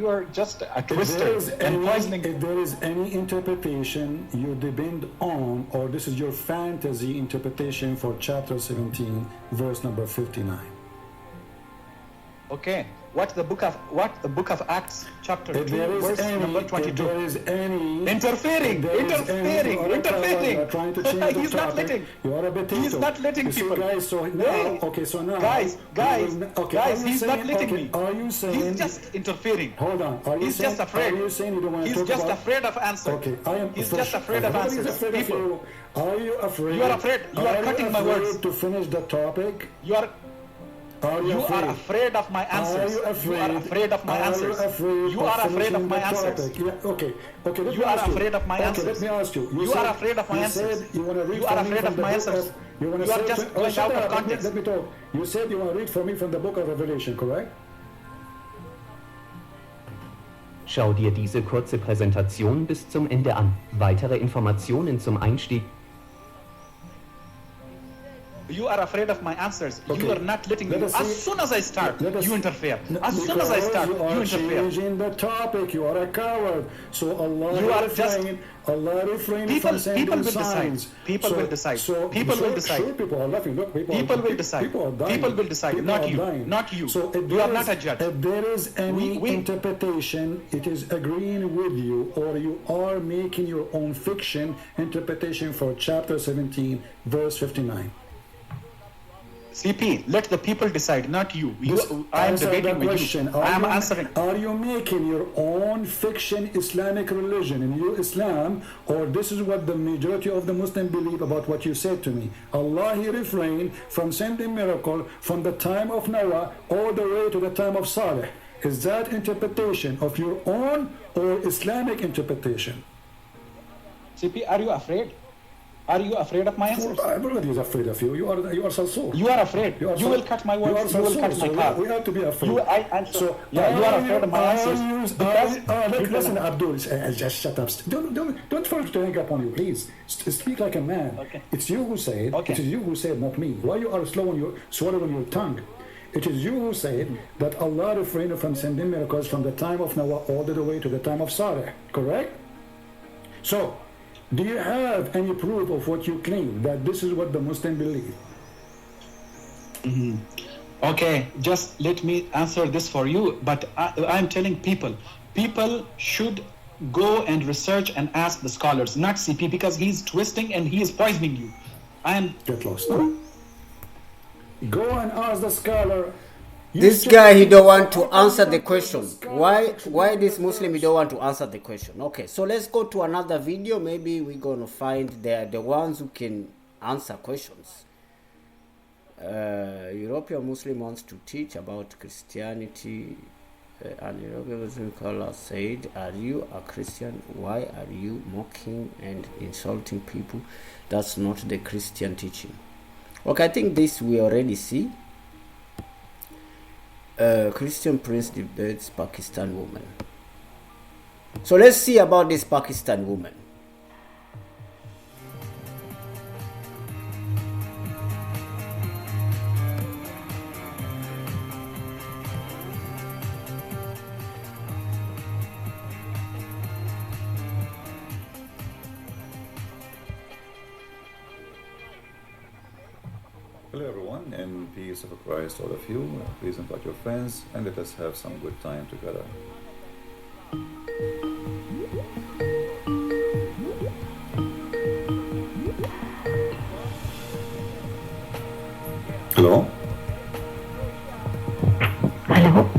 are just a twister and poisoning. If there is any interpretation you depend on, or this is your fantasy interpretation for chapter 17, verse number 59. Okay. What the book of Acts chapter 2 verse number 22. If there is any interfering. Trying to change He's the not topic. letting. You are a potato. He's not letting You see, people. guys, so now, Hey. okay, so now, Guys, he's saying, not letting me. Are you saying? He's just interfering. Hold on. Are you He's saying, just afraid. Are you saying you don't want to He's talk just about? afraid of answer. Okay, I am. He's just afraid of Everybody's answers. afraid of People. you. Are you afraid? You are afraid. You are cutting my afraid words. to finish the topic? You are afraid of my answers. Are you afraid? You are afraid of my answers. You are afraid of my answers. Yeah, okay. Let You me are ask afraid of my answers. Let me ask you. You are afraid of my answers. You want to read You are from me afraid from of the my book answers. You want to You are say just going shut out of up. context. Let me talk. You said you want to read from me from the book of Revelation, correct? Schau dir diese kurze Präsentation bis zum Ende an. Weitere Informationen zum Einstieg. You are afraid of my answers. Okay. You are not letting me. As soon as I start, you interfere. As soon Because as I start, you are interfere. changing the topic. You are a coward. So Allah You are Allah refrain People- from sending people will signs. decide. People will decide. So People will decide. Sure, people are laughing. Look, People will decide. People are dying. People will decide. People Not are you. dying. Not you. So if You there are not is- a judge. If there is any We- interpretation, it is agreeing with you, or you are making your own fiction interpretation for chapter 17, verse 59. CP, let the people decide, not you. I am Answer debating the with question. you. I am answering. Are you making your own fiction Islamic religion in your Islam, or this is what the majority of the Muslims believe about what you said to me? Allah, He refrained from sending miracle from the time of Noah all the way to the time of Saleh. Is that interpretation of your own or Islamic interpretation? CP, are you afraid? Are you afraid of my answers? Everybody is afraid of you. You are so. You are afraid. You will cut my words. You will cut my car. We have to be afraid. You are afraid of my answers. Listen, Abdul, just shut up. Don't force to hang up on you, please. Speak like a man. Okay. It's you who said. Okay. It is you who said, not me. Why you are swallowing your tongue? It is you who said that Allah refrained from sending miracles from the time of Noah all the way to the time of Saleh. Correct? So, do you have any proof of what you claim, that this is what the Muslim believe? Okay, just let me answer this for you. But I'm telling people should go and research and ask the scholars, not CP, because he's twisting and he is poisoning you. Get lost. Go and ask the scholar. This guy, he don't want to answer the question. Why this Muslim, he don't want to answer the question? Okay, so let's go to another video. Maybe we're going to find the ones who can answer questions. European Muslim wants to teach about Christianity. An European Muslim caller said, are you a Christian? Why are you mocking and insulting people? That's not the Christian teaching. Okay, I think this we already see. Christian prince debates Pakistan woman. So let's see about this Pakistan woman. Hello everyone, and peace of Christ all of you. Please invite your friends and let us have some good time together. Hello? Hello?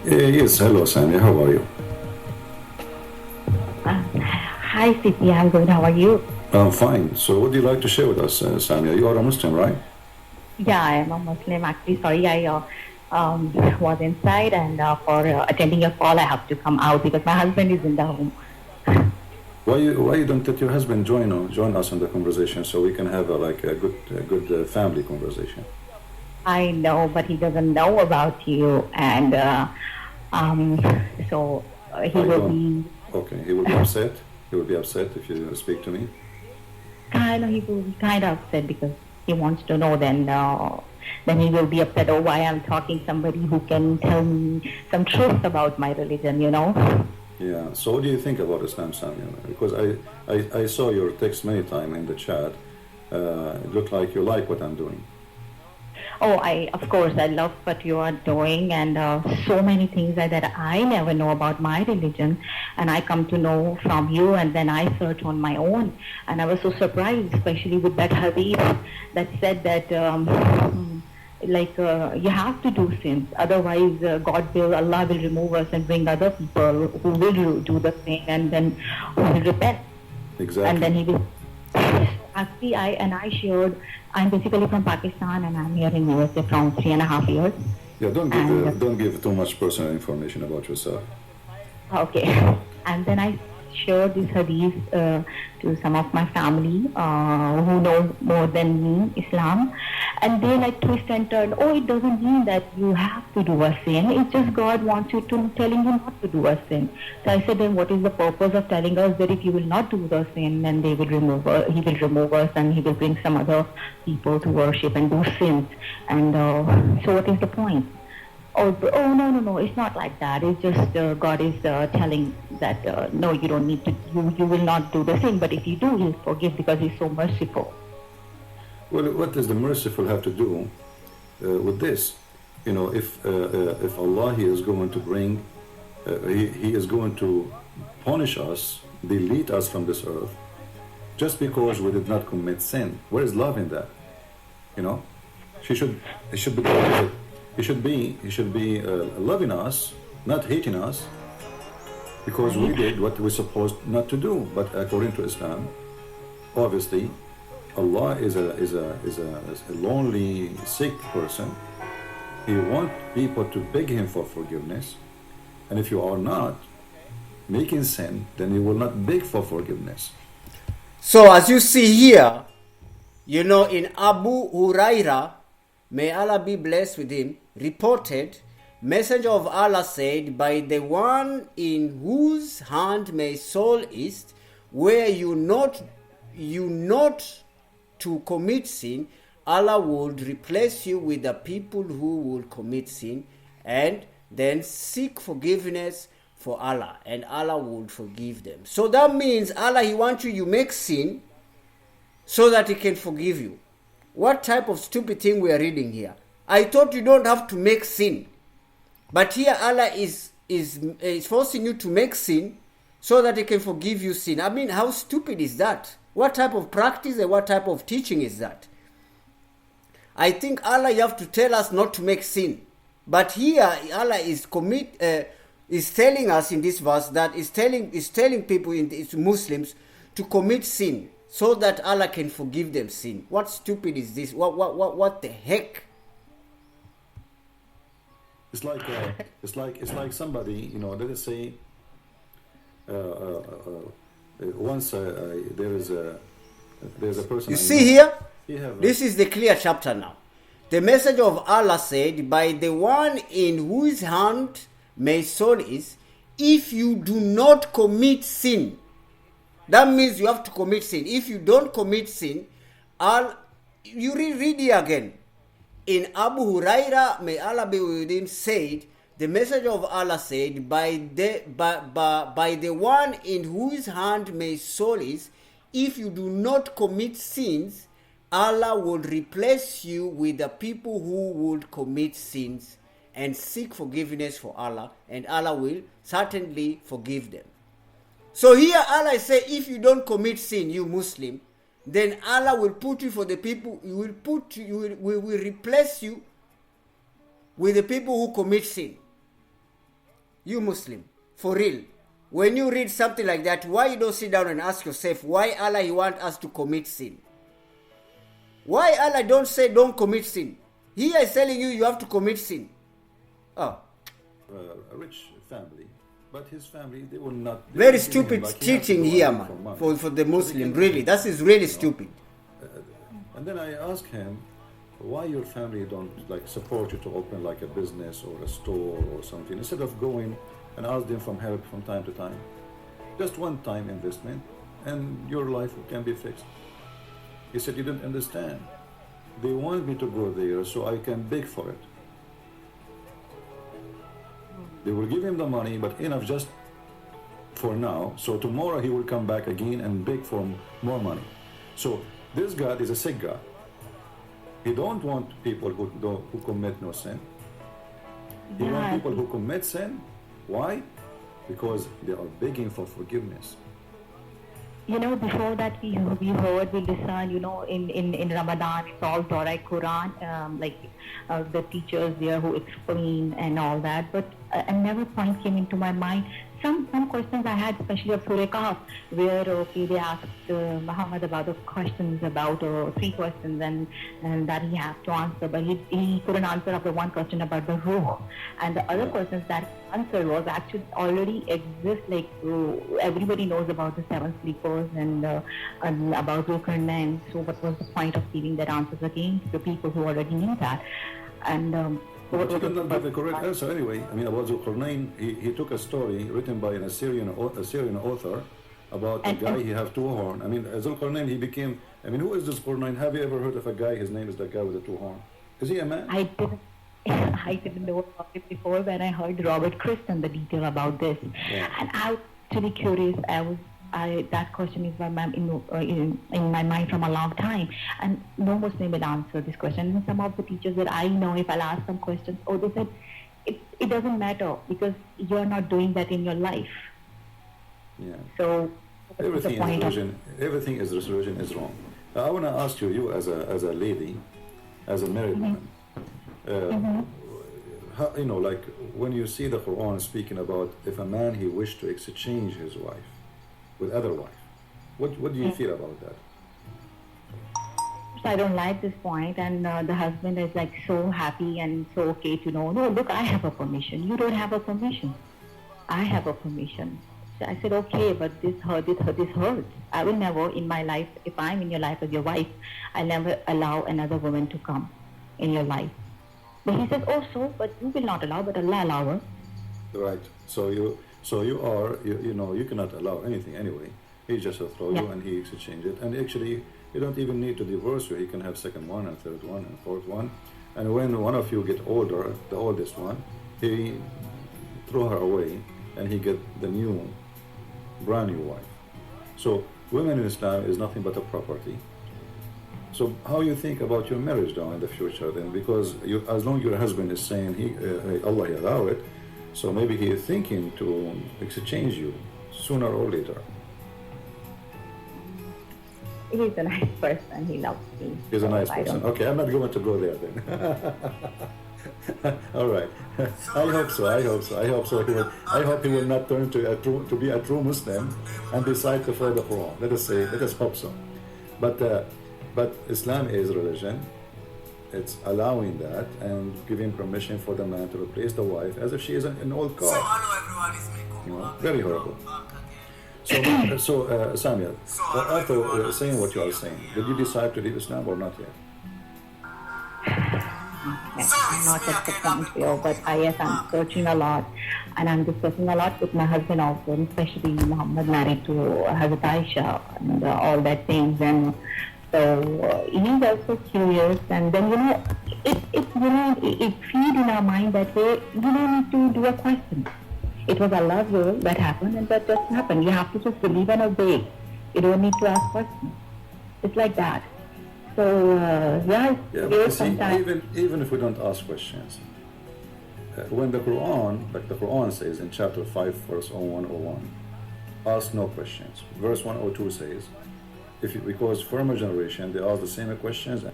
Yes, hello Sammy, how are you? Hi, Siti, I'm good. How are you? I'm fine. So what would you like to share with us, Samia? You are a Muslim, right? Yeah, I am a Muslim. Actually, sorry, I was inside, and for attending your call, I have to come out because my husband is in the home. Why you don't let your husband join us in the conversation so we can have a good family conversation? I know, but he doesn't know about you, and so he will be. Okay, he will be upset. He will be upset if you speak to me. I know he will be kind of upset because he wants to know. Then he will be upset. Oh, why I'm talking somebody who can tell me some truth about my religion, you know? Yeah. So what do you think about Islam, Samuel? Because I saw your text many times in the chat. It looked like you like what I'm doing. Oh, of course, I love what you are doing, and so many things that I never know about my religion, and I come to know from you, and then I search on my own, and I was so surprised, especially with that hadith that said that you have to do sins, otherwise Allah will remove us and bring other people who will do the thing, and then who will repent. Exactly. And then He will. Actually, I shared. I'm basically from Pakistan, and I'm here in USA from 3.5 years. Yeah, don't give too much personal information about yourself. Okay. And then I shared this hadith to some of my family who know more than me Islam, and they twist and turn. Oh, it doesn't mean that you have to do a sin. It's just God wants you to telling you not to do a sin. So I said, then what is the purpose of telling us that if you will not do the sin, then He will remove us, and He will bring some other people to worship and do sins. And so what is the point? Oh no, it's not like that. It's just God is telling that no, you don't need to. You will not do the sin, but if you do, He'll forgive because He's so merciful. Well, what does the merciful have to do with this? If Allah He is going to bring, He is going to punish us, delete us from this earth, just because we did not commit sin. Where is love in that? He should be loving us, not hating us, because we did what we're supposed not to do. But according to Islam, obviously, Allah is a lonely, sick person. He wants people to beg Him for forgiveness, and if you are not making sin, then He will not beg for forgiveness. So as you see here, in Abu Huraira, may Allah be blessed with him, reported, Messenger of Allah said, by the one in whose hand my soul is, were you not to commit sin, Allah would replace you with the people who will commit sin, and then seek forgiveness for Allah, and Allah would forgive them. So that means Allah, He wants you make sin so that He can forgive you. What type of stupid thing we are reading here? I thought you don't have to make sin, but here Allah is forcing you to make sin so that He can forgive you sin. I mean, how stupid is that? What type of practice and what type of teaching is that? I think Allah, you have to tell us not to make sin, but here Allah is telling us in this verse that is telling people, it's Muslims, to commit sin so that Allah can forgive them sin. What stupid is this? What the heck? It's like somebody, let us say, once there's a person. You see here, this is the clear chapter now. The Messenger of Allah said, by the one in whose hand my soul is, if you do not commit sin, that means you have to commit sin. If you don't commit sin, you read here again. In Abu Huraira, may Allah be with him, said, the Messenger of Allah said, by the one in whose hand my soul is, if you do not commit sins, Allah will replace you with the people who would commit sins and seek forgiveness for Allah, and Allah will certainly forgive them. So here Allah says, if you don't commit sin, you Muslim, then Allah will put you for the people, will replace you with the people who commit sin. You Muslim, for real. When you read something like that, why you don't sit down and ask yourself, why Allah He want us to commit sin? Why Allah don't say don't commit sin? He is telling you have to commit sin. A rich family, but his family, they will not. Very stupid teaching here, man, for the Muslim. Really, that is really stupid. And then I asked him, why your family don't support you to open a business or a store or something, instead of going and ask them for help from time to time. Just one-time investment, and your life can be fixed. He said, you don't understand. They want me to go there so I can beg for it. They will give him the money, but enough just for now. So tomorrow he will come back again and beg for more money. So this God is a sick God. He don't want people who commit no sin. He wants people who commit sin. Why? Because they are begging for forgiveness. You know, before that we heard, we listened, you know, in Ramadan, it's all Torah, Quran, the teachers there who explain and all that. But another point came into my mind. Some questions I had, especially of Surah Kahf, where they asked Muhammad about the questions, about 3 questions, and that he had to answer, but he couldn't answer after one question about the ruh, and the other questions that he answered was actually already exist. Like everybody knows about the 7 sleepers and about Zulkarnain. So what was the point of giving that answers again to the people who already knew that? And but you did not give the correct answer anyway. I mean, about Zulkarnain, he took a story written by an Assyrian author about a guy, he have 2 horns. I mean, Zulkarnain, he became, I mean, who is Zulkarnain? Have you ever heard of a guy, his name is the guy with the 2 horns? Is he a man? I didn't know about it before when I heard Robert Christen the detail about this. Yeah. And I was actually curious. That question is in my mind from a long time, and no Muslim will answer this question. And some of the teachers that I know, if I'll ask some questions, they said it doesn't matter because you're not doing that in your life. Yeah. So everything is religion is wrong. I want to ask you as a lady, as a married woman, how, you know, like when you see the Quran speaking about if a man he wished to exchange his wife with other wife, what do you feel about that? I don't like this point, and the husband is like so happy and so okay to know, no, look, I have a permission. You don't have a permission. I have a permission. So I said, okay, but this hurts. I will never in my life, if I'm in your life as your wife, I'll never allow another woman to come in your life. But he says, but you will not allow, but Allah allow her. Right. So you cannot allow anything anyway. He just throw you and he exchange it. And actually, you don't even need to divorce you. He can have second one and third one and fourth one. And when one of you get older, the oldest one, he throw her away and he get the brand new wife. So women in Islam is nothing but a property. So how you think about your marriage now in the future then? Because as long as your husband is saying Allah allow it, so maybe he is thinking to exchange you sooner or later. He's a nice person. He loves me. He's a nice person. Okay, I'm not going to go there then. All right. I hope so. I hope he will not turn to be a true Muslim and decide to follow the Quran. Let us hope so. But Islam is religion. It's allowing that and giving permission for the man to replace the wife as if she is an old car. So hello everyone, it's me. You know, very horrible. So Samia, after saying what you are saying, did you decide to leave Islam or not yet? I'm not at the point here, but I'm searching a lot, and I'm discussing a lot with my husband also, especially Muhammad married to Hazrat Aisha and all that things, and so he's also curious, and then it feeds in our mind that way. You don't need to do a question. It was Allah's will that happened, and that just happened. You have to just believe and obey. You don't need to ask questions. It's like that. So but see, even if we don't ask questions, when the Quran, like the Quran says in chapter 5, verse 101, ask no questions. Verse 102 says, because former generation they ask the same questions.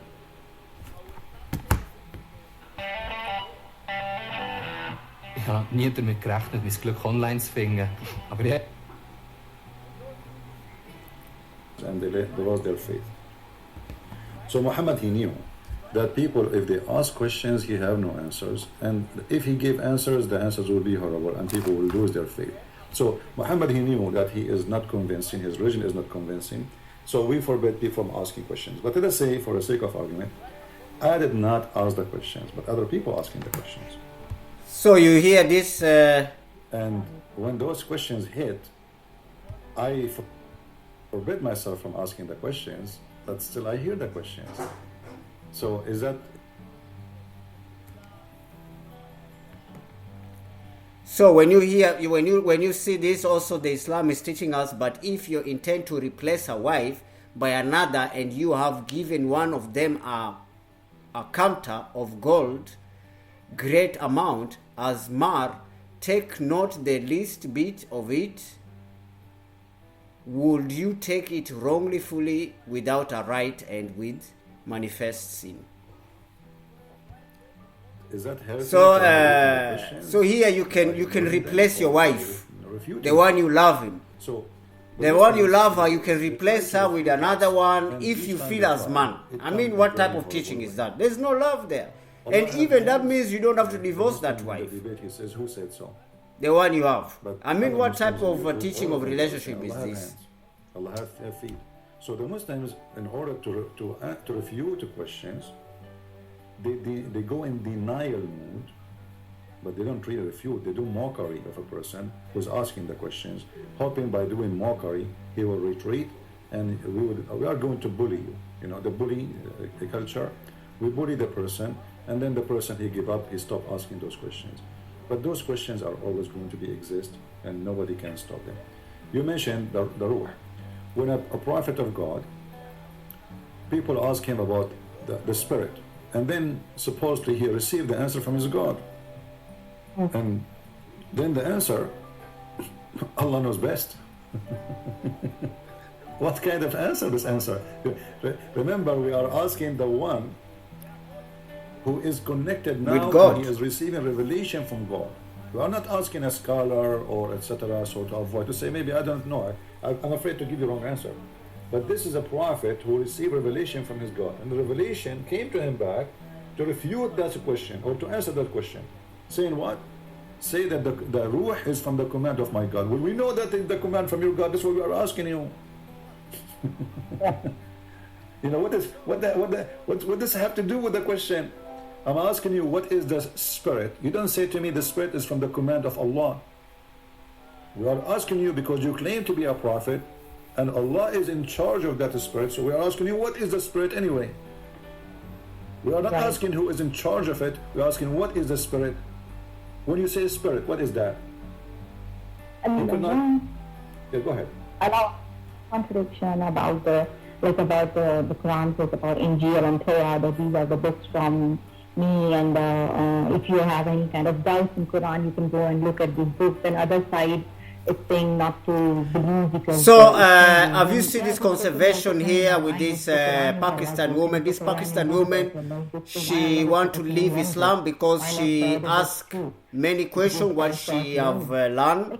Ich habe nie damit gerechnet, mein Glück online zu finden. Aber ja. And they lost their faith. So Muhammad, he knew that people, if they ask questions, he have no answers. And if he gave answers, the answers will be horrible and people will lose their faith. So Muhammad, he knew that he is not convincing, his religion is not convincing. So we forbid people from asking questions. But let us say, for the sake of argument, I did not ask the questions, but other people asking the questions. So you hear this? And when those questions hit, I forbid myself from asking the questions, but still I hear the questions. So is that? So when you see this, also the Islam is teaching us, but if you intend to replace a wife by another and you have given one of them a counter of gold, great amount, as mar, take not the least bit of it, would you take it wrongfully without a right and with manifest sin? Is that healthy? So here you can replace your wife, the one you love him. The one you love her, you can replace her with another one if you feel as man. I mean, what type of teaching is that? There's no love there. And even that means you don't have to divorce that wife. He says, who said so? The one you have. I mean, what type of teaching of relationship is this? Allah have feet. So the Muslims, in order to refute the questions, they go in denial mood, but they don't really refute. They do mockery of a person who's asking the questions, hoping by doing mockery he will retreat, and we are going to bully you. You know, the bully the culture. We bully the person, and then the person, he give up, he stop asking those questions. But those questions are always going to exist, and nobody can stop them. You mentioned the ruh. When a prophet of God, people ask him about the spirit, and then supposedly he received the answer from his God. And then the answer, Allah knows best. What kind of answer this answer? Remember, we are asking the one who is connected now with God. He is receiving revelation from God. We are not asking a scholar or etc. so to avoid to say maybe I don't know. I'm afraid to give you wrong answer. But this is a prophet who received revelation from his God, and the revelation came to him back to refute that question or to answer that question, saying what? Say that the ruh is from the command of my God. Well, we know that it's the command from your God. That's what we are asking you. You know, what does have to do with the question? I'm asking you, what is the spirit? You don't say to me the spirit is from the command of Allah. We are asking you because you claim to be a prophet, and Allah is in charge of that spirit. So we are asking you, what is the spirit anyway? We are not asking who is in charge of it. We are asking, what is the spirit? When you say spirit, what is that? You could not... Yeah, go ahead. Allow contradiction about the Quran says about Injil and Torah, that these are the books from me, and if you have any kind of doubts in Quran, you can go and look at these books. And other side, it's saying not to believe because... So, have you seen this conservation here with this Pakistan woman? This Pakistan woman, she want to leave Islam because she asked many questions what she have learned.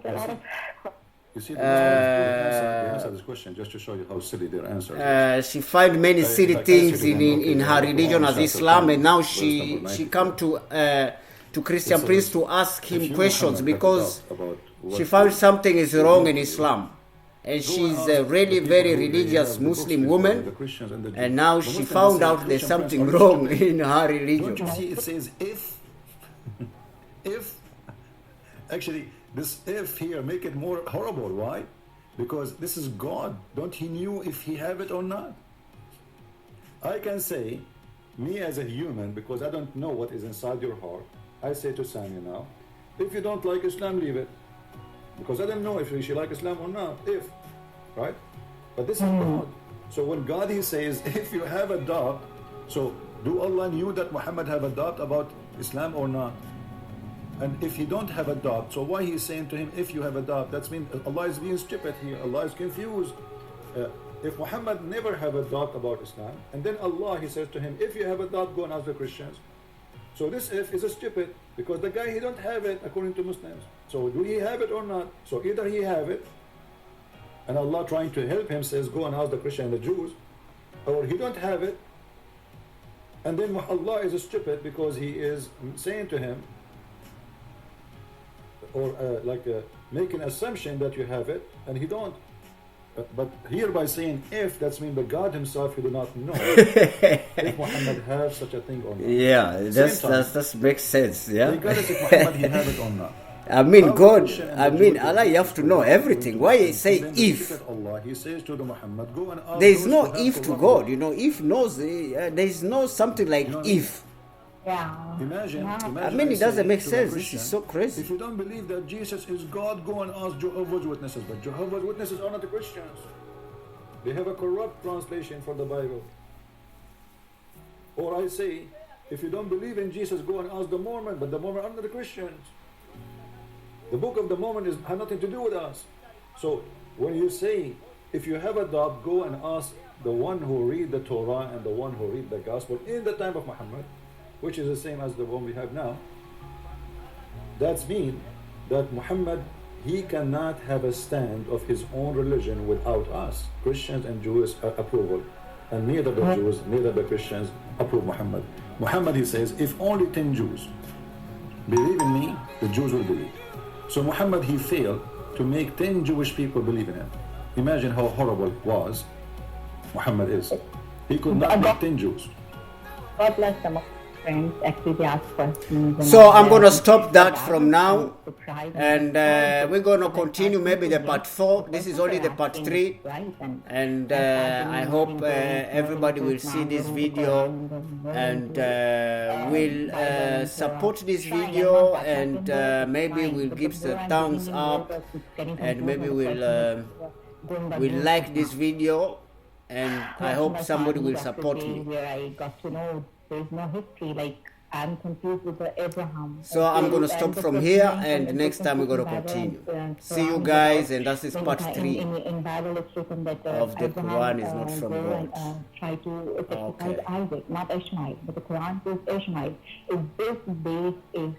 You see, they answer this question just to show you how silly their answer is. She find many silly things in her religion as Islam, and now she come to Christian Prince to ask him questions because she found something is wrong in Islam. And she's a really very religious Muslim woman, and now she found out there's something wrong in her religion. Don't you see it says if? If? Actually, this if here make it more horrible. Why? Because this is God. Don't he knew if he have it or not? I can say, me as a human, because I don't know what is inside your heart, I say to Sanya now, if you don't like Islam, leave it. Because I don't know if she like Islam or not. If, right? But this is God. So when God he says, if you have a doubt, so do Allah knew that Muhammad have a doubt about Islam or not? And if you don't have a doubt, so why he's saying to him, if you have a doubt, that means Allah is being stupid here. Allah is confused. If Muhammad never have a doubt about Islam, and then Allah he says to him, if you have a doubt, go and ask the Christians. So this if is a stupid, because the guy he don't have it according to Muslims. So do he have it or not? So either he have it, and Allah trying to help him says go and ask the Christian and the Jews, or he don't have it, and then Allah is a stupid because he is saying to him, or make an assumption that you have it and he don't. But here by saying if, that's mean the God himself he do not know if Muhammad have such a thing or not. Yeah, that makes sense. Yeah. Regardless if Muhammad he have it or not. I mean, God, I mean, Allah, you have to know everything. Why say if? Allah, he says to the Muhammad, go and ask. There is no if to God, you know. If knows, there is no something like if. Yeah. Imagine I mean, it doesn't make sense. This is so crazy. If you don't believe that Jesus is God, go and ask Jehovah's Witnesses. But Jehovah's Witnesses are not the Christians. They have a corrupt translation for the Bible. Or I say, If you don't believe in Jesus, go and ask the Mormon, but the Mormon are not the Christians. The Book of the Mormon has nothing to do with us. So when you say, if you have a doubt, go and ask the one who read the Torah and the one who read the Gospel in the time of Muhammad, which is the same as the one we have now. That's mean that Muhammad, he cannot have a stand of his own religion without us, Christians and Jews approval. And neither the Jews, neither the Christians approve Muhammad. Muhammad, he says, if only 10 Jews believe in me, the Jews will believe. So Muhammad, he failed to make 10 Jewish people believe in him. Imagine how horrible it was Muhammad is. He could not make 10 Jews. God bless some of my friends. Actually, they ask questions. So I'm going to stop that from now, and we're going to continue maybe the part 4. This is only the part 3, and I hope everybody will see this video and will support this video, and maybe we'll give the thumbs up, and maybe we'll like this video, and I hope somebody will support me. Where I got to know there's no history, like I'm confused with the Abraham. So I'm going to stop from here, and next time we're going to continue. See you guys, and that is part 3 in Bible it's written that of the Quran is not from God. Try to sacrifice Isaac, not Ishmael, but the Quran says Ishmael. If this base is